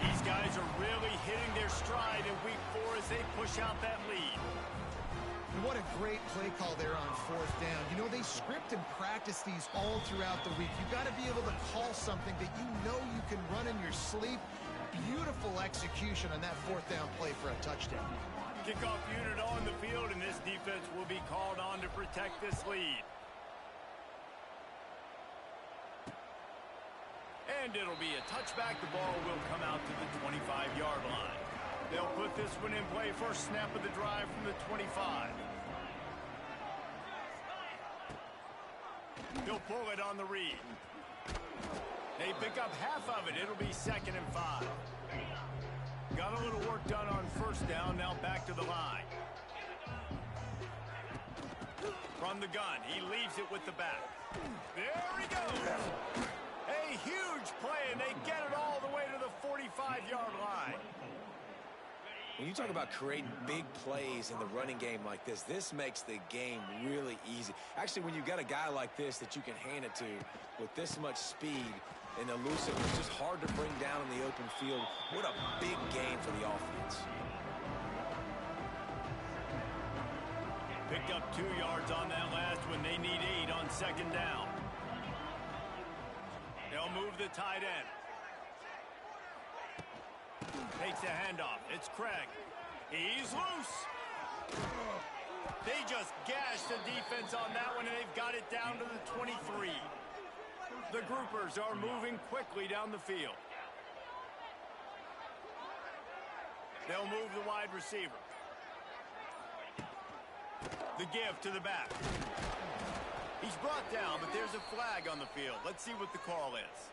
These guys are really hitting their stride in week 4 as they push out that lead. What a great play call there on 4th down. You know, they script and practice these all throughout the week. You've got to be able to call something that you know you can run in your sleep. Beautiful execution on that 4th down play for a touchdown. Kickoff unit on the field, and this defense will be called on to protect this lead. And it'll be a touchback. The ball will come out to the 25-yard line. They'll put this one in play. First snap of the drive from the 25. He'll pull it on the read. They pick up half of it. It'll be 2nd and 5. Got a little work done on first down. Now back to the line. From the gun, he leaves it with the back. There he goes. A huge play, and they get it all the way to the 45-yard line. When you talk about creating big plays in the running game like this, this makes the game really easy. Actually, when you've got a guy like this that you can hand it to with this much speed and elusive, it's just hard to bring down in the open field. What a big game for the offense. Picked up 2 yards on that last one. They need 8 on second down. They'll move the tight end. Takes a handoff. It's Craig. He's loose. They just gashed the defense on that one, and they've got it down to the 23. The groupers are moving quickly down the field. They'll move the wide receiver. The give to the back. He's brought down, but there's a flag on the field. Let's see what the call is.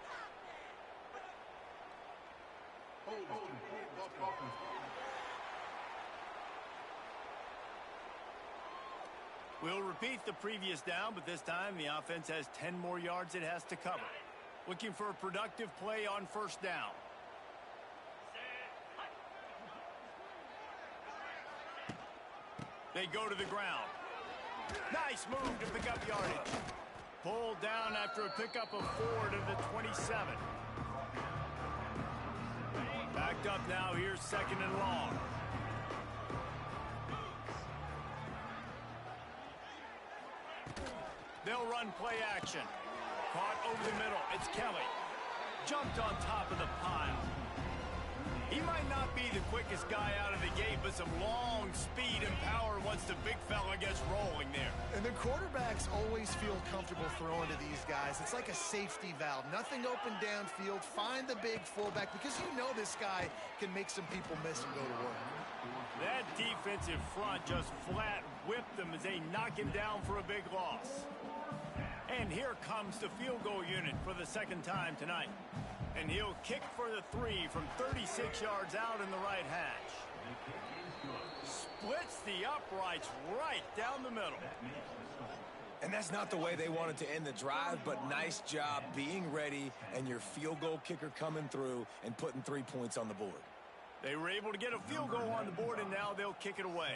We'll repeat the previous down, but this time the offense has 10 more yards it has to cover. Looking for a productive play on first down. They go to the ground. Nice move to pick up yardage. Pulled down after a pickup of 4 to the 27. Backed up now. Here's second and long. They'll run play action. Caught over the middle. It's Kelly. Jumped on top of the pile. He might not be the quickest guy out of the gate, but some long speed and power once the big fella gets rolling there. And the quarterbacks always feel comfortable throwing to these guys. It's like a safety valve. Nothing open downfield. Find the big fullback because you know this guy can make some people miss and go to work. That defensive front just flat whipped them as they knock him down for a big loss. And here comes the field goal unit for the second time tonight. And he'll kick for the 3 from 36 yards out in the right hash. Splits the uprights right down the middle. And that's not the way they wanted to end the drive, but nice job being ready and your field goal kicker coming through and putting 3 points on the board. They were able to get a field goal on the board, and now they'll kick it away.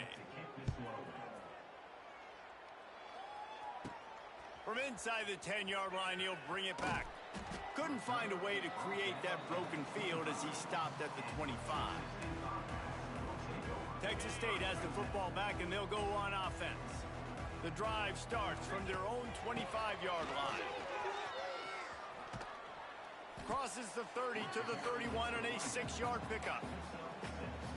From inside the 10-yard line, he'll bring it back. Couldn't find a way to create that broken field as he stopped at the 25. Texas State has the football back, and they'll go on offense. The drive starts from their own 25-yard line. Crosses the 30 to the 31 and a 6-yard pickup.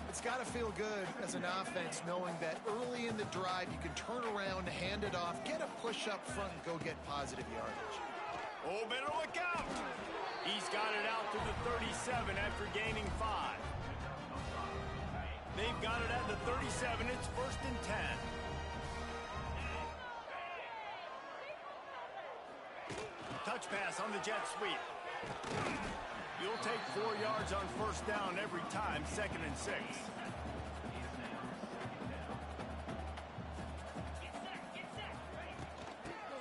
It's got to feel good as an offense knowing that early in the drive you can turn around, hand it off, get a push up front, and go get positive yardage. Oh, better look out! He's got it out to the 37 after gaining 5. They've got it at the 37. It's first and 10. Touch pass on the jet sweep. You'll take 4 yards on first down every time, second and 6.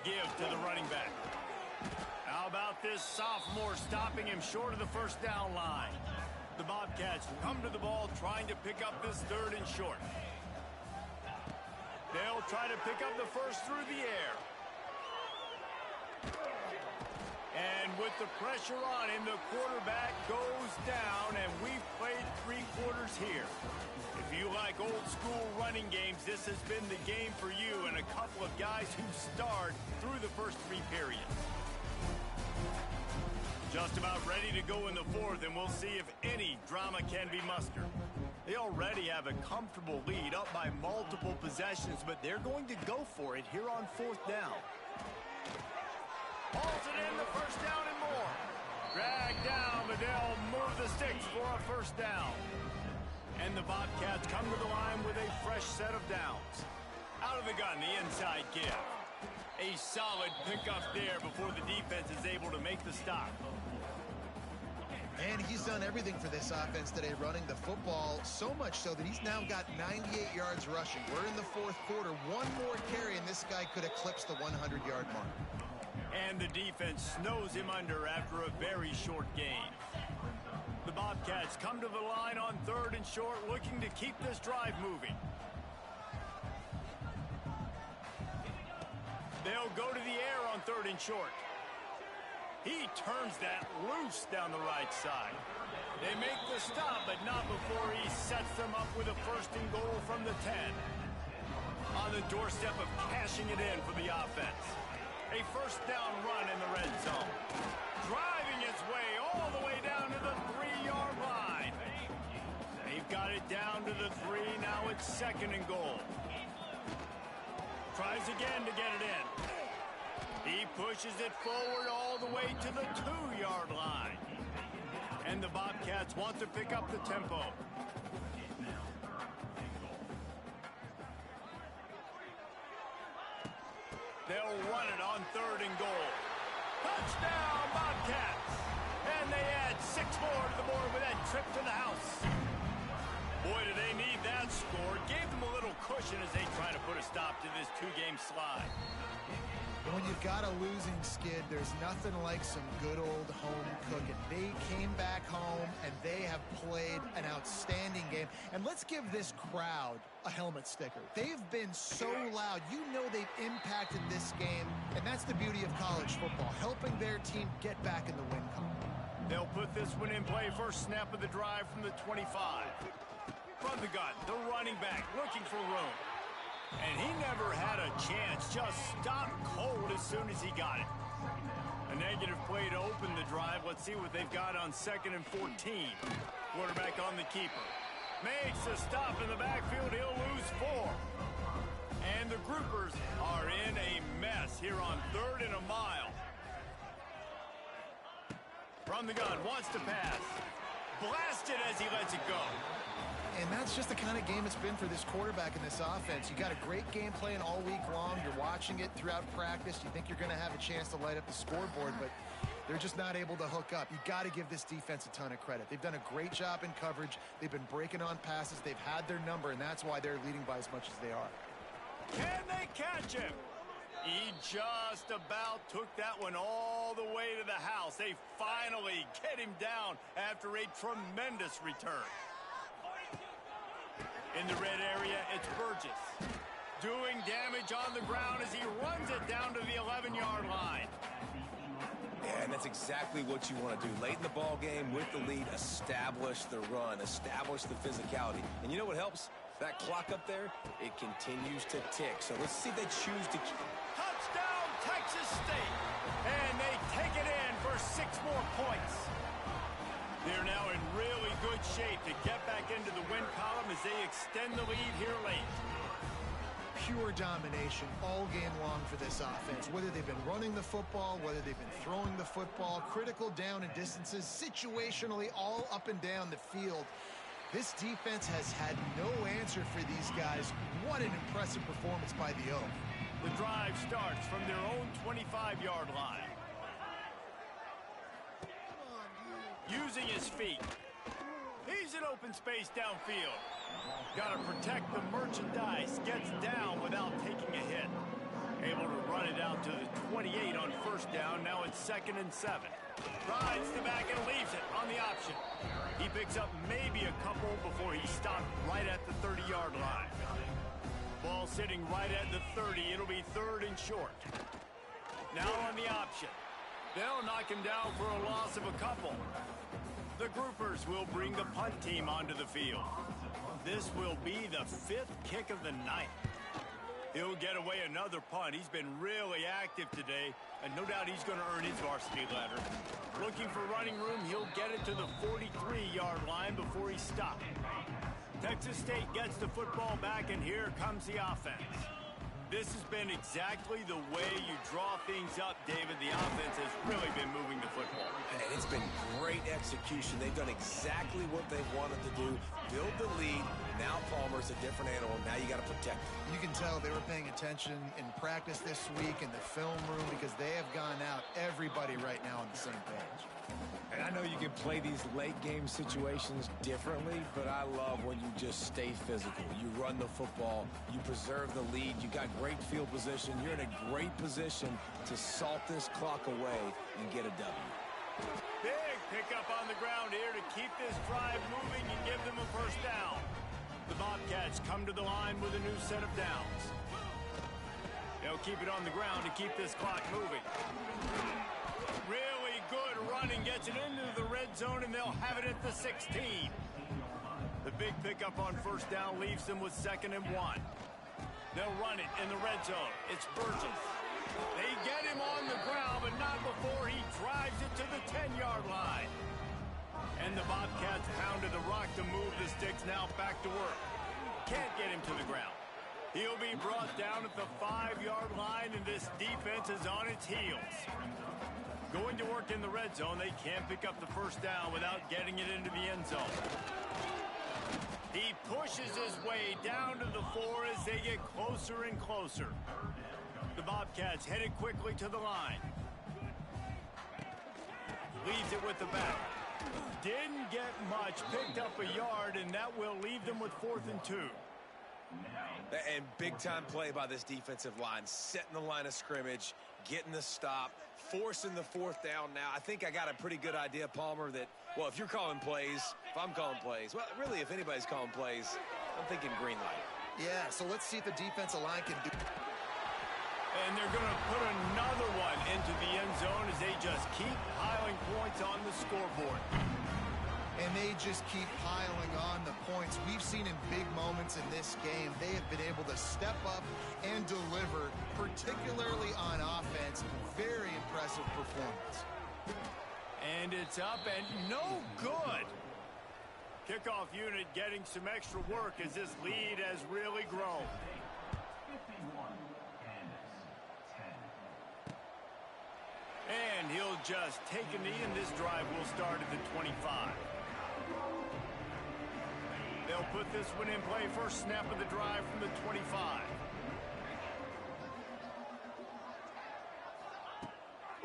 Give to the running back. How about this sophomore stopping him short of the first down line? The Bobcats come to the ball trying to pick up this third and short. They'll try to pick up the first through the air. And with the pressure on him, the quarterback goes down, and we've played 3 quarters here. If you like old school running games, this has been the game for you and a couple of guys who starred through the first 3 periods. Just about ready to go in the 4th, and we'll see if any drama can be mustered. They already have a comfortable lead up by multiple possessions, but they're going to go for it here on 4th down. Hauls it in, the first down and more. Dragged down, but they'll move the sticks for a first down. And the Bobcats come to the line with a fresh set of downs. Out of the gun, the inside give. A solid pickup there before the defense is able to make the stop. And he's done everything for this offense today, running the football, so much so that he's now got 98 yards rushing. We're in the 4th quarter. One more carry, and this guy could eclipse the 100-yard mark. And the defense snows him under after a very short game. The Bobcats come to the line on 3rd and short, looking to keep this drive moving. They'll go to the air on 3rd and short. He turns that loose down the right side. They make the stop, but not before he sets them up with a first and goal from the 10. On the doorstep of cashing it in for the offense. A first down run in the red zone. Driving its way all the way down to the 3-yard line. They've got it down to the 3. Now it's 2nd and goal. Tries again to get it in. He pushes it forward all the way to the 2-yard line. And the Bobcats want to pick up the tempo. They'll run it on 3rd and goal. Touchdown, Bobcats! And they add 6 more to the board with that trip to the house. Boy, do they need that that score gave them a little cushion as they try to put a stop to this two-game slide. When you've got a losing skid, there's nothing like some good old home cooking. They came back home, and they have played an outstanding game. And let's give this crowd a helmet sticker. They've been so loud. You know they've impacted this game, and that's the beauty of college football, helping their team get back in the win column. They'll put this one in play. First snap of the drive from the 25. From the gun, the running back looking for room. And he never had a chance. Just stopped cold as soon as he got it. A negative play to open the drive. Let's see what they've got on 2nd and 14. Quarterback on the keeper. Makes a stop in the backfield. He'll lose 4. And the groupers are in a mess here on 3rd and a mile. From the gun, wants to pass. Blasted as he lets it go. And that's just the kind of game it's been for this quarterback in this offense. You got a great game plan all week long. You're watching it throughout practice. You think you're going to have a chance to light up the scoreboard, but they're just not able to hook up. You got to give this defense a ton of credit. They've done a great job in coverage. They've been breaking on passes. They've had their number, and that's why they're leading by as much as they are. Can they catch him? He just about took that one all the way to the house. They finally get him down after a tremendous return. In the red area, it's Burgess. Doing damage on the ground as he runs it down to the 11-yard line. Yeah, and that's exactly what you want to do. Late in the ball game with the lead, establish the run, establish the physicality. And you know what helps? That clock up there, it continues to tick. So let's see if they choose to keep. Touchdown, Texas State. And they take it in for 6 more points. They're now in really good shape to get back into the win column as they extend the lead here late. Pure domination all game long for this offense. Whether they've been running the football, whether they've been throwing the football, critical down and distances, situationally all up and down the field. This defense has had no answer for these guys. What an impressive performance by the Oak. The drive starts from their own 25-yard line. Using his feet. He's in open space downfield. Got to protect the merchandise. Gets down without taking a hit. Able to run it out to the 28 on 1st down. Now it's 2nd and 7. Rides the back and leaves it on the option. He picks up maybe a couple before he stopped right at the 30-yard line. Ball sitting right at the 30. It'll be 3rd and short. Now on the option. They'll knock him down for a loss of a couple. The groupers will bring the punt team onto the field. This will be the 5th kick of the night. He'll get away another punt. He's been really active today, and no doubt he's going to earn his varsity letter. Looking for running room, he'll get it to the 43-yard line before he stopped. Texas State gets the football back, and here comes the offense. This has been exactly the way you draw things up, David. The offense has really been moving the football. And it's been great execution. They've done exactly what they wanted to do. Build the lead. Now Palmer's a different animal. Now you got to protect him. You can tell they were paying attention in practice this week in the film room because they have gone out, everybody right now on the same page. And I know you can play these late game situations differently, but I love when you just stay physical. You run the football, you preserve the lead, you got great field position, you're in a great position to salt this clock away and get a W. Big pickup on the ground here to keep this drive moving and give them a 1st down. The Bobcats come to the line with a new set of downs. They'll keep it on the ground to keep this clock moving. Really good running, gets it into the red zone, and they'll have it at the 16. The big pickup on 1st down leaves them with 2nd and 1. They'll run it in the red zone. It's Burgess. They get him on the ground, but not before he drives it to the 10-yard line. And the Bobcats pounded the rock to move the sticks, now back to work. Can't get him to the ground. He'll be brought down at the 5-yard line, and this defense is on its heels. Going to work in the red zone, they can't pick up the 1st down without getting it into the end zone. He pushes his way down to the 4 as they get closer and closer. The Bobcats headed quickly to the line. Leaves it with the back. Didn't get much, picked up a yard, and that will leave them with 4th and 2. And big-time play by this defensive line, setting the line of scrimmage, getting the stop, forcing the 4th down now. I think I got a pretty good idea, Palmer, that, well, if you're calling plays, if I'm calling plays, well, really, if anybody's calling plays, I'm thinking green light. Yeah, so let's see if the defensive line can do. And they're going to put another one into the end zone as they just keep piling points on the scoreboard. And they just keep piling on the points. We've seen in big moments in this game, they have been able to step up and deliver, particularly on offense. Very impressive performance. And it's up and no good. Kickoff unit getting some extra work as this lead has really grown. 51, Kansas, 10. And he'll just take a knee, and this drive will start at the 25. They'll put this one in play. First snap of the drive from the 25.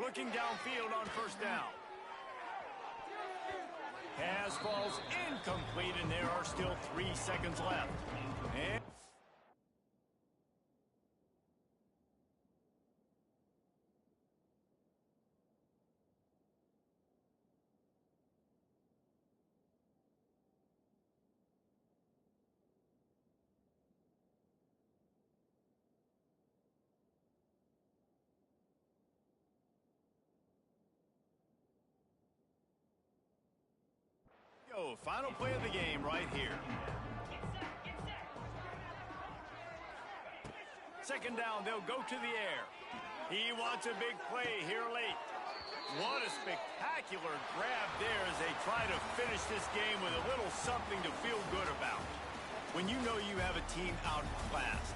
Looking downfield on first down. Pass falls incomplete, and there are still 3 seconds left. And final play of the game right here. Second down, they'll go to the air. He wants a big play here late. What a spectacular grab there as they try to finish this game with a little something to feel good about. When you know you have a team outclassed,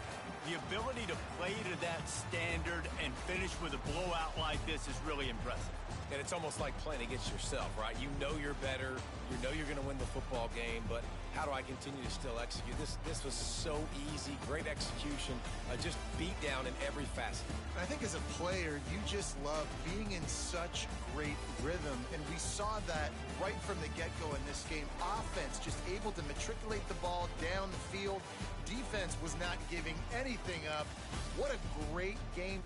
the ability to play to that standard and finish with a blowout like this is really impressive. And it's almost like playing against yourself, right? You know you're better. You know you're going to win the football game, but how do I continue to still execute? This was so easy, great execution, just beat down in every facet. I think as a player, you just love being in such great rhythm, and we saw that right from the get-go in this game. Offense just able to matriculate the ball down the field. Defense was not giving anything up. What a great game.